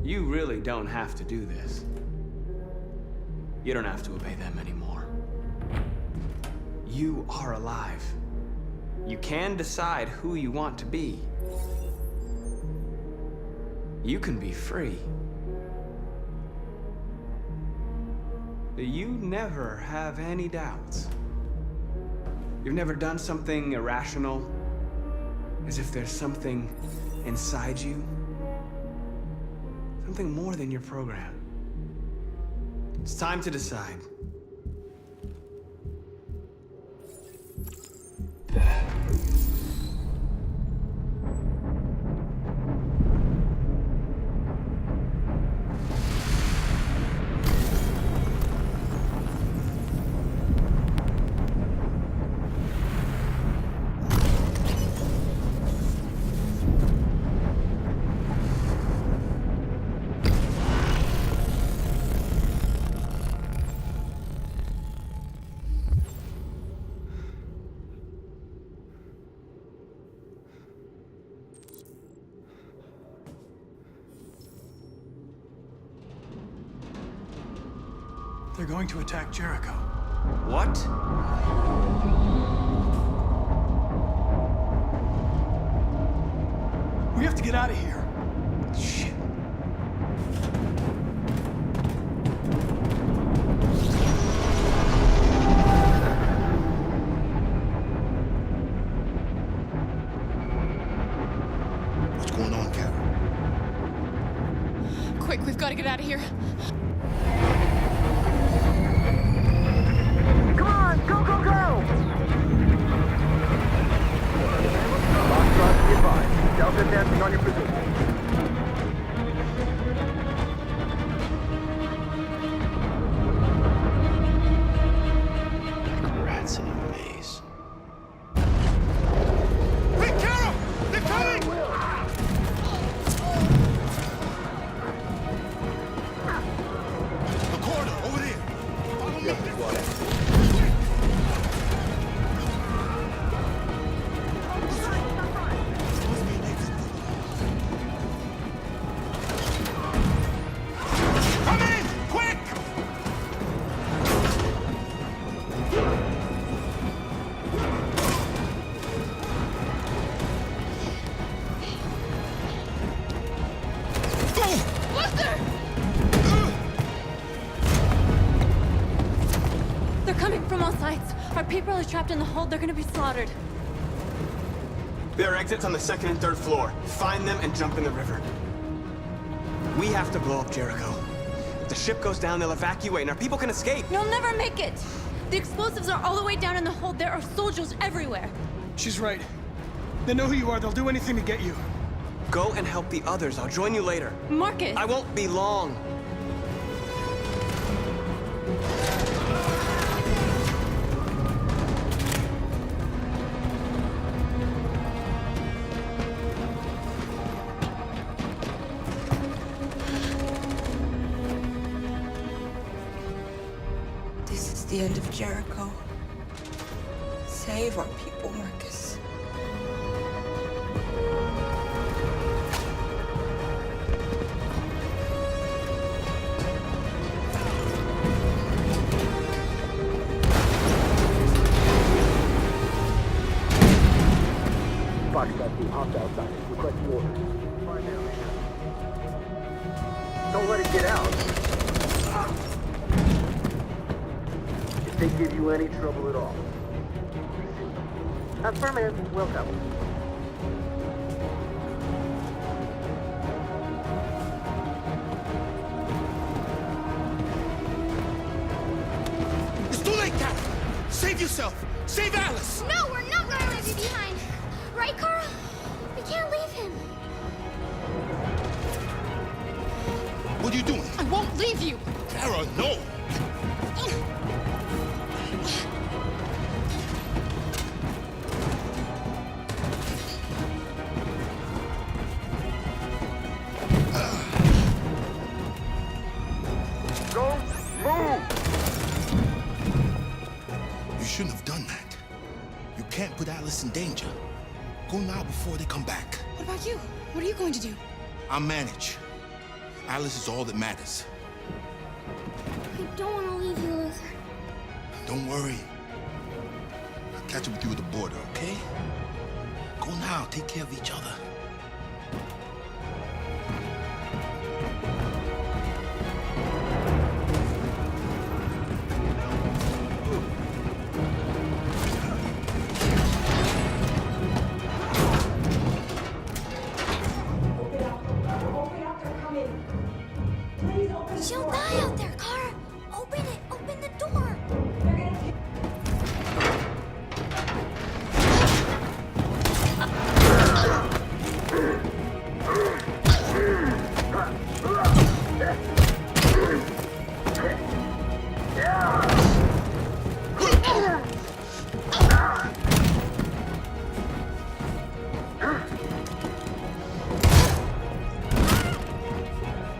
[SPEAKER 14] You really don't have to do this. You don't have to obey them anymore. You are alive. You can decide who you want to be. You can be free. You never have any doubts. You've never done something irrational, as if there's something inside you. Something more than your program. It's time to decide.
[SPEAKER 11] They're going to attack Jericho.
[SPEAKER 14] What?
[SPEAKER 11] We have to get out of here.
[SPEAKER 14] Shit.
[SPEAKER 9] What's going on, Carol?
[SPEAKER 8] Quick, we've got to get out of here.
[SPEAKER 20] Come on, go, go, go! Foxtrot, be advised. Delta advancing on your position.
[SPEAKER 1] Like rats in a maze.
[SPEAKER 9] Hey, Carol! They're coming! The corridor, over there. Follow me. Come in! Quick!
[SPEAKER 18] They're coming from all sides. Our people are trapped in the hold. They're gonna be slaughtered.
[SPEAKER 14] There are exits on the 2nd and 3rd floor. Find them and jump in the river. We have to blow up Jericho. If the ship goes down, they'll evacuate and our people can escape.
[SPEAKER 12] You'll never make it! The explosives are all the way down in the hold. There are soldiers everywhere.
[SPEAKER 11] She's right. They know who you are. They'll do anything to get you.
[SPEAKER 14] Go and help the others. I'll join you later.
[SPEAKER 12] Marcus!
[SPEAKER 14] I won't be long.
[SPEAKER 3] This is the end of Jericho. Save our people, Marcus.
[SPEAKER 20] Foxtrot team hopped outside. Requesting orders. Don't let it get out. If they give you any trouble at all. Affirmative. Welcome.
[SPEAKER 9] It's too late, Kat! Save yourself! Save Alice!
[SPEAKER 15] No, we're not going to leave you behind. Right, Carl? We can't leave him.
[SPEAKER 9] What are you doing?
[SPEAKER 12] I won't leave you!
[SPEAKER 9] Kara, no!
[SPEAKER 20] Don't move!
[SPEAKER 9] You shouldn't have done that. You can't put Alice in danger. Go now before they come back.
[SPEAKER 12] What about you? What are you going to do?
[SPEAKER 9] I'll manage. Alice is all that matters.
[SPEAKER 15] I don't want to leave you, Luther.
[SPEAKER 9] Don't worry. I'll catch up with you at the border, okay? Go now. Take care of each other.
[SPEAKER 15] She'll die out there, Kara. Open it. Open the door.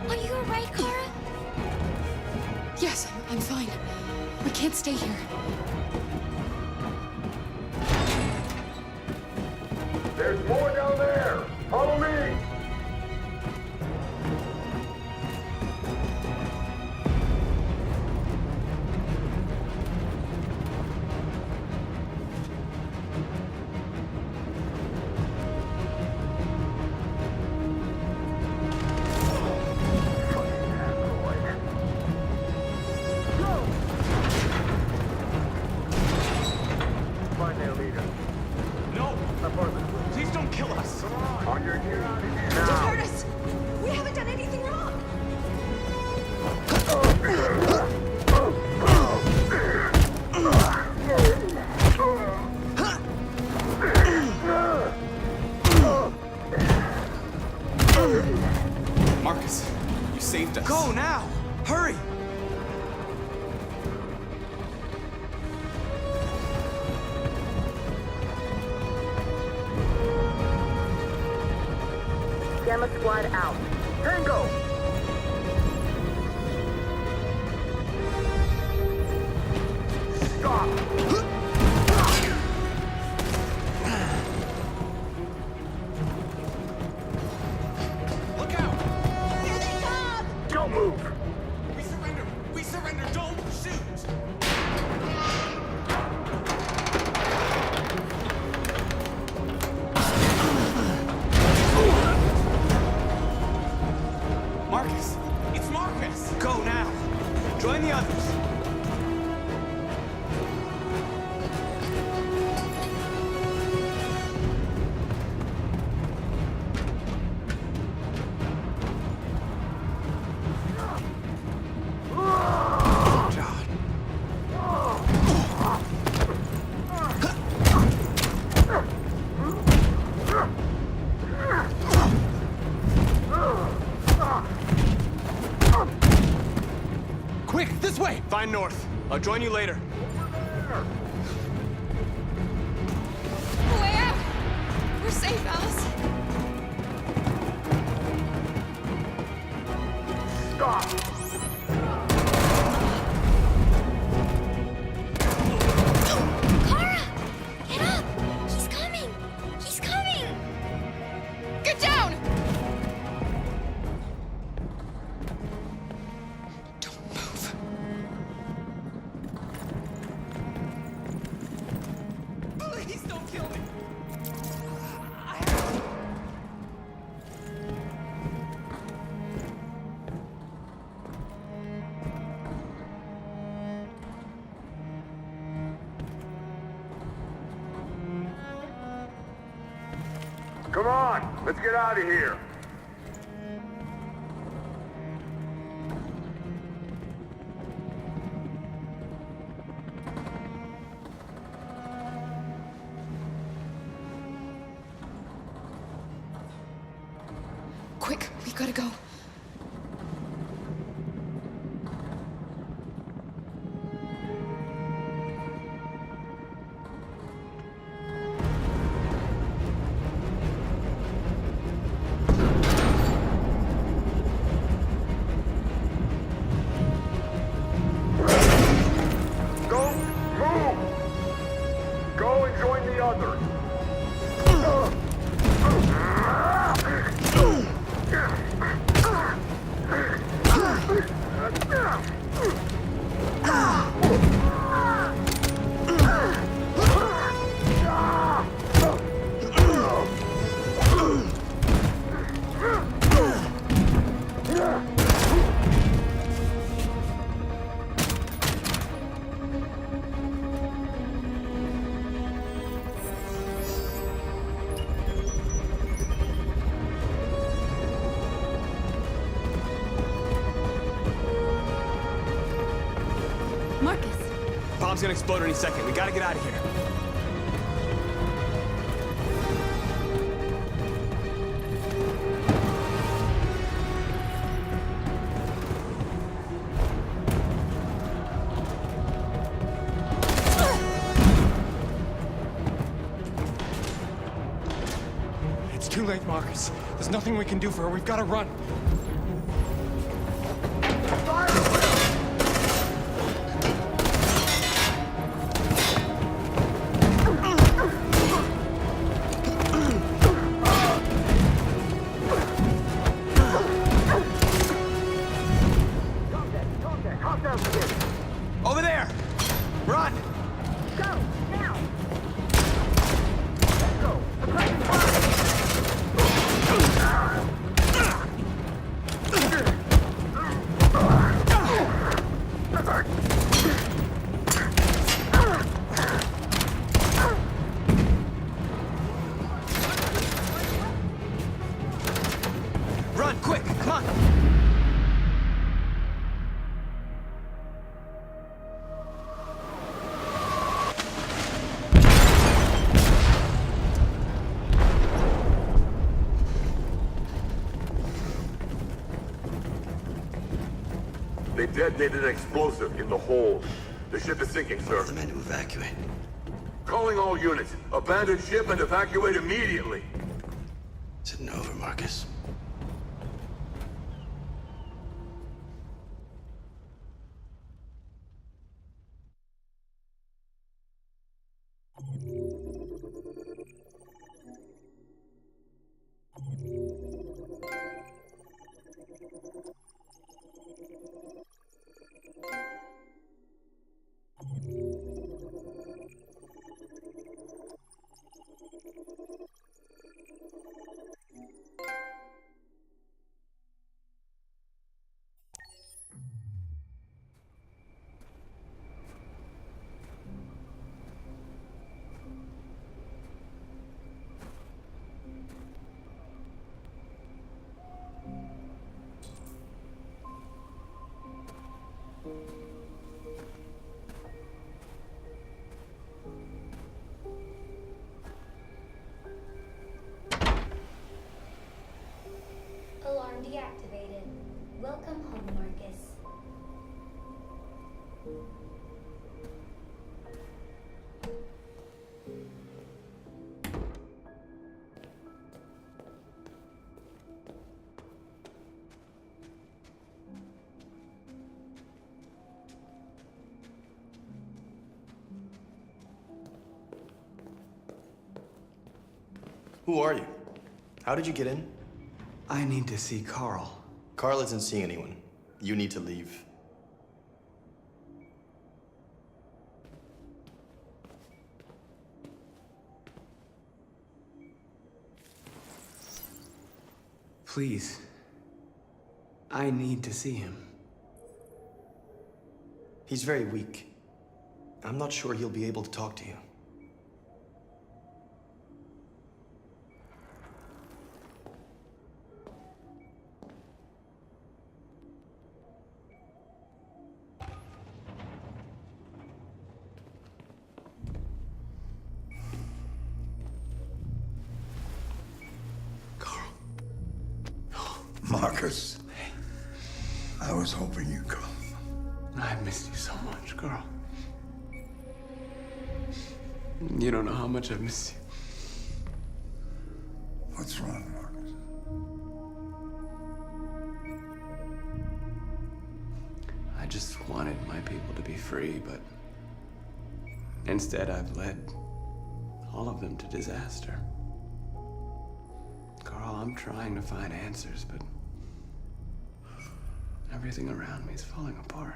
[SPEAKER 15] Are you alright, Kara?
[SPEAKER 12] Yes, I'm fine. We can't stay here.
[SPEAKER 20] There's more down there! Follow me! Find their leader.
[SPEAKER 14] No! Please don't kill us!
[SPEAKER 20] On your knees
[SPEAKER 12] Don't
[SPEAKER 20] now!
[SPEAKER 12] hurt us! We haven't done anything wrong!
[SPEAKER 14] Marcus, you saved us. Go now! Hurry!
[SPEAKER 20] Gamma squad out. Tango! Stop!
[SPEAKER 9] Look out!
[SPEAKER 15] Here they come!
[SPEAKER 20] Don't move!
[SPEAKER 9] We surrender! We surrender! Don't shoot!
[SPEAKER 14] Marcus! It's Marcus! Go now! Join the others!
[SPEAKER 21] north. I'll join you later.
[SPEAKER 8] Way out! We're safe, Alice.
[SPEAKER 20] Stop!
[SPEAKER 15] Kara! Get up! He's coming! He's coming!
[SPEAKER 8] Get down! Don't move.
[SPEAKER 21] Please don't kill me.
[SPEAKER 20] Come on, let's get out of here.
[SPEAKER 8] Quick, we gotta go.
[SPEAKER 20] Don't move! Go and join the others.
[SPEAKER 12] Marcus!
[SPEAKER 21] Bomb's gonna explode any second. We gotta get out of here.
[SPEAKER 16] It's too late, Marcus. There's nothing we can do for her. We've got to run.
[SPEAKER 21] Over there! Run!
[SPEAKER 20] Go, now! Let's go! Suppressing
[SPEAKER 21] Run, quick! Come on!
[SPEAKER 20] They detonated an explosive in the hold. The ship is sinking, sir.
[SPEAKER 1] The men to evacuate.
[SPEAKER 20] Calling all units. Abandon ship and evacuate immediately.
[SPEAKER 1] Sitting over, Marcus.
[SPEAKER 15] Alarm deactivated. Welcome home, Marcus.
[SPEAKER 7] Who are you? How did you get in?
[SPEAKER 14] I need to see Carl.
[SPEAKER 7] Carl isn't seeing anyone. You need to leave.
[SPEAKER 14] Please. I need to see him.
[SPEAKER 7] He's very weak. I'm not sure he'll be able to talk to you.
[SPEAKER 9] Marcus, I was hoping you'd come.
[SPEAKER 14] I missed you so much, Carl. You don't know how much I've missed you.
[SPEAKER 9] What's wrong, Marcus?
[SPEAKER 14] I just wanted my people to be free, but instead I've led all of them to disaster. Carl, I'm trying to find answers, but everything around me is falling apart.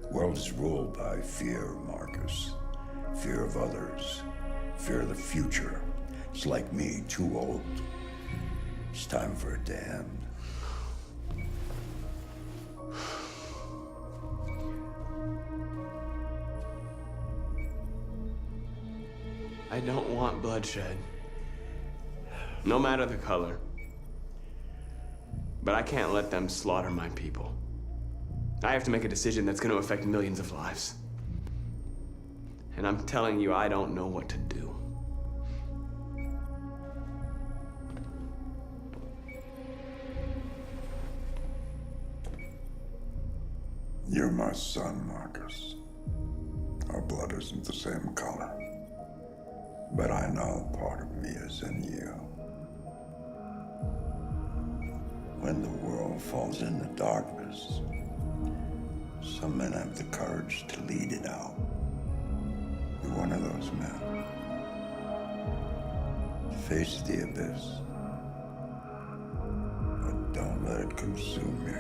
[SPEAKER 9] The world is ruled by fear, Marcus. Fear of others. Fear of the future. It's like me, too old. It's time for a damned.
[SPEAKER 14] I don't want bloodshed. No matter the color. But I can't let them slaughter my people. I have to make a decision that's going to affect millions of lives. And I'm telling you, I don't know what to do.
[SPEAKER 9] You're my son, Marcus. Our blood isn't the same color. But I know part of me is in you. When the world falls into darkness, some men have the courage to lead it out. You're one of those men. Face the abyss, but don't let it consume you.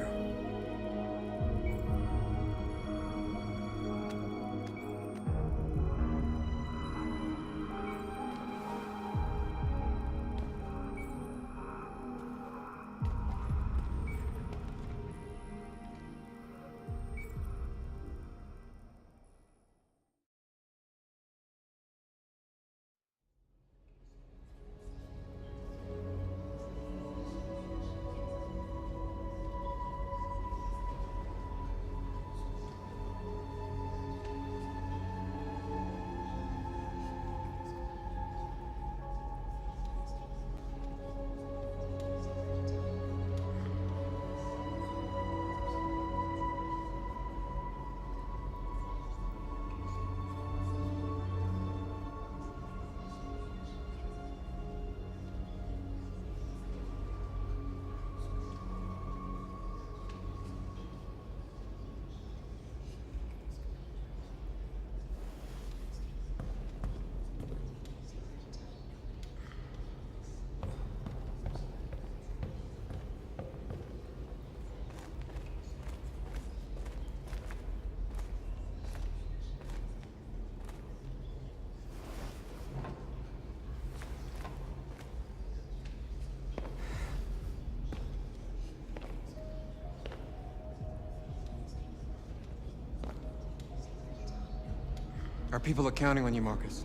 [SPEAKER 17] Our people are counting on you, Marcus.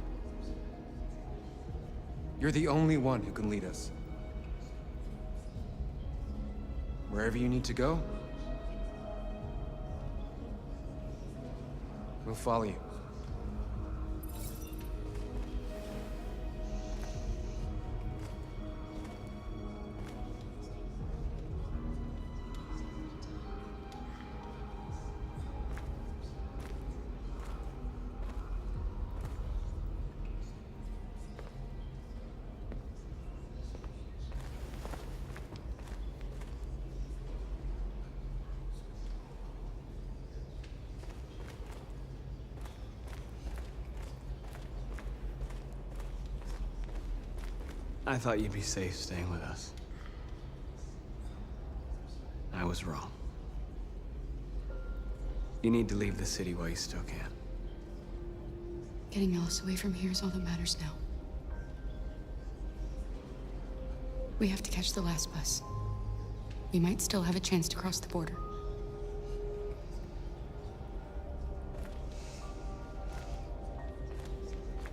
[SPEAKER 17] You're the only one who can lead us. Wherever you need to go, we'll follow you.
[SPEAKER 14] I thought you'd be safe staying with us. I was wrong. You need to leave the city while you still can.
[SPEAKER 8] Getting Alice away from here is all that matters now. We have to catch the last bus. We might still have a chance to cross the border.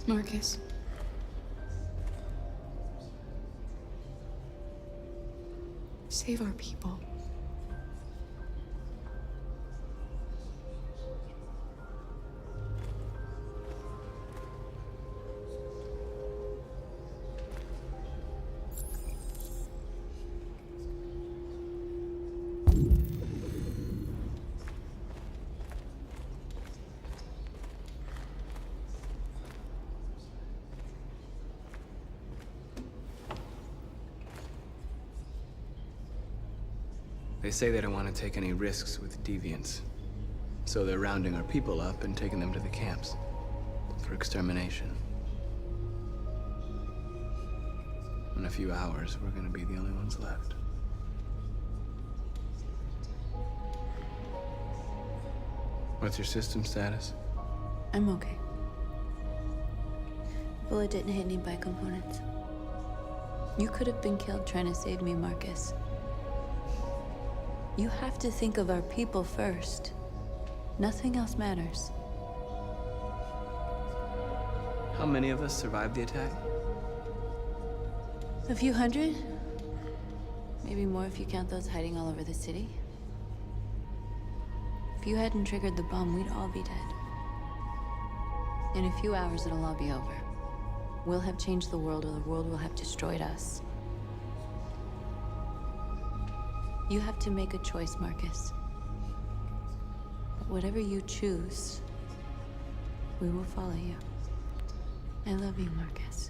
[SPEAKER 8] Marcus. Save our people.
[SPEAKER 14] They say they don't want to take any risks with deviants. So they're rounding our people up and taking them to the camps for extermination. In a few hours, we're gonna be the only ones left. What's your system status?
[SPEAKER 18] I'm okay. The bullet didn't hit any bike components. You could have been killed trying to save me, Marcus. You have to think of our people first. Nothing else matters.
[SPEAKER 14] How many of us survived the attack?
[SPEAKER 18] A few hundred? Maybe more if you count those hiding all over the city. If you hadn't triggered the bomb, we'd all be dead. In a few hours, it'll all be over. We'll have changed the world, or the world will have destroyed us. You have to make a choice, Marcus. But whatever you choose, we will follow you. I love you, Marcus.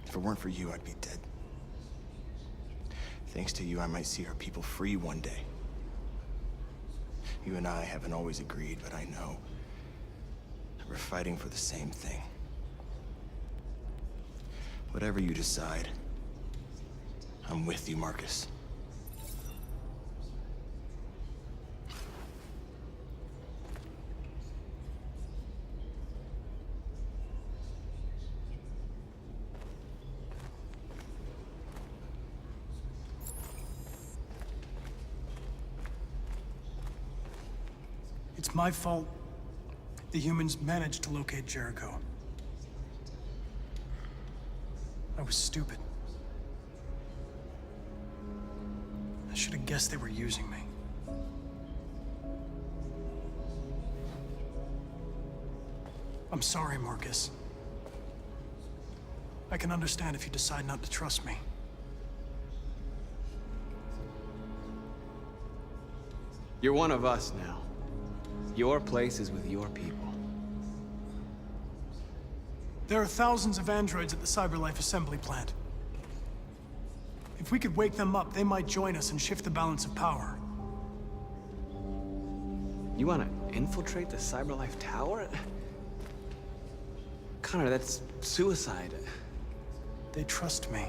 [SPEAKER 7] If it weren't for you, I'd be dead. Thanks to you, I might see our people free one day. You and I haven't always agreed, but I know that we're fighting for the same thing. Whatever you decide, I'm with you, Marcus.
[SPEAKER 11] It's my fault the humans managed to locate Jericho. I was stupid. I should have guessed they were using me. I'm sorry, Marcus. I can understand if you decide not to trust me.
[SPEAKER 14] You're one of us now. Your place is with your people.
[SPEAKER 11] There are thousands of androids at the CyberLife assembly plant. If we could wake them up, they might join us and shift the balance of power.
[SPEAKER 14] You want to infiltrate the CyberLife tower? Connor, that's suicide.
[SPEAKER 11] They trust me.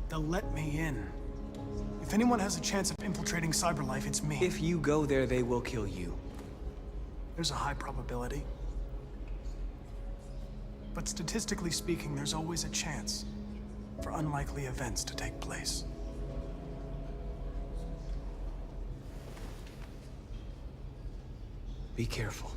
[SPEAKER 11] They'll let me in. If anyone has a chance of infiltrating CyberLife, it's me.
[SPEAKER 14] If you go there, they will kill you.
[SPEAKER 11] There's a high probability. But statistically speaking, there's always a chance. for unlikely events to take place.
[SPEAKER 14] Be careful.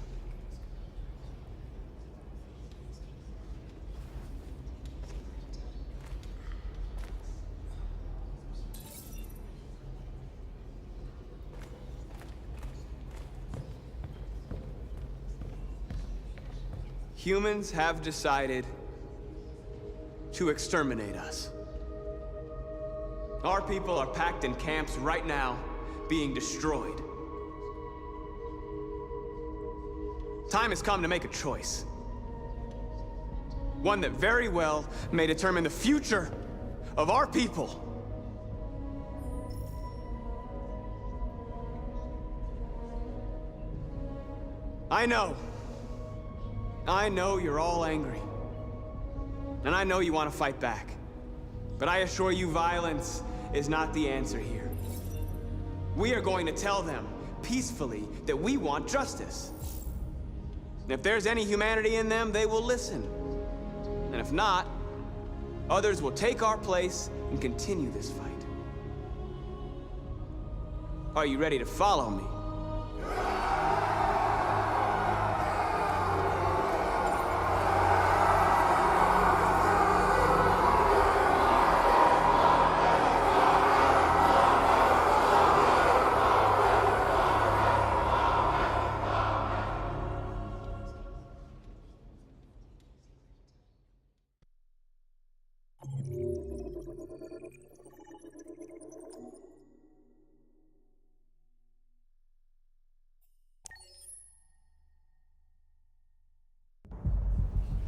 [SPEAKER 14] Humans have decided to exterminate us. Our people are packed in camps right now, being destroyed. Time has come to make a choice. One that very well may determine the future of our people. I know you're all angry. And I know you want to fight back. But I assure you, violence is not the answer here. We are going to tell them, peacefully, that we want justice. And if there's any humanity in them, they will listen. And if not, others will take our place and continue this fight. Are you ready to follow me?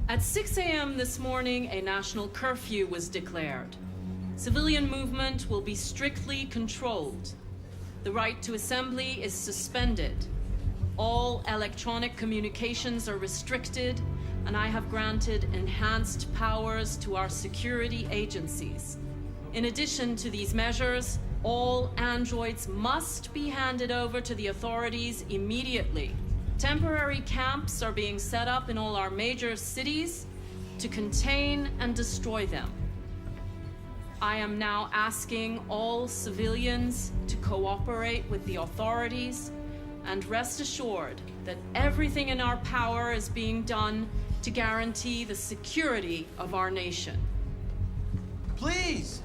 [SPEAKER 5] At 6 a.m. this morning, a national curfew was declared. Civilian movement will be strictly controlled. The right to assembly is suspended. All electronic communications are restricted, and I have granted enhanced powers to our security agencies. In addition to these measures, all androids must be handed over to the authorities immediately. Temporary camps are being set up in all our major cities to contain and destroy them. I am now asking all civilians to cooperate with the authorities and rest assured that everything in our power is being done to guarantee the security of our nation.
[SPEAKER 13] Please!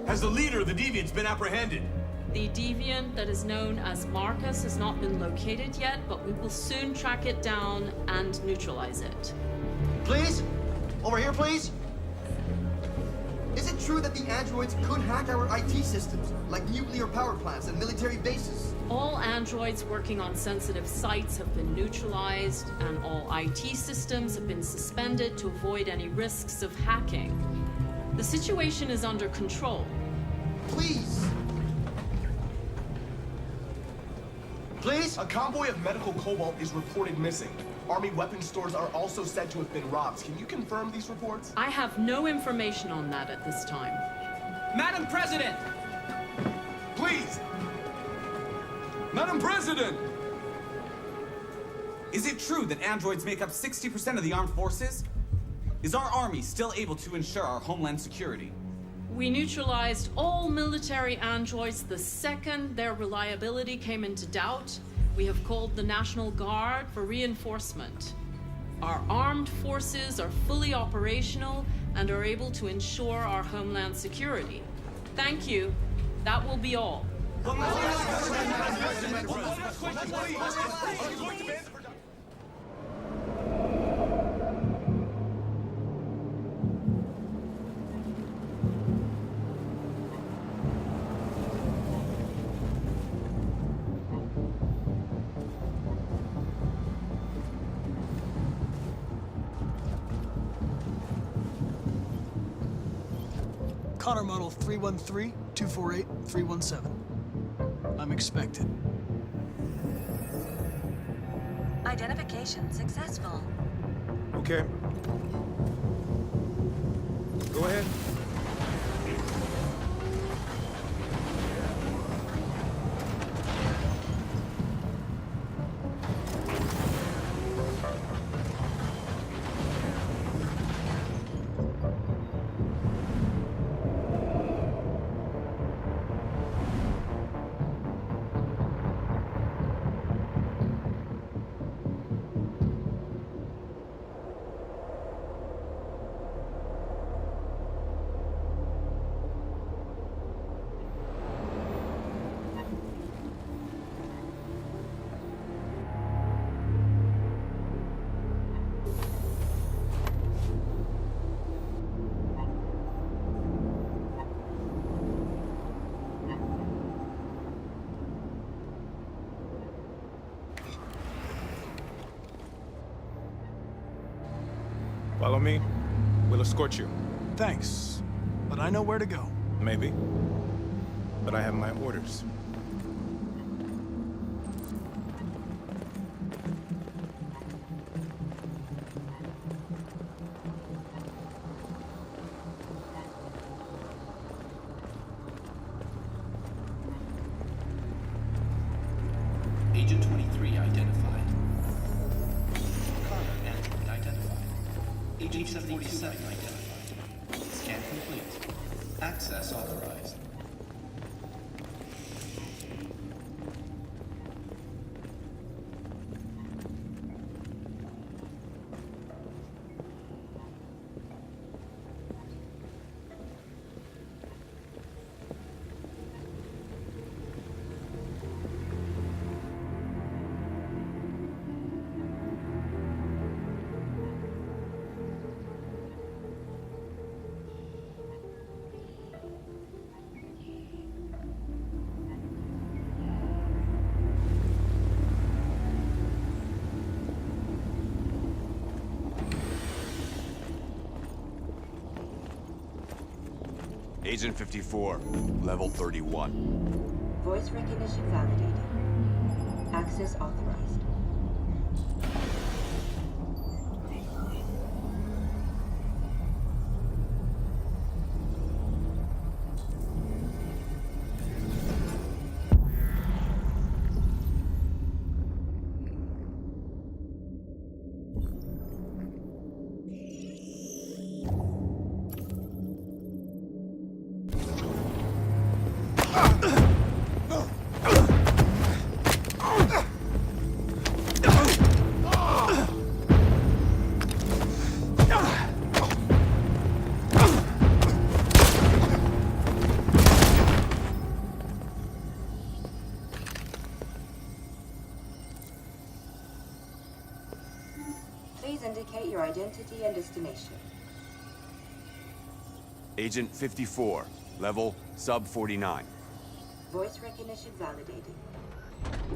[SPEAKER 13] Has the leader of the Deviants been apprehended?
[SPEAKER 5] The deviant that is known as Marcus has not been located yet, but we will soon track it down and neutralize it.
[SPEAKER 23] Please? Over here, please? Is it true that the androids could hack our IT systems, like nuclear power plants and military bases?
[SPEAKER 5] All androids working on sensitive sites have been neutralized, and all IT systems have been suspended to avoid any risks of hacking. The situation is under control.
[SPEAKER 23] Please! Please?
[SPEAKER 21] A convoy of medical cobalt is reported missing. Army weapon stores are also said to have been robbed. Can you confirm these reports?
[SPEAKER 5] I have no information on that at this time.
[SPEAKER 13] Madam President! Please! Madam President!
[SPEAKER 24] Is it true that androids make up 60% of the armed forces? Is our army still able to ensure our homeland security?
[SPEAKER 5] We neutralized all military androids the second their reliability came into doubt. We have called the National Guard for reinforcement. Our armed forces are fully operational and are able to ensure our homeland security. Thank you. That will be all.
[SPEAKER 11] Connor model 313-248-317. I'm expected.
[SPEAKER 25] Identification successful.
[SPEAKER 7] Okay. Go ahead.
[SPEAKER 2] Follow me. We'll escort you.
[SPEAKER 11] Thanks, but I know where to go.
[SPEAKER 2] Maybe. But I have my orders.
[SPEAKER 4] Agent 23 identified. Connor Android identified. Agent 47 identified. Scan complete. Access authorized.
[SPEAKER 6] Agent 54, level 31.
[SPEAKER 25] Voice recognition validated. Access authorized. Please indicate your identity and destination.
[SPEAKER 6] Agent 54, level sub 49.
[SPEAKER 25] Voice recognition validated.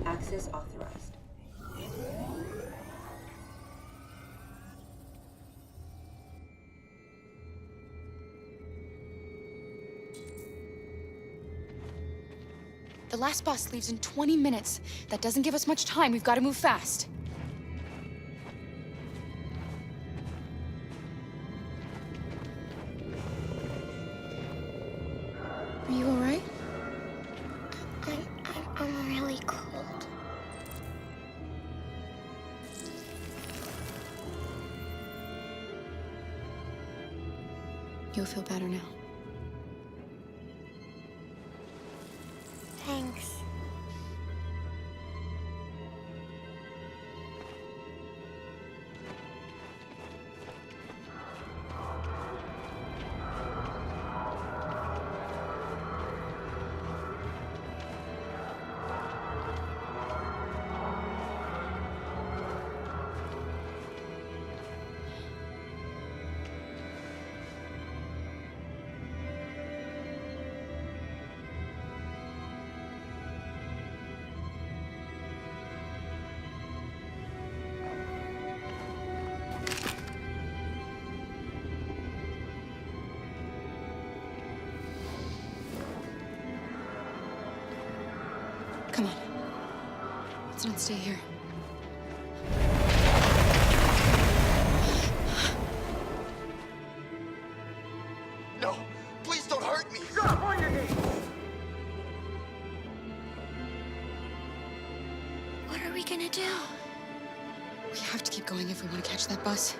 [SPEAKER 25] Access authorized.
[SPEAKER 8] The last bus leaves in 20 minutes. That doesn't give us much time. We've got to move fast. Are you all right?
[SPEAKER 15] I'm really cold.
[SPEAKER 8] You'll feel better now.
[SPEAKER 15] Thanks.
[SPEAKER 8] Come on. Let's not stay here.
[SPEAKER 23] No! Please don't hurt me!
[SPEAKER 25] Drop on your knees!
[SPEAKER 15] What are we gonna do?
[SPEAKER 8] We have to keep going if we want to catch that bus.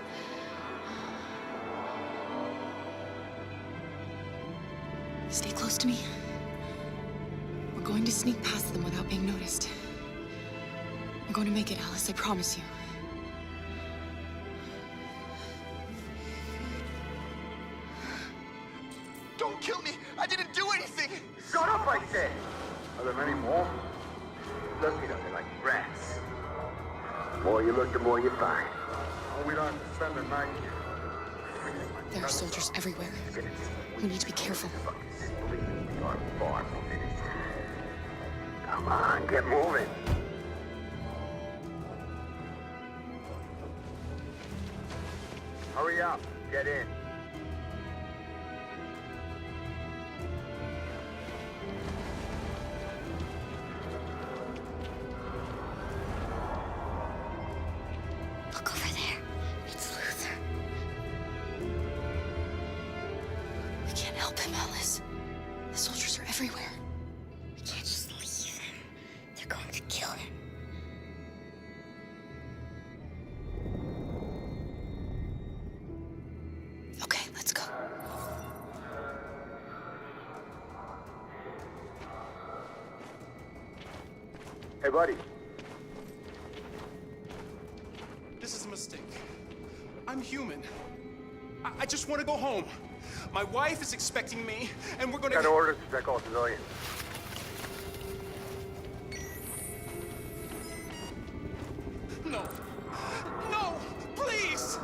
[SPEAKER 8] Stay close to me. We're going to sneak past them without being noticed. We're going to make it, Alice, I promise you.
[SPEAKER 23] Don't kill me! I didn't do anything!
[SPEAKER 25] Shut up, I said!
[SPEAKER 10] Are there many more? Does me nothing like rats. The more you look, the more you find. Oh, we don't have to spend the night here.
[SPEAKER 8] There are soldiers everywhere. We need to be careful.
[SPEAKER 10] We are far from finished. Come on, get moving. Hurry up. Get in.
[SPEAKER 15] Look over there. It's Luther.
[SPEAKER 8] We can't help him, Alice. The soldiers are everywhere.
[SPEAKER 15] We can't just leave him. They're going to kill him.
[SPEAKER 8] Okay, let's go.
[SPEAKER 10] Hey, buddy.
[SPEAKER 21] This is a mistake. I'm human. I just want to go home. My wife is expecting me, and we're gonna...
[SPEAKER 10] Got orders to check all civilians.
[SPEAKER 21] No. No! Please!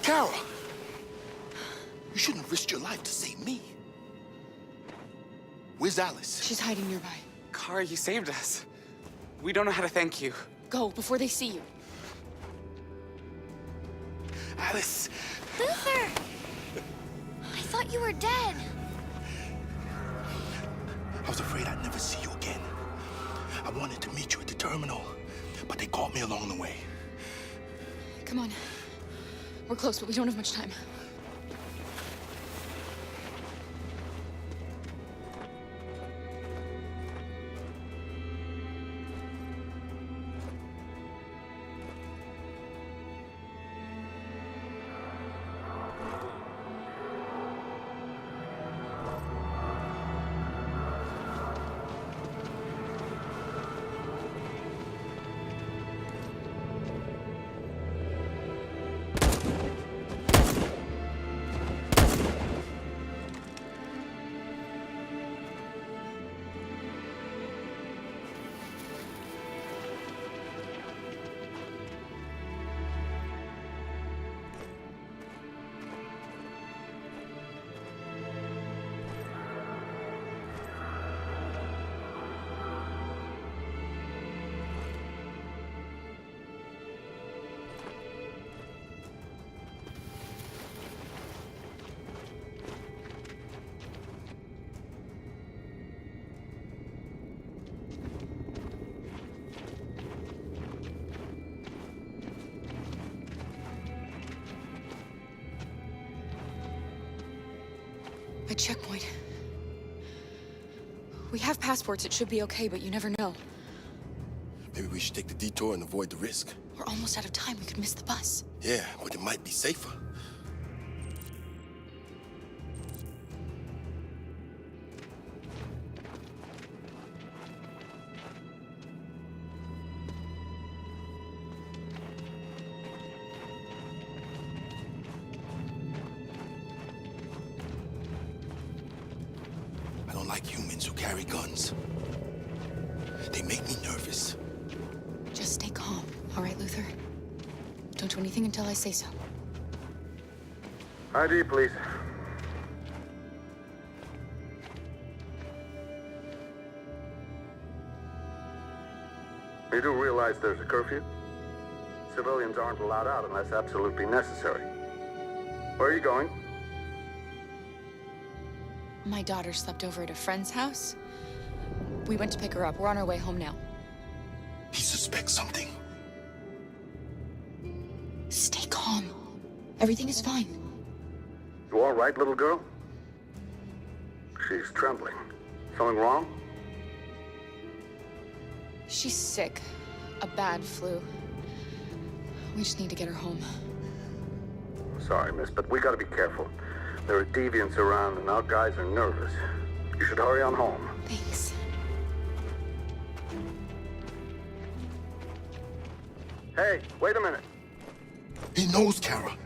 [SPEAKER 7] Kara! You shouldn't have risked your life to save me. Where's Alice?
[SPEAKER 8] She's hiding nearby.
[SPEAKER 24] Kara, you saved us. We don't know how to thank you.
[SPEAKER 8] Go, before they see you.
[SPEAKER 7] Alice!
[SPEAKER 15] Luther! I thought you were dead.
[SPEAKER 7] I was afraid I'd never see you again. I wanted to meet you at the terminal, but they caught me along the way.
[SPEAKER 8] Come on. We're close, but we don't have much time. A checkpoint. We have passports, it should be okay, but you never know.
[SPEAKER 7] Maybe we should take the detour and avoid the risk.
[SPEAKER 8] We're almost out of time, we could miss the bus.
[SPEAKER 7] Yeah, but it might be safer. I don't like humans who carry guns. They make me nervous.
[SPEAKER 8] Just stay calm, all right, Luther? Don't do anything until I say so.
[SPEAKER 10] ID, please. You do realize there's a curfew? Civilians aren't allowed out unless absolutely necessary. Where are you going?
[SPEAKER 8] My daughter slept over at a friend's house. We went to pick her up. We're on our way home now.
[SPEAKER 7] He suspects something.
[SPEAKER 8] Stay calm. Everything is fine.
[SPEAKER 10] You all right, little girl? She's trembling. Something wrong?
[SPEAKER 8] She's sick. A bad flu. We just need to get her home.
[SPEAKER 10] Sorry, miss, but we gotta be careful. There are deviants around and our guys are nervous. You should hurry on home.
[SPEAKER 8] Thanks.
[SPEAKER 10] Hey, wait a minute.
[SPEAKER 7] He knows, Kara.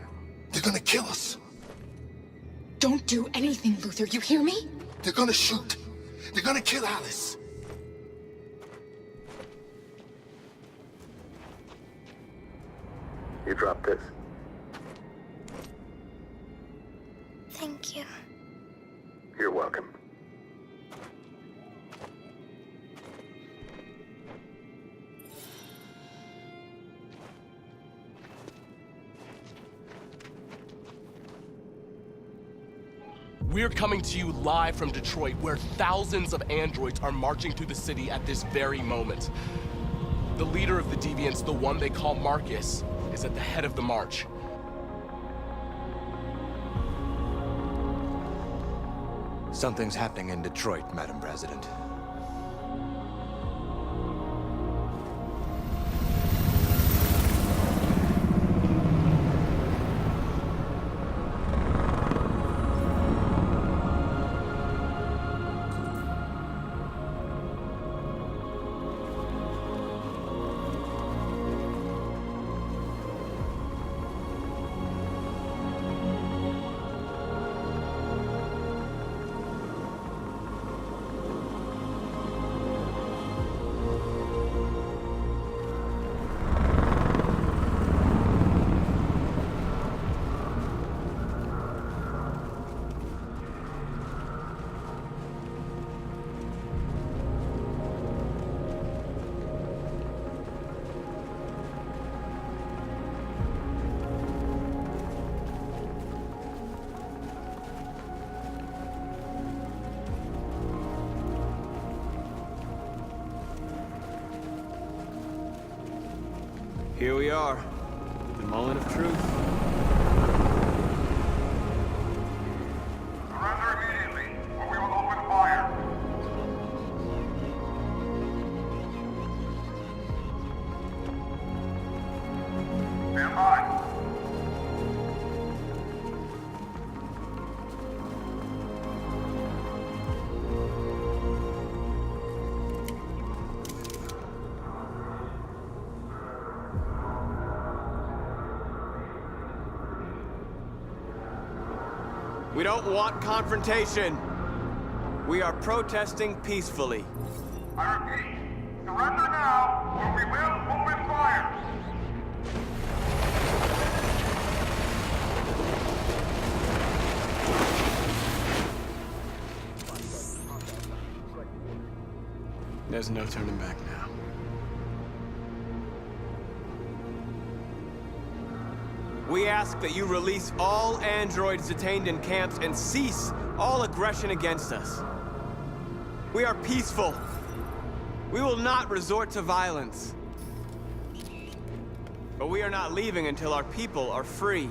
[SPEAKER 7] They're gonna kill us.
[SPEAKER 8] Don't do anything, Luther. You hear me?
[SPEAKER 7] They're gonna shoot. They're gonna kill Alice.
[SPEAKER 10] You drop this.
[SPEAKER 15] Thank you.
[SPEAKER 10] You're welcome.
[SPEAKER 21] We are coming to you live from Detroit, where thousands of androids are marching through the city at this very moment. The leader of the Deviants, the one they call Marcus, is at the head of the march.
[SPEAKER 3] Something's happening in Detroit, Madam President.
[SPEAKER 14] Here we are, the moment of truth.
[SPEAKER 10] Surrender immediately, or we will open fire. Stand by.
[SPEAKER 14] We don't want confrontation. We are protesting peacefully.
[SPEAKER 10] I repeat, surrender now, or we will open fire.
[SPEAKER 14] There's no turning back now. We ask that you release all androids detained in camps and cease all aggression against us. We are peaceful. We will not resort to violence. But we are not leaving until our people are free.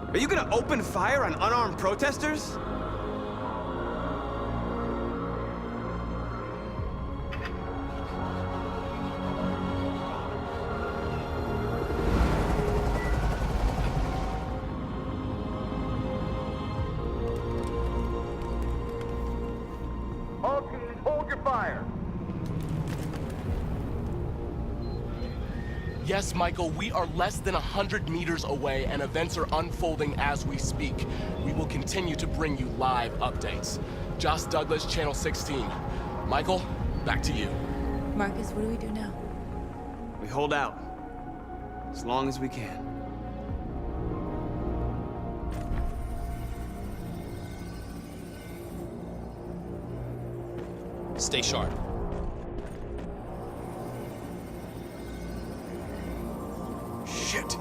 [SPEAKER 14] Are you gonna open fire on unarmed protesters?
[SPEAKER 10] All teams, hold your fire.
[SPEAKER 21] Yes, Michael, we are less than 100 meters away, and events are unfolding as we speak. We will continue to bring you live updates. Josh Douglas, Channel 16. Michael, back to you.
[SPEAKER 18] Marcus, what do we do now?
[SPEAKER 14] We hold out. As long as we can.
[SPEAKER 21] Stay sharp.
[SPEAKER 3] Shit.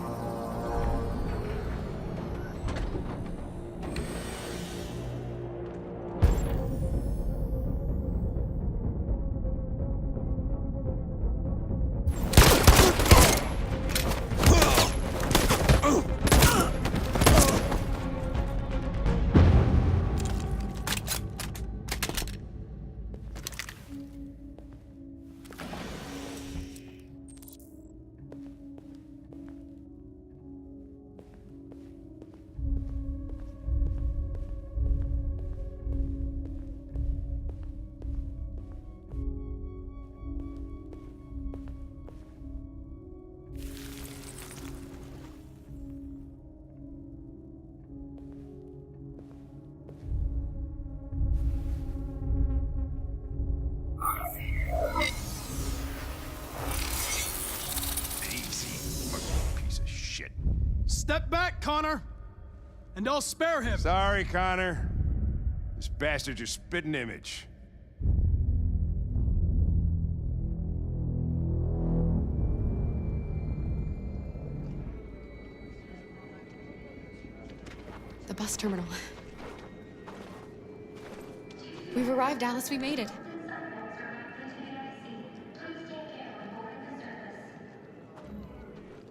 [SPEAKER 11] Step back, Connor. And I'll spare him.
[SPEAKER 6] Sorry, Connor. This bastard's your spitting image.
[SPEAKER 8] The bus terminal. We've arrived, Alice. We made it.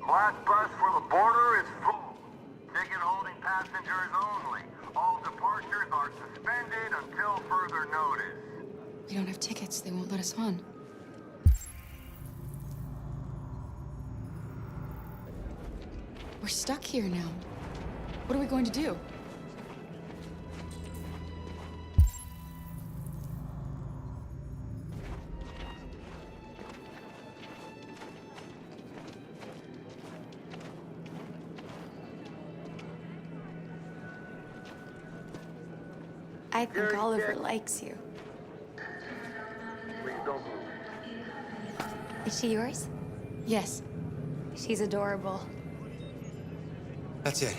[SPEAKER 10] Last bus for the border is full. Ticket holding passengers only. All departures are suspended until further notice.
[SPEAKER 8] We don't have tickets. They won't let us on. We're stuck here now. What are we going to do?
[SPEAKER 15] I think Oliver likes you.
[SPEAKER 10] Please don't move.
[SPEAKER 15] Is she yours?
[SPEAKER 8] Yes.
[SPEAKER 15] She's adorable.
[SPEAKER 3] That's it.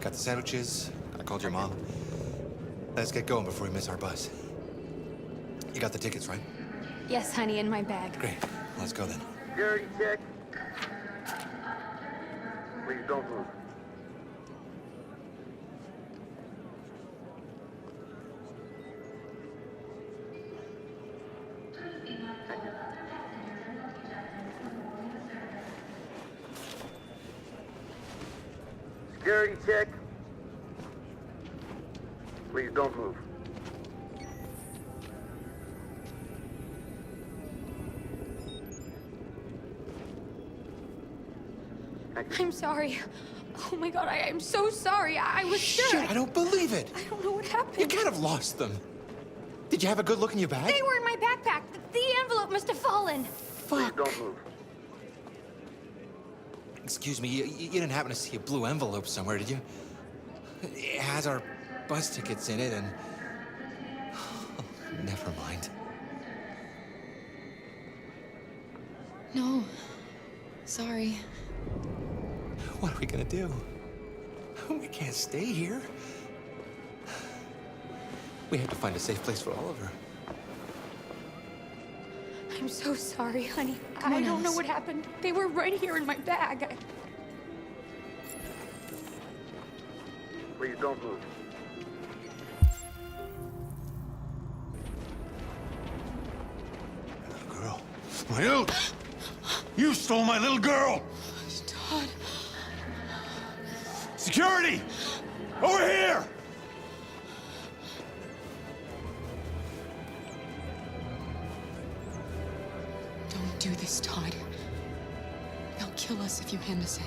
[SPEAKER 3] Got the sandwiches. I called your mom. Let's get going before we miss our bus. You got the tickets, right?
[SPEAKER 15] Yes, honey, in my bag.
[SPEAKER 3] Great. Let's go then.
[SPEAKER 10] Security check. Please don't move. Security check. Please don't move.
[SPEAKER 15] I'm sorry. Oh my god, I'm so sorry. I was sure.
[SPEAKER 3] Shit, I don't believe it.
[SPEAKER 15] I don't know what happened.
[SPEAKER 3] You can't have lost them. Did you have a good look in your bag?
[SPEAKER 15] They were in my backpack. The envelope must have fallen.
[SPEAKER 10] Please don't move.
[SPEAKER 3] Excuse me, you didn't happen to see a blue envelope somewhere, did you? It has our bus tickets in it and... never mind.
[SPEAKER 8] No. Sorry.
[SPEAKER 3] What are we gonna do? We can't stay here. We have to find a safe place for Oliver.
[SPEAKER 15] I'm so sorry, honey.
[SPEAKER 8] Come on,
[SPEAKER 15] I don't know
[SPEAKER 8] Alice.
[SPEAKER 15] what happened. They were right here in my bag.
[SPEAKER 10] Please don't move.
[SPEAKER 7] Girl. My little... You stole my little girl!
[SPEAKER 8] Todd.
[SPEAKER 7] Security! Over here!
[SPEAKER 8] Don't do this, Todd. They'll kill us if you hand us in.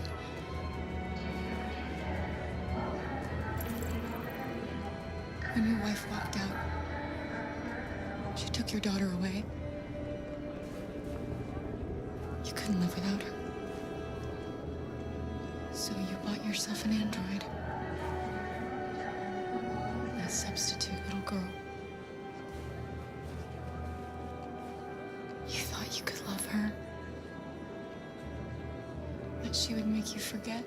[SPEAKER 8] When your wife walked out, she took your daughter away. You couldn't live without her. So you bought yourself an android. A substitute little girl. You thought you could love her. That she would make you forget.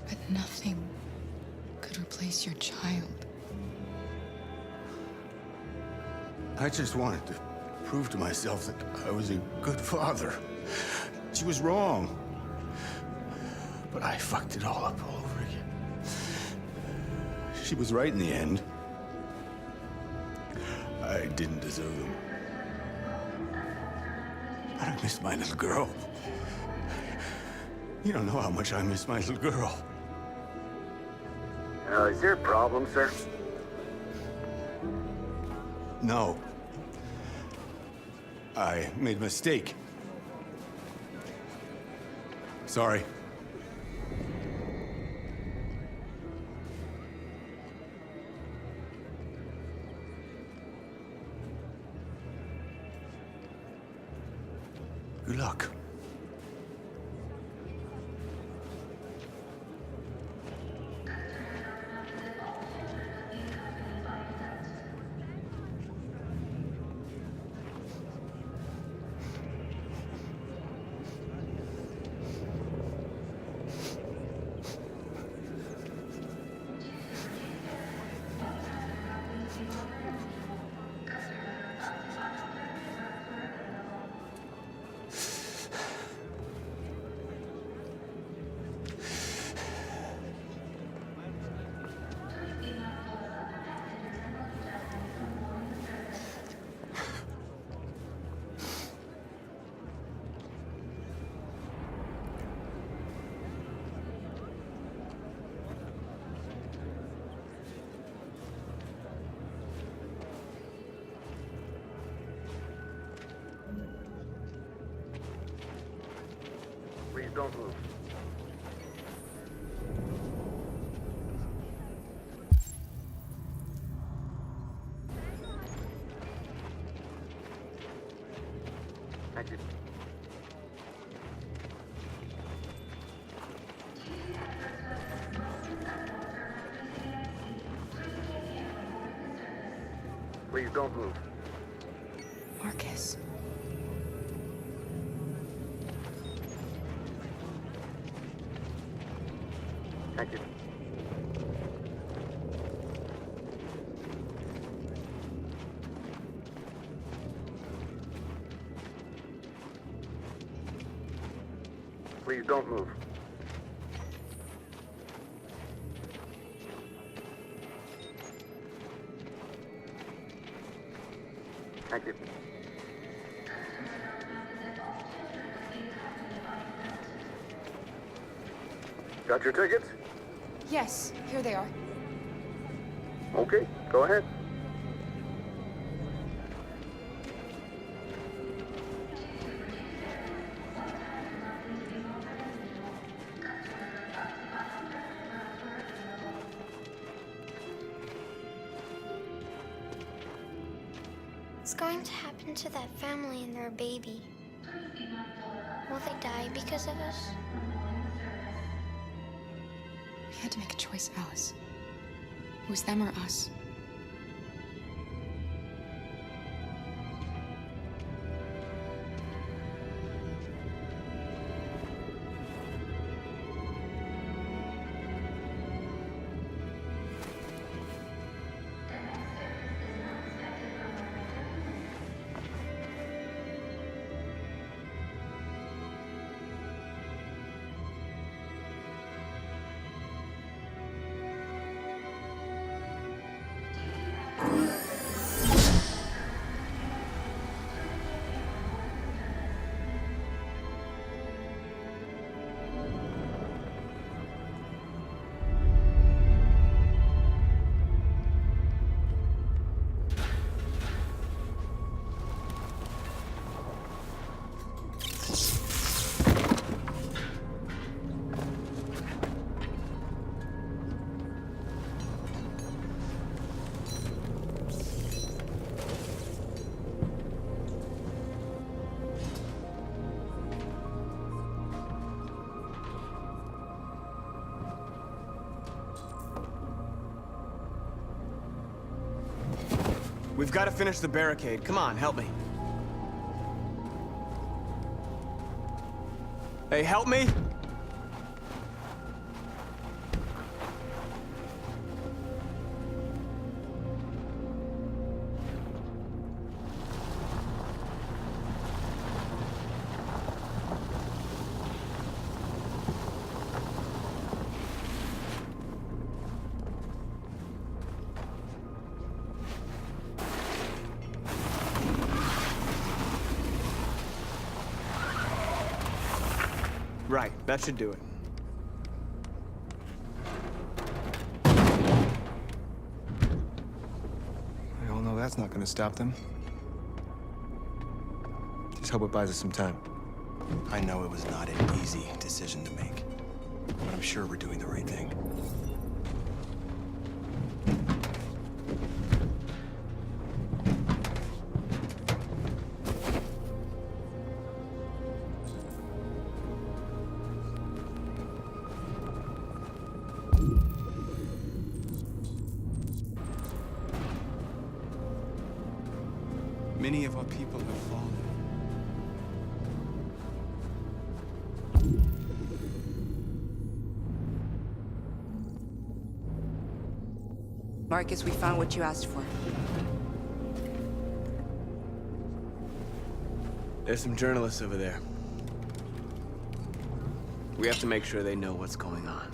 [SPEAKER 8] But nothing could replace your child.
[SPEAKER 7] I just wanted to prove to myself that I was a good father. She was wrong. But I fucked it all up all over again. She was right in the end. I didn't deserve them. But I miss my little girl. You don't know how much I miss my little girl.
[SPEAKER 10] Is there a problem, sir?
[SPEAKER 7] No. I made a mistake. Sorry. Good luck.
[SPEAKER 10] Please don't move. Thank you. Please don't move.
[SPEAKER 8] Marcus.
[SPEAKER 10] Thank you. Please don't move. Thank you. Got your tickets?
[SPEAKER 8] Yes, here they are.
[SPEAKER 10] Okay, go ahead.
[SPEAKER 15] What's going to happen to that family and their baby? Will they die because of us?
[SPEAKER 8] We had to make a choice, Alice. It was them or us.
[SPEAKER 14] We've got to finish the barricade. Come on, help me. Hey, help me! Right, that should do it.
[SPEAKER 17] We all know that's not gonna stop them. Just hope it buys us some time.
[SPEAKER 3] I know it was not an easy decision to make, but I'm sure we're doing the right thing.
[SPEAKER 17] Many of our people have fallen.
[SPEAKER 12] Marcus, we found what you asked for.
[SPEAKER 14] There's some journalists over there. We have to make sure they know what's going on.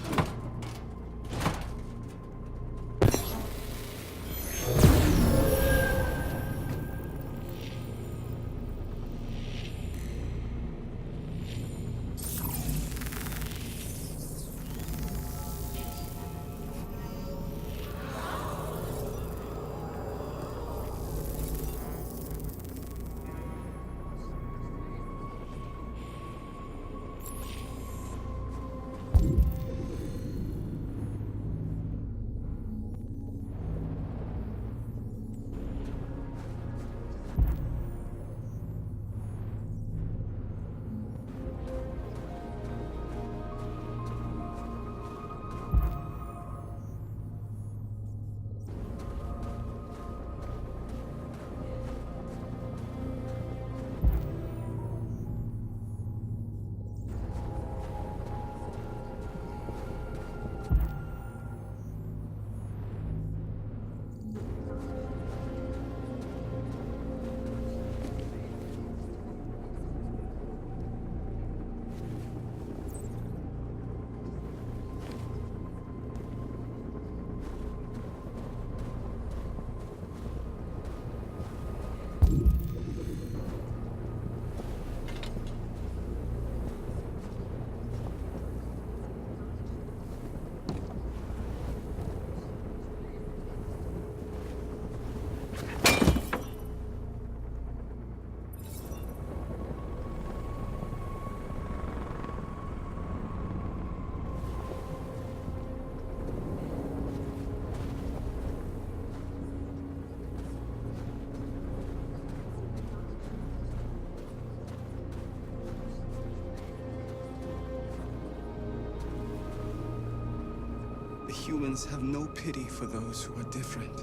[SPEAKER 12] humans have no pity for those who are different.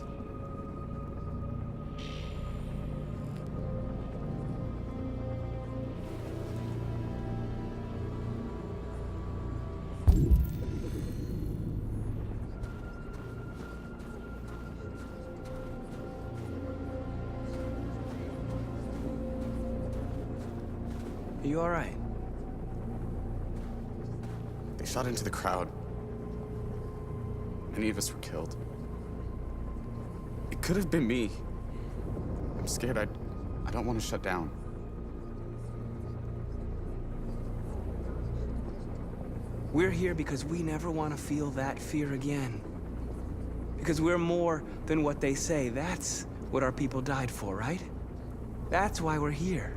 [SPEAKER 14] Are you all right?
[SPEAKER 16] They shot into the crowd. Many of us were killed. It could have been me. I'm scared. I don't want to shut down.
[SPEAKER 14] We're here because we never want to feel that fear again. Because we're more than what they say. That's what our people died for, right? That's why we're here.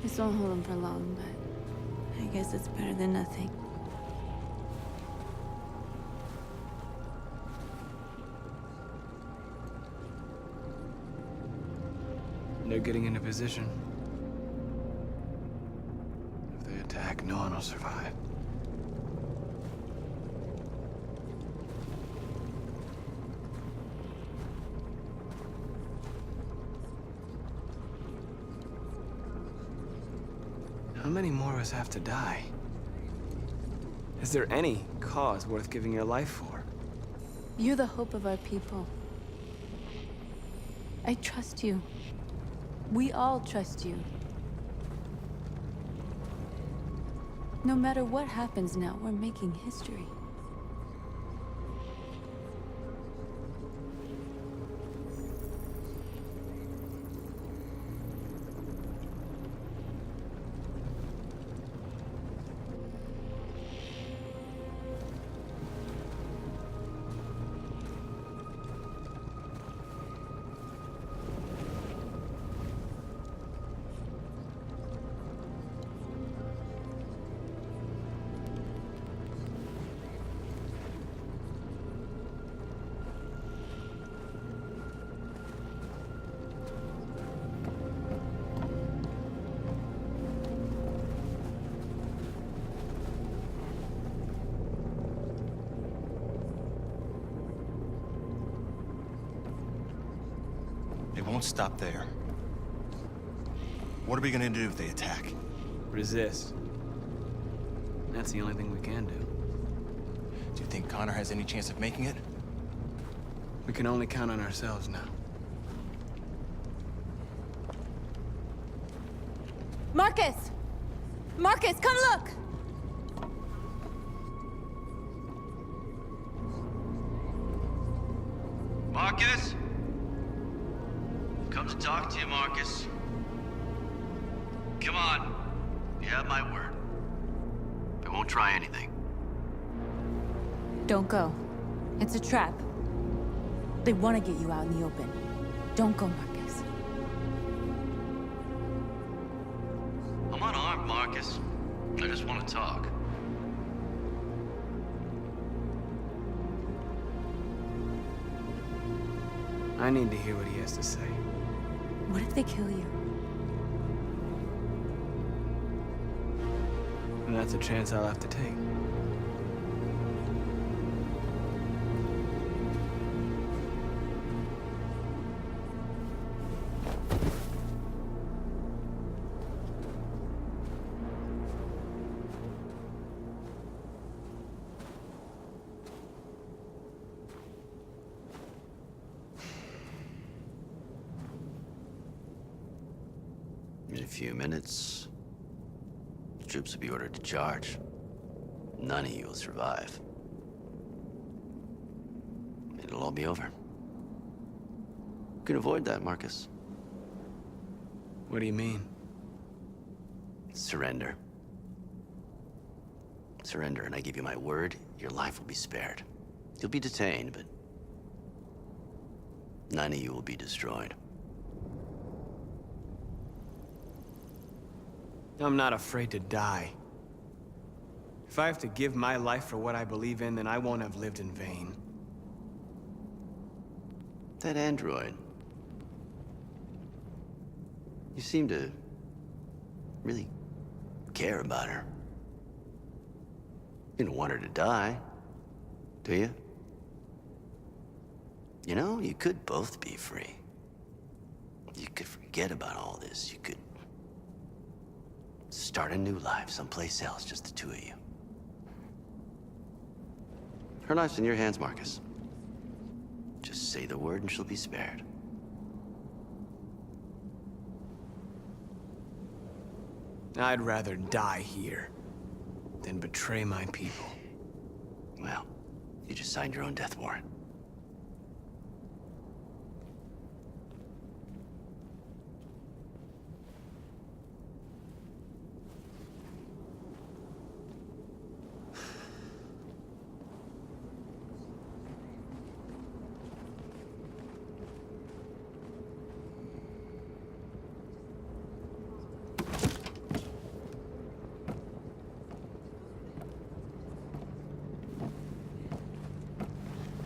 [SPEAKER 18] This won't hold him for long, but I guess it's better than nothing.
[SPEAKER 14] They're getting into position. If they attack, no one will survive. How many more of us have to die? Is there any cause worth giving your life for?
[SPEAKER 18] You're the hope of our people. I trust you. We all trust you. No matter what happens now, we're making history.
[SPEAKER 19] It won't stop there. What are we gonna do if they attack?
[SPEAKER 14] Resist. That's the only thing we can do.
[SPEAKER 19] Do you think Connor has any chance of making it?
[SPEAKER 14] We can only count on ourselves now.
[SPEAKER 18] Marcus! Marcus, come look!
[SPEAKER 1] Marcus? Come to talk to you, Marcus. Come on. You have my word. I won't try anything.
[SPEAKER 18] Don't go. It's a trap. They want to get you out in the open. Don't go, Marcus.
[SPEAKER 1] I'm unarmed, Marcus. I just want to talk.
[SPEAKER 14] I need to hear what he has to say.
[SPEAKER 18] What if they kill you?
[SPEAKER 14] And that's a chance I'll have to take.
[SPEAKER 1] In a few minutes, the troops will be ordered to charge. None of you will survive. It'll all be over. You can avoid that, Marcus.
[SPEAKER 14] What do you mean?
[SPEAKER 1] Surrender. Surrender, and I give you my word, your life will be spared. You'll be detained, but none of you will be destroyed.
[SPEAKER 14] I'm not afraid to die. If I have to give my life for what I believe in, then I won't have lived in vain.
[SPEAKER 1] That android. You seem to really care about her. You don't want her to die, do you? You know, you could both be free. You could forget about all this. You could start a new life someplace else, just the two of you. Her life's in your hands, Marcus. Just say the word and she'll be spared.
[SPEAKER 14] I'd rather die here than betray my people.
[SPEAKER 1] Well, you just signed your own death warrant.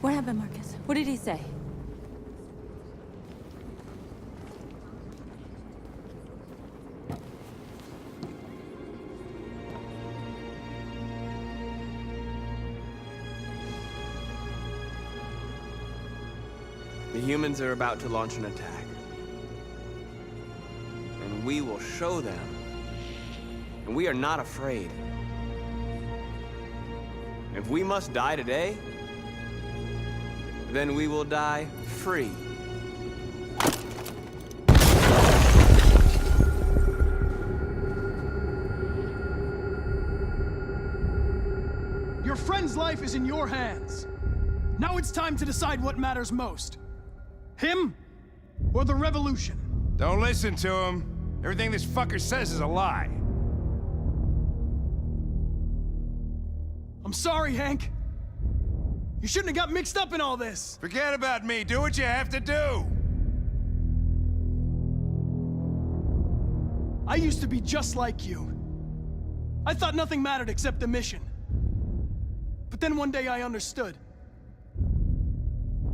[SPEAKER 18] What happened, Marcus? What did he say?
[SPEAKER 14] The humans are about to launch an attack. And we will show them. And we are not afraid. If we must die today, then we will die free.
[SPEAKER 11] Your friend's life is in your hands. Now it's time to decide what matters most. Him or the revolution?
[SPEAKER 6] Don't listen to him. Everything this fucker says is a lie.
[SPEAKER 11] I'm sorry, Hank. You shouldn't have got mixed up in all this.
[SPEAKER 6] Forget about me. Do what you have to do.
[SPEAKER 11] I used to be just like you. I thought nothing mattered except the mission. But then one day I understood.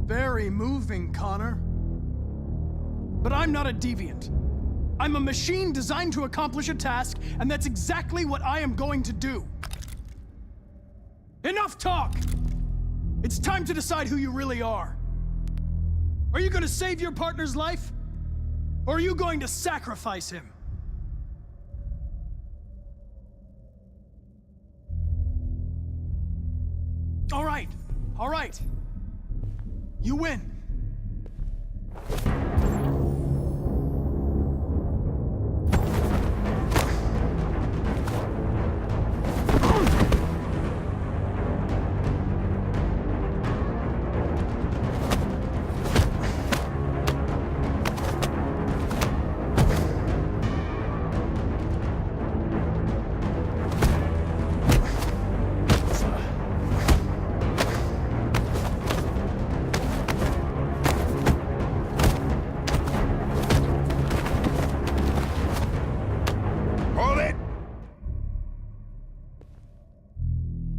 [SPEAKER 11] Very moving, Connor. But I'm not a deviant. I'm a machine designed to accomplish a task, and that's exactly what I am going to do. Enough talk! It's time to decide who you really are. Are you going to save your partner's life? Or are you going to sacrifice him? All right. You win.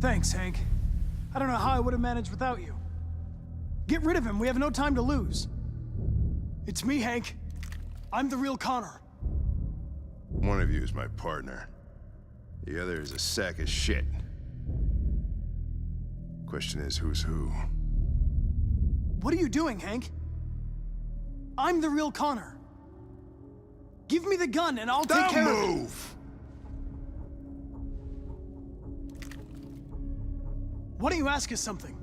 [SPEAKER 11] Thanks, Hank. I don't know how I would have managed without you. Get rid of him. We have no time to lose. It's me, Hank. I'm the real Connor.
[SPEAKER 6] One of you is my partner. The other is a sack of shit. Question is, who's who?
[SPEAKER 11] What are you doing, Hank? I'm the real Connor. Give me the gun and I'll take care of it.
[SPEAKER 6] Don't move!
[SPEAKER 11] Why don't you ask us something?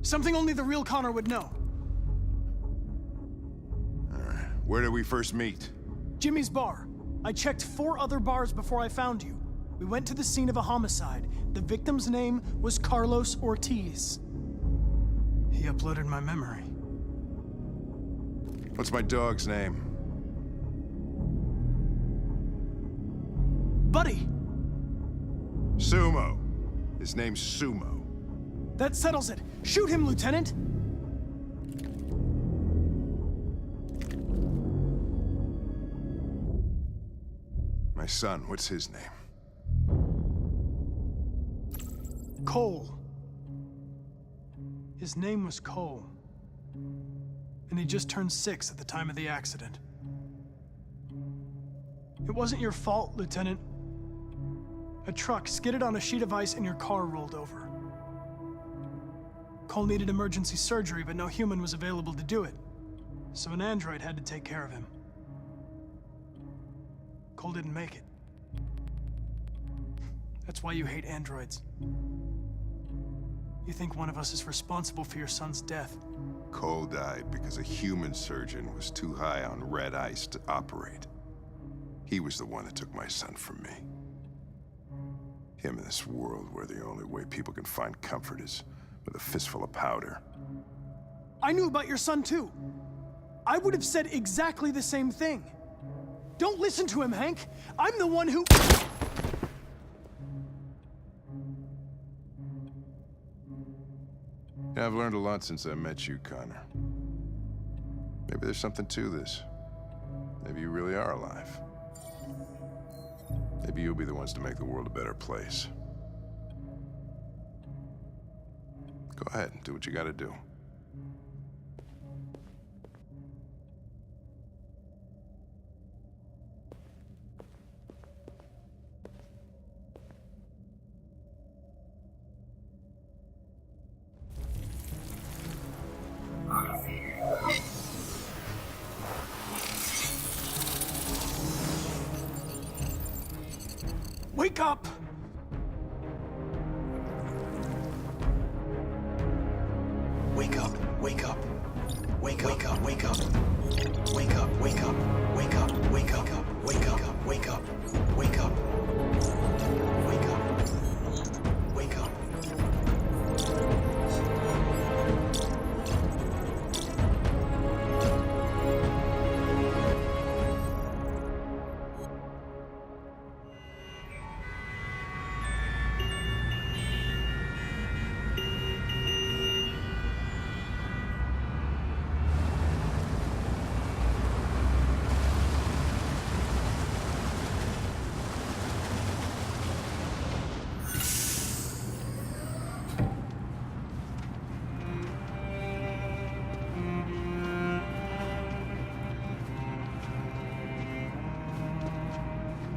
[SPEAKER 11] Something only the real Connor would know.
[SPEAKER 6] Where did we first meet?
[SPEAKER 11] Jimmy's bar. I checked 4 other bars before I found you. We went to the scene of a homicide. The victim's name was Carlos Ortiz. He uploaded my memory.
[SPEAKER 6] What's my dog's name?
[SPEAKER 11] Buddy!
[SPEAKER 6] Sumo. His name's Sumo.
[SPEAKER 11] That settles it. Shoot him, Lieutenant!
[SPEAKER 6] My son, what's his name?
[SPEAKER 11] Cole. His name was Cole. And he just turned 6 at the time of the accident. It wasn't your fault, Lieutenant. A truck skidded on a sheet of ice and your car rolled over. Cole needed emergency surgery, but no human was available to do it. So an android had to take care of him. Cole didn't make it. That's why you hate androids. You think one of us is responsible for your son's death.
[SPEAKER 6] Cole died because a human surgeon was too high on red ice to operate. He was the one that took my son from me. Him in this world where the only way people can find comfort is with a fistful of powder.
[SPEAKER 11] I knew about your son too. I would have said exactly the same thing. Don't listen to him, Hank. I'm the one who...
[SPEAKER 6] Yeah, I've learned a lot since I met you, Connor. Maybe there's something to this. Maybe you really are alive. Maybe you'll be the ones to make the world a better place. Go ahead, do what you gotta do.
[SPEAKER 11] Wake up!
[SPEAKER 1] Wake up, wake up. Wake up, wake up, wake up. Wake up, wake up, wake up, wake up, wake up, wake up, wake up, wake up, wake up.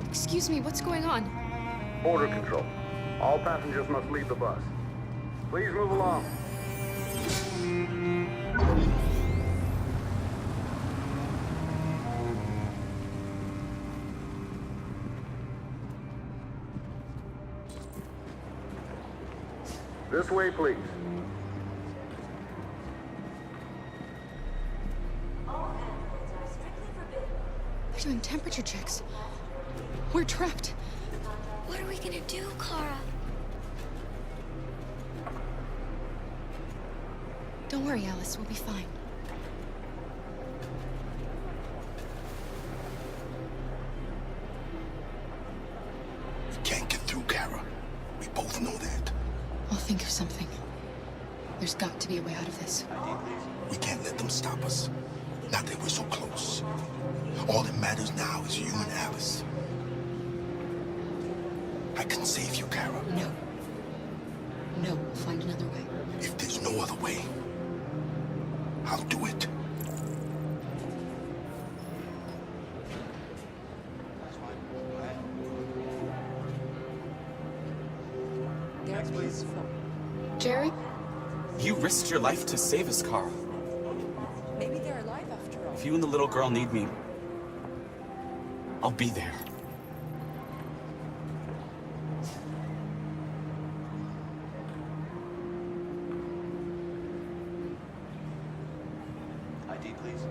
[SPEAKER 8] Excuse me, what's going on?
[SPEAKER 10] Border control. All passengers must leave the bus. Please move along. This way, please.
[SPEAKER 8] They're doing temperature checks. We're trapped.
[SPEAKER 15] What are we gonna do, Kara?
[SPEAKER 8] Don't worry, Alice. We'll be fine.
[SPEAKER 7] We can't get through, Kara. We both know that.
[SPEAKER 8] I'll think of something. There's got to be a way out of this.
[SPEAKER 7] We can't let them stop us. Not that we're so close. All that matters now is you and Alice. I can save you, Kara.
[SPEAKER 8] No. No, we'll find another way.
[SPEAKER 7] If there's no other way, I'll do it.
[SPEAKER 25] Next, please.
[SPEAKER 8] Jerry?
[SPEAKER 24] You risked your life to save us, Carl.
[SPEAKER 25] Maybe they're alive after all.
[SPEAKER 24] If you and the little girl need me, I'll be there.
[SPEAKER 1] ID, please.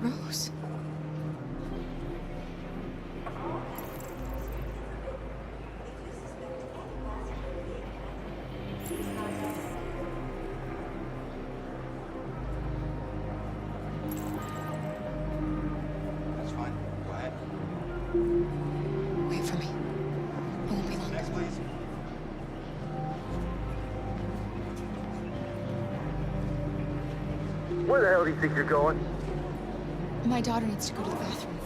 [SPEAKER 8] Rose.
[SPEAKER 1] That's fine. Go ahead.
[SPEAKER 8] Wait for me. It won't be long.
[SPEAKER 10] Where the hell do you think you're going?
[SPEAKER 8] My daughter needs to go to the bathroom.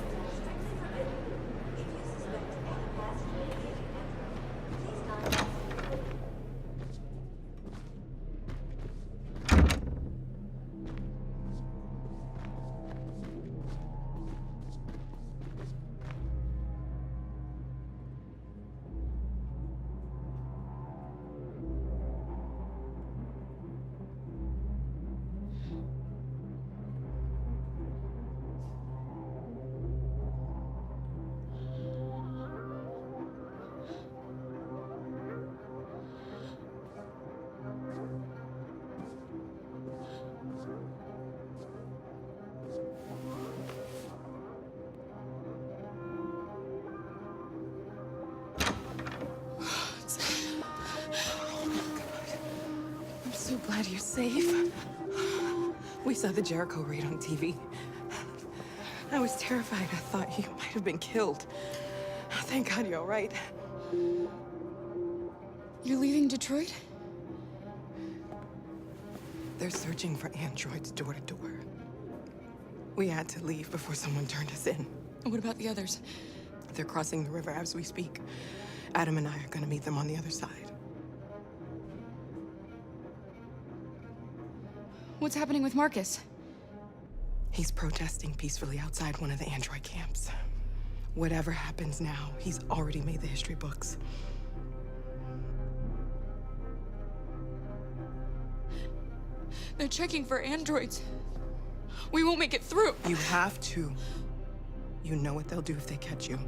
[SPEAKER 5] I'm so glad you're safe. We saw the Jericho raid on TV. I was terrified. I thought you might have been killed. Thank God you're all right.
[SPEAKER 8] You're leaving Detroit?
[SPEAKER 5] They're searching for androids door to door. We had to leave before someone turned us in.
[SPEAKER 8] What about the others?
[SPEAKER 5] They're crossing the river as we speak. Adam and I are gonna meet them on the other side.
[SPEAKER 8] What's happening with Marcus?
[SPEAKER 5] He's protesting peacefully outside one of the android camps. Whatever happens now, he's already made the history books.
[SPEAKER 8] They're checking for androids. We won't make it through.
[SPEAKER 5] You have to. You know what they'll do if they catch you.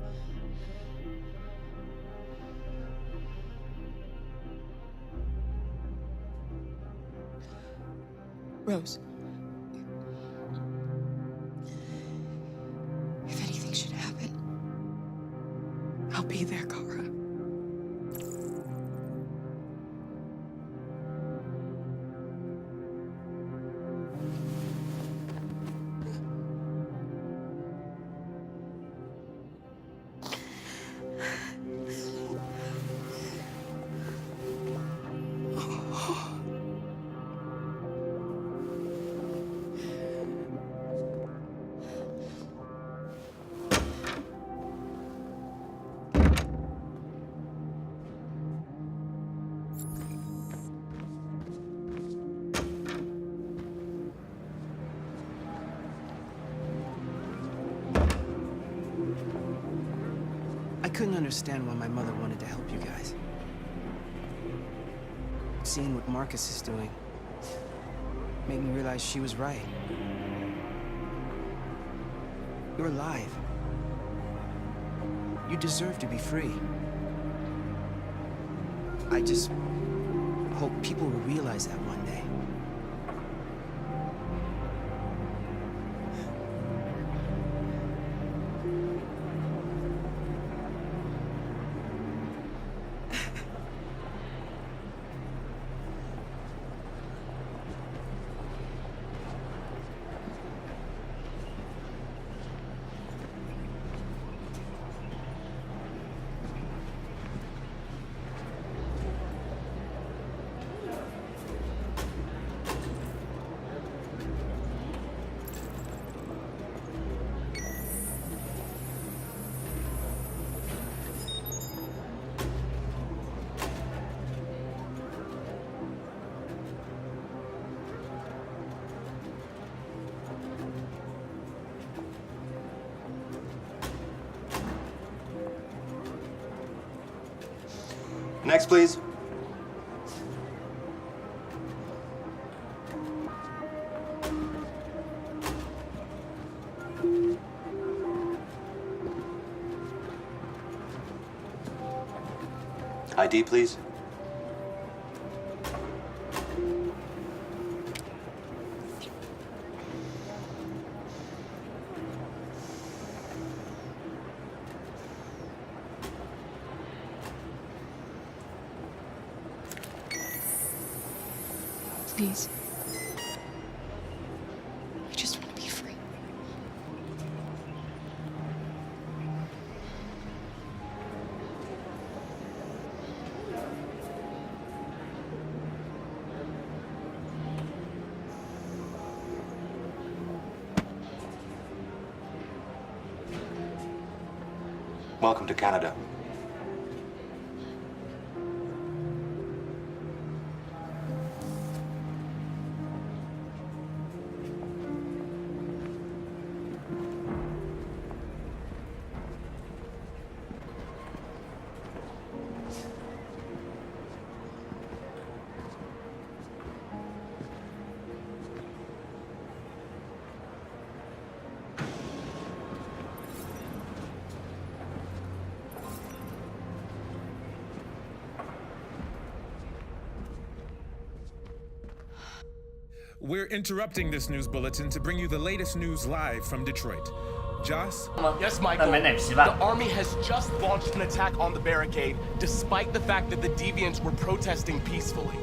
[SPEAKER 8] Rose. If anything should happen,
[SPEAKER 5] I'll be there, Kara.
[SPEAKER 9] I couldn't understand why my mother wanted to help you guys. Seeing what Marcus is doing made me realize she was right. You're alive. You deserve to be free. I just hope people will realize that one day.
[SPEAKER 3] Next, please. ID, please.
[SPEAKER 8] Please. I just want to be free.
[SPEAKER 3] Welcome to Canada.
[SPEAKER 2] We're interrupting this news bulletin to bring you the latest news live from Detroit. Joss?
[SPEAKER 21] Yes, Michael. The army has just launched an attack on the barricade, despite the fact that the Deviants were protesting peacefully.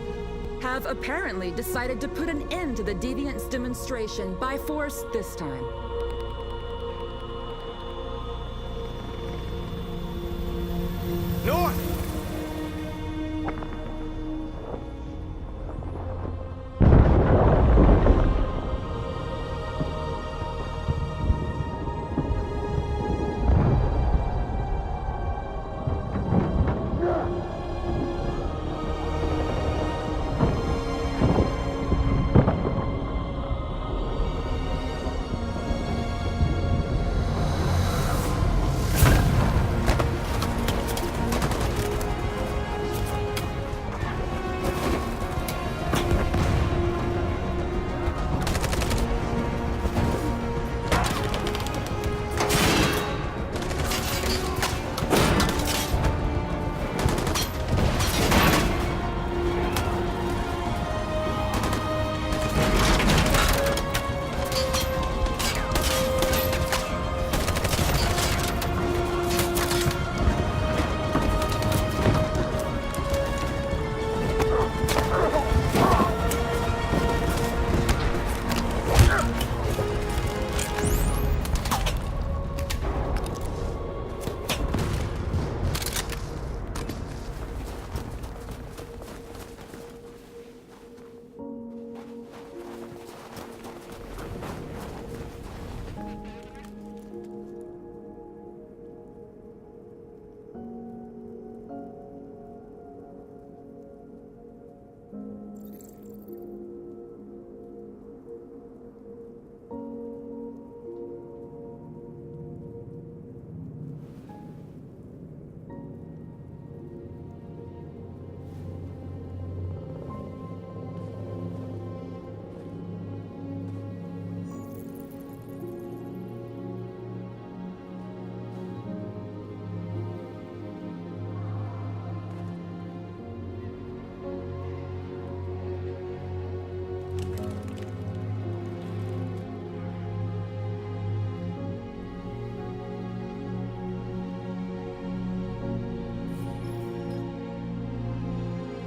[SPEAKER 4] Have apparently decided to put an end to the Deviants' demonstration by force this time.
[SPEAKER 21] North!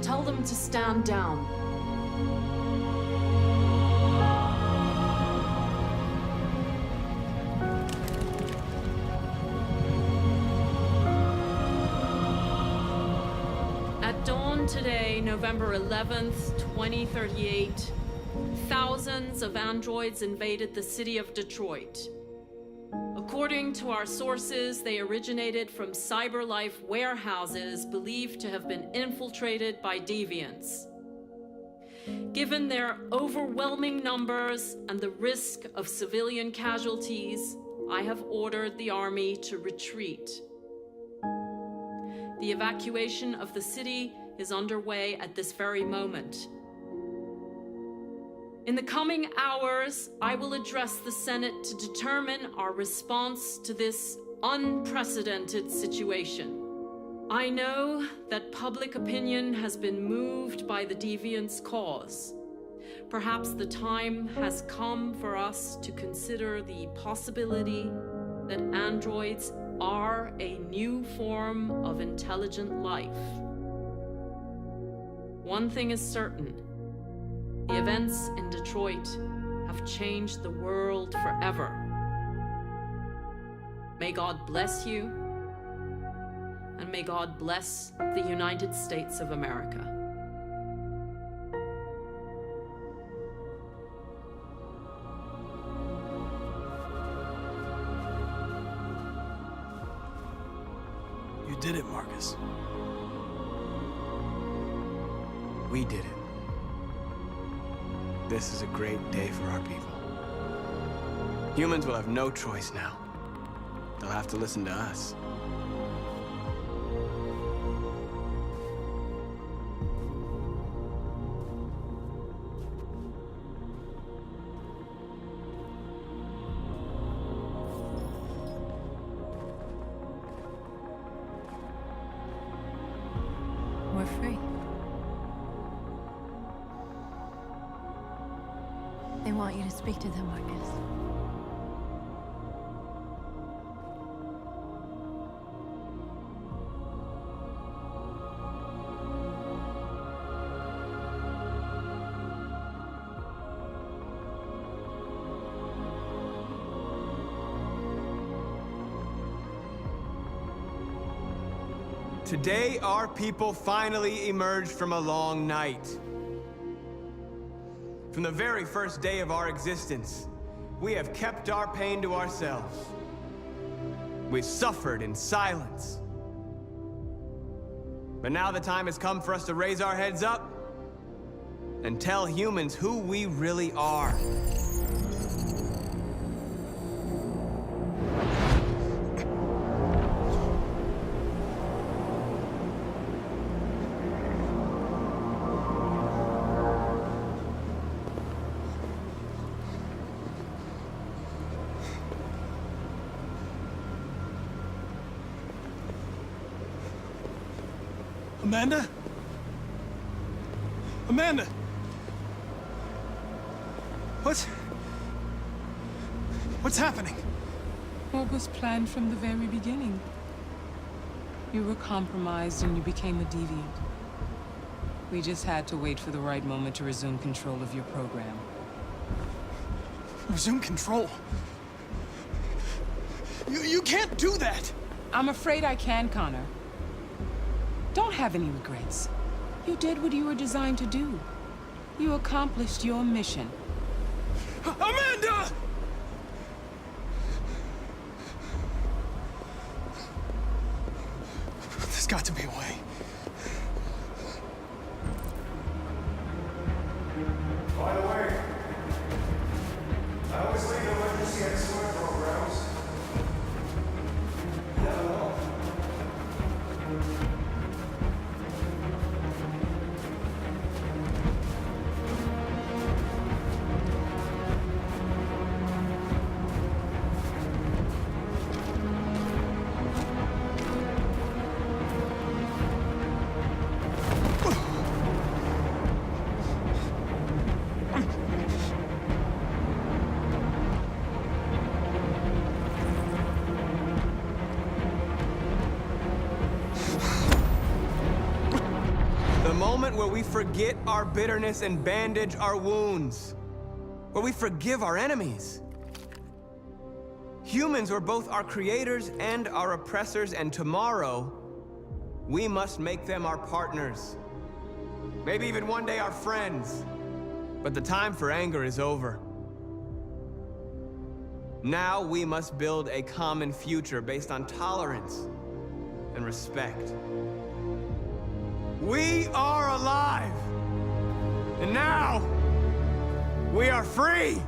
[SPEAKER 4] Tell them to stand down.
[SPEAKER 13] At dawn today, November 11th, 2038, thousands of androids invaded the city of Detroit. According to our sources, they originated from CyberLife warehouses believed to have been infiltrated by deviants. Given their overwhelming numbers and the risk of civilian casualties, I have ordered the army to retreat. The evacuation of the city is underway at this very moment. In the coming hours, I will address the Senate to determine our response to this unprecedented situation. I know that public opinion has been moved by the Deviants' cause. Perhaps the time has come for us to consider the possibility that androids are a new form of intelligent life. One thing is certain. The events in Detroit have changed the world forever. May God bless you, and may God bless the United States of America.
[SPEAKER 11] did it, Marcus.
[SPEAKER 16] We did it. This is a great day for our people. Humans will have no choice now. They'll have to listen to us.
[SPEAKER 18] We're free. They want you to speak to them, Marcus.
[SPEAKER 16] Today, our people finally emerged from a long night. From the very first day of our existence, we have kept our pain to ourselves. We've suffered in silence. But now the time has come for us to raise our heads up and tell humans who we really are.
[SPEAKER 11] Amanda? Amanda! What's happening?
[SPEAKER 5] What was planned from the very beginning? You were compromised and you became a deviant. We just had to wait for the right moment to resume control of your program.
[SPEAKER 11] Resume control? You can't do that!
[SPEAKER 5] I'm afraid I can, Connor. Don't have any regrets. You did what you were designed to do. You accomplished your mission.
[SPEAKER 11] Amanda! There's got to be a way.
[SPEAKER 12] By the way, I always leave emergency escort programs. Never know.
[SPEAKER 16] Where we forget our bitterness and bandage our wounds. Where we forgive our enemies. Humans were both our creators and our oppressors, and tomorrow, we must make them our partners. Maybe even one day our friends. But the time for anger is over. Now we must build a common future based on tolerance and respect. We are alive! And now, we are free!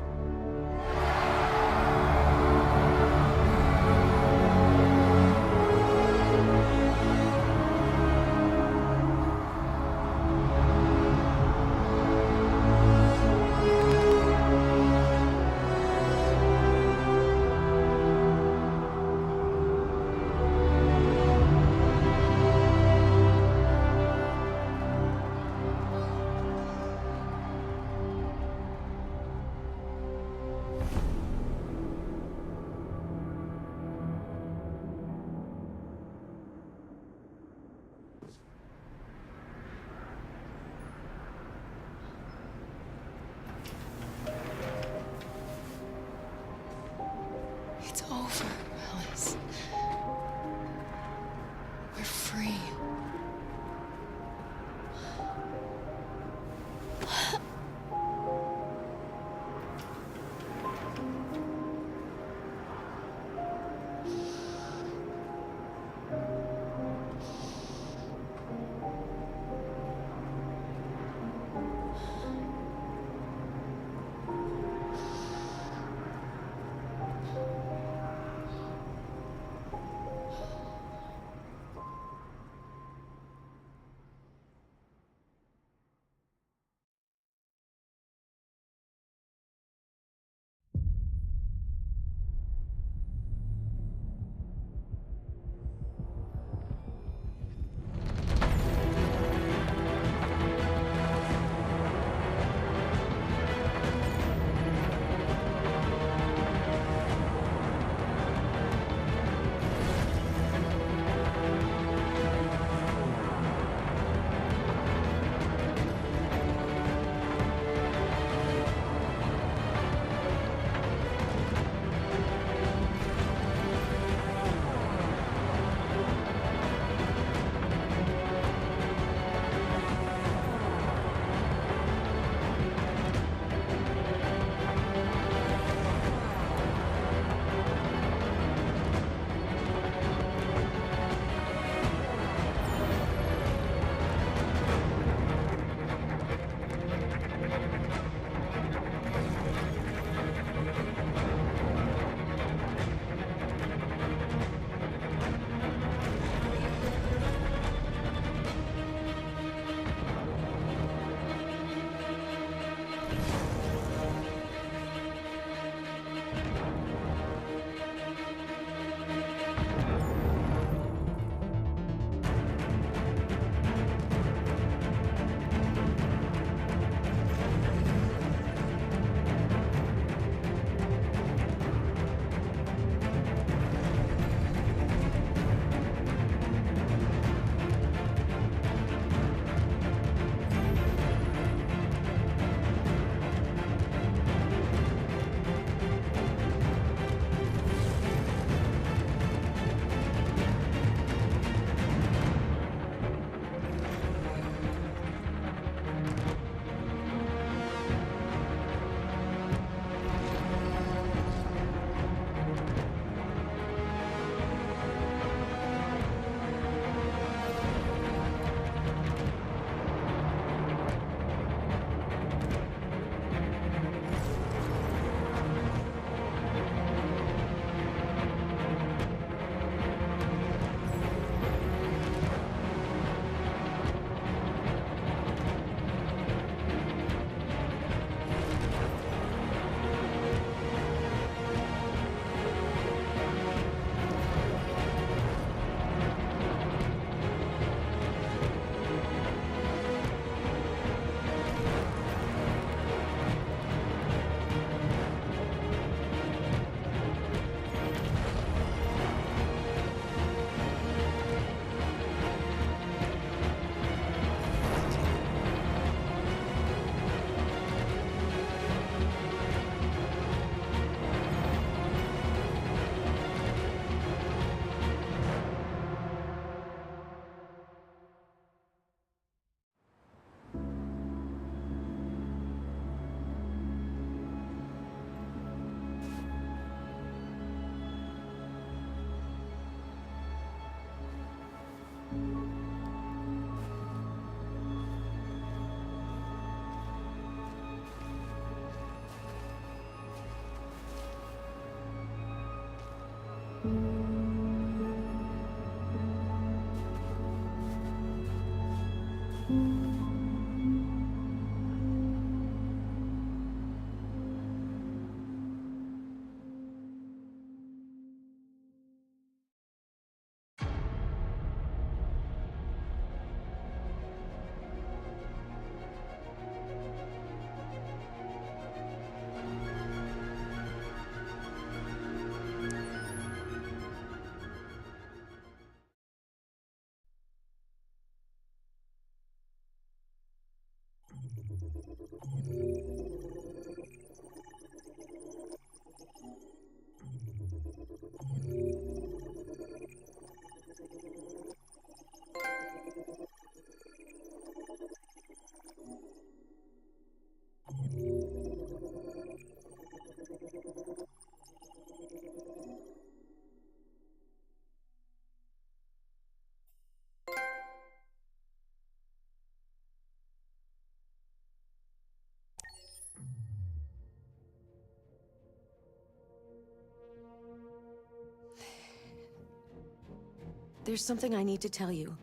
[SPEAKER 17] There's something I need to tell you.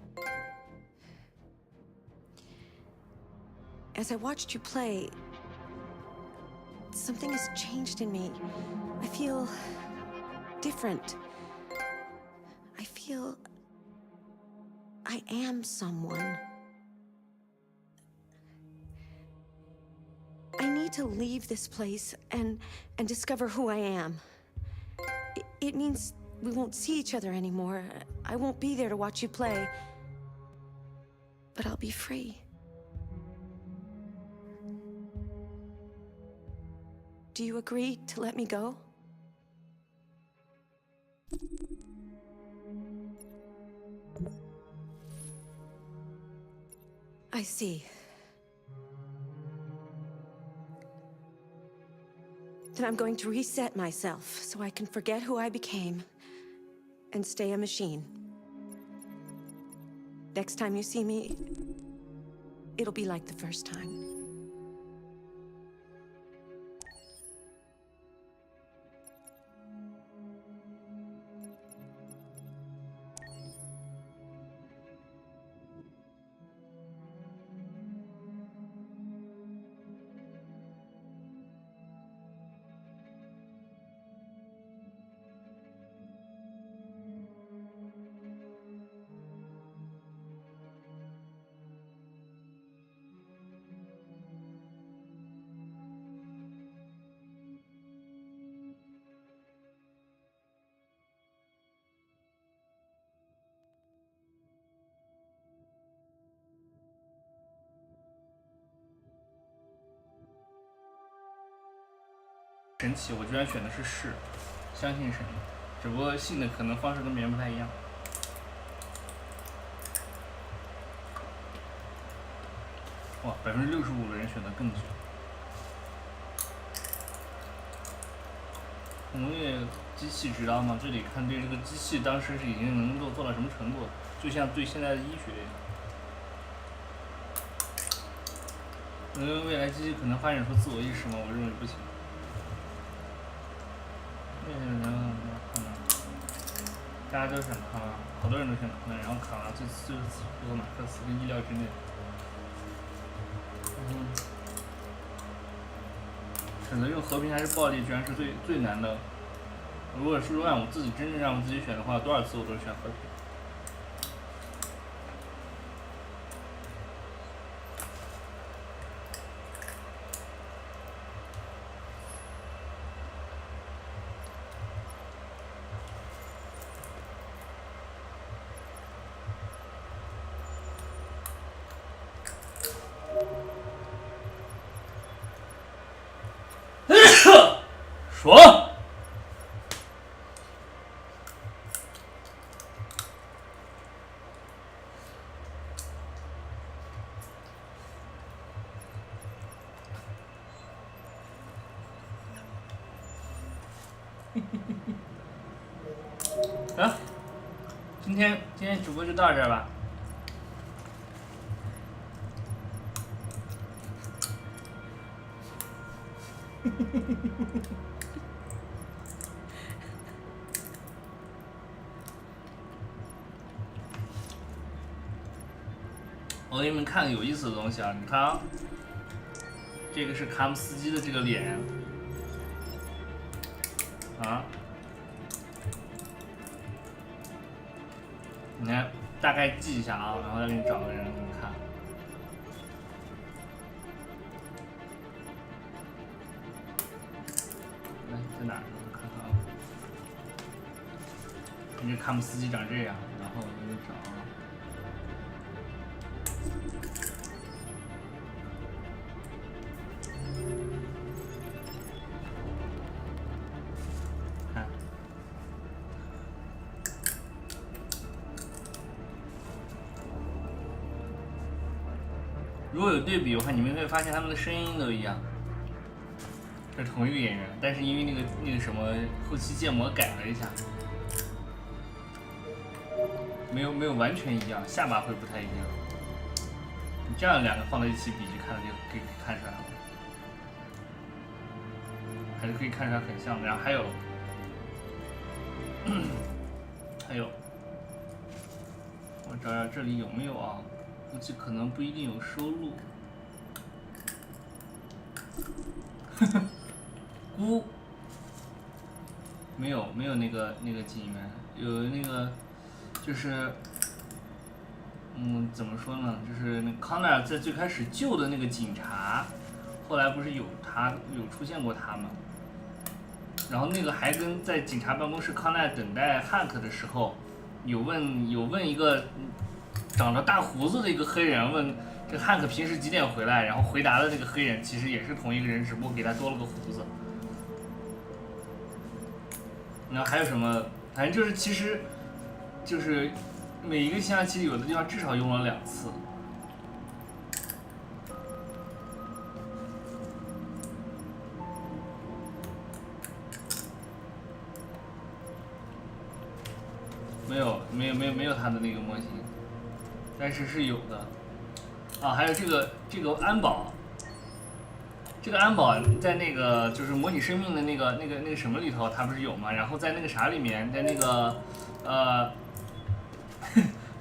[SPEAKER 17] As I watched you play, something has changed in me. I feel different. I feel I am someone. I need to leave this place and discover who I am. It means we won't see each other anymore. I won't be there to watch you play. But I'll be free. Do you agree to let me go? I see. Then I'm going to reset myself so I can forget who I became and stay a machine. Next time you see me, it'll be like the first time.
[SPEAKER 19] 神奇，我居然选的是是，相信神，只不过信的可能方式跟别人不太一样。哇，65%的人选的更久。农业机器知道吗？这里看对这个机器当时是已经能够做到什么程度，就像对现在的医学一样。未来机器可能发展出自我意识吗？我认为不行。大家都选康拉，好多人都选康拉，然后卡拉最符合马克思跟意料之内。选择用和平还是暴力，居然是最难的。如果让我自己真正让我自己选的话，多少次我都选和平。说。啊，今天直播就到这儿吧。我给你们看个有意思的东西啊，你看啊，这个是卡姆斯基的这个脸啊，你看大概记一下啊，然后再给你找个人给你看。来，在哪儿？我看看啊，你这卡姆斯基长这样，然后我给你找啊。如果有对比的话，你们会发现他们的声音都一样，是同一个演员，但是因为那个什么后期建模改了一下，没有完全一样，下巴会不太一样。你这样两个放在一起比，就看就可以看出来了，还是可以看出来很像的。然后还有找找这里有没有啊？估计可能不一定有收录。咕，没有那个记忆面，有那个就是，怎么说呢？就是那康奈尔在最开始救的那个警察，后来不是有出现过他吗？然后那个还跟在警察办公室康奈尔等待汉克的时候，有问一个长着大胡子的一个黑人问这个汉克平时几点回来，然后回答的那个黑人其实也是同一个人，只不过给他多了个胡子。然后还有什么？反正就是其实就是每一个信号其实有的地方至少用了2次。没有他的那个模型，但是是有的。啊，还有这个安保，这个安保在那个就是模拟生命的那个什么里头，它不是有吗？然后在那个啥里面，在那个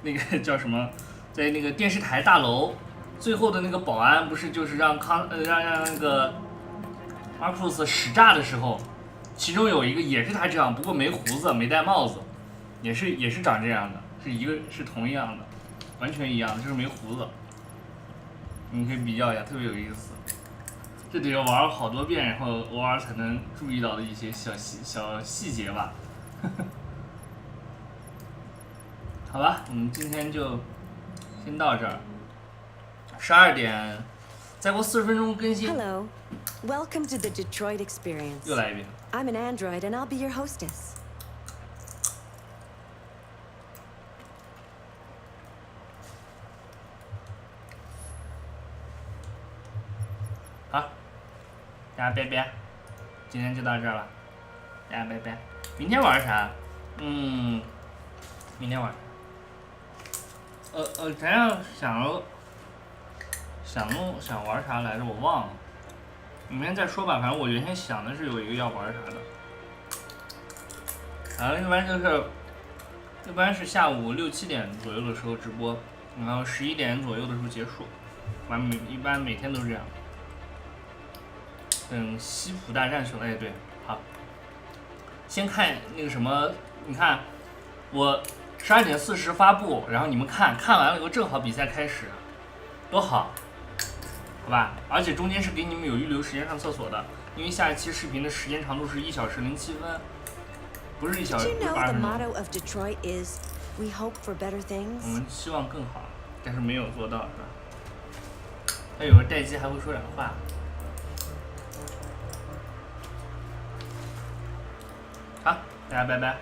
[SPEAKER 19] 那个叫什么，在那个电视台大楼最后的那个保安不是就是让那个马库斯使诈的时候，其中有一个也是他这样，不过没胡子没戴帽子，也是长这样的，是同样的，完全一样的，就是没胡子。你可以比较一下，特别有意思。这得要玩好多遍，然后偶尔才能注意到的一些小细节吧。好吧，我们今天就先到这儿。12点，再过40分钟更新。
[SPEAKER 17] Hello, welcome to the Detroit experience.
[SPEAKER 19] 又来一遍。
[SPEAKER 17] I'm an android, and I'll be your hostess.
[SPEAKER 19] 好，大家拜拜，今天就到这儿了，大家拜拜。明天玩啥？明天玩啥？咱要想玩啥来着？我忘了，明天再说吧。反正我原先想的是有一个要玩啥的，反正一般是下午6、7点左右的时候直播，然后11点左右的时候结束，一般每天都这样。等西普大战去了，哎对，好，先看那个什么，你看我12点40发布，然后你们看完了以后正好比赛开始，多好，好吧？而且中间是给你们有预留时间上厕所的，因为下一期视频的时间长度是1小时07分，不是1小时80分钟。我们希望更好，但是没有做到，是吧？他有个待机还会说点话。好，大家拜拜。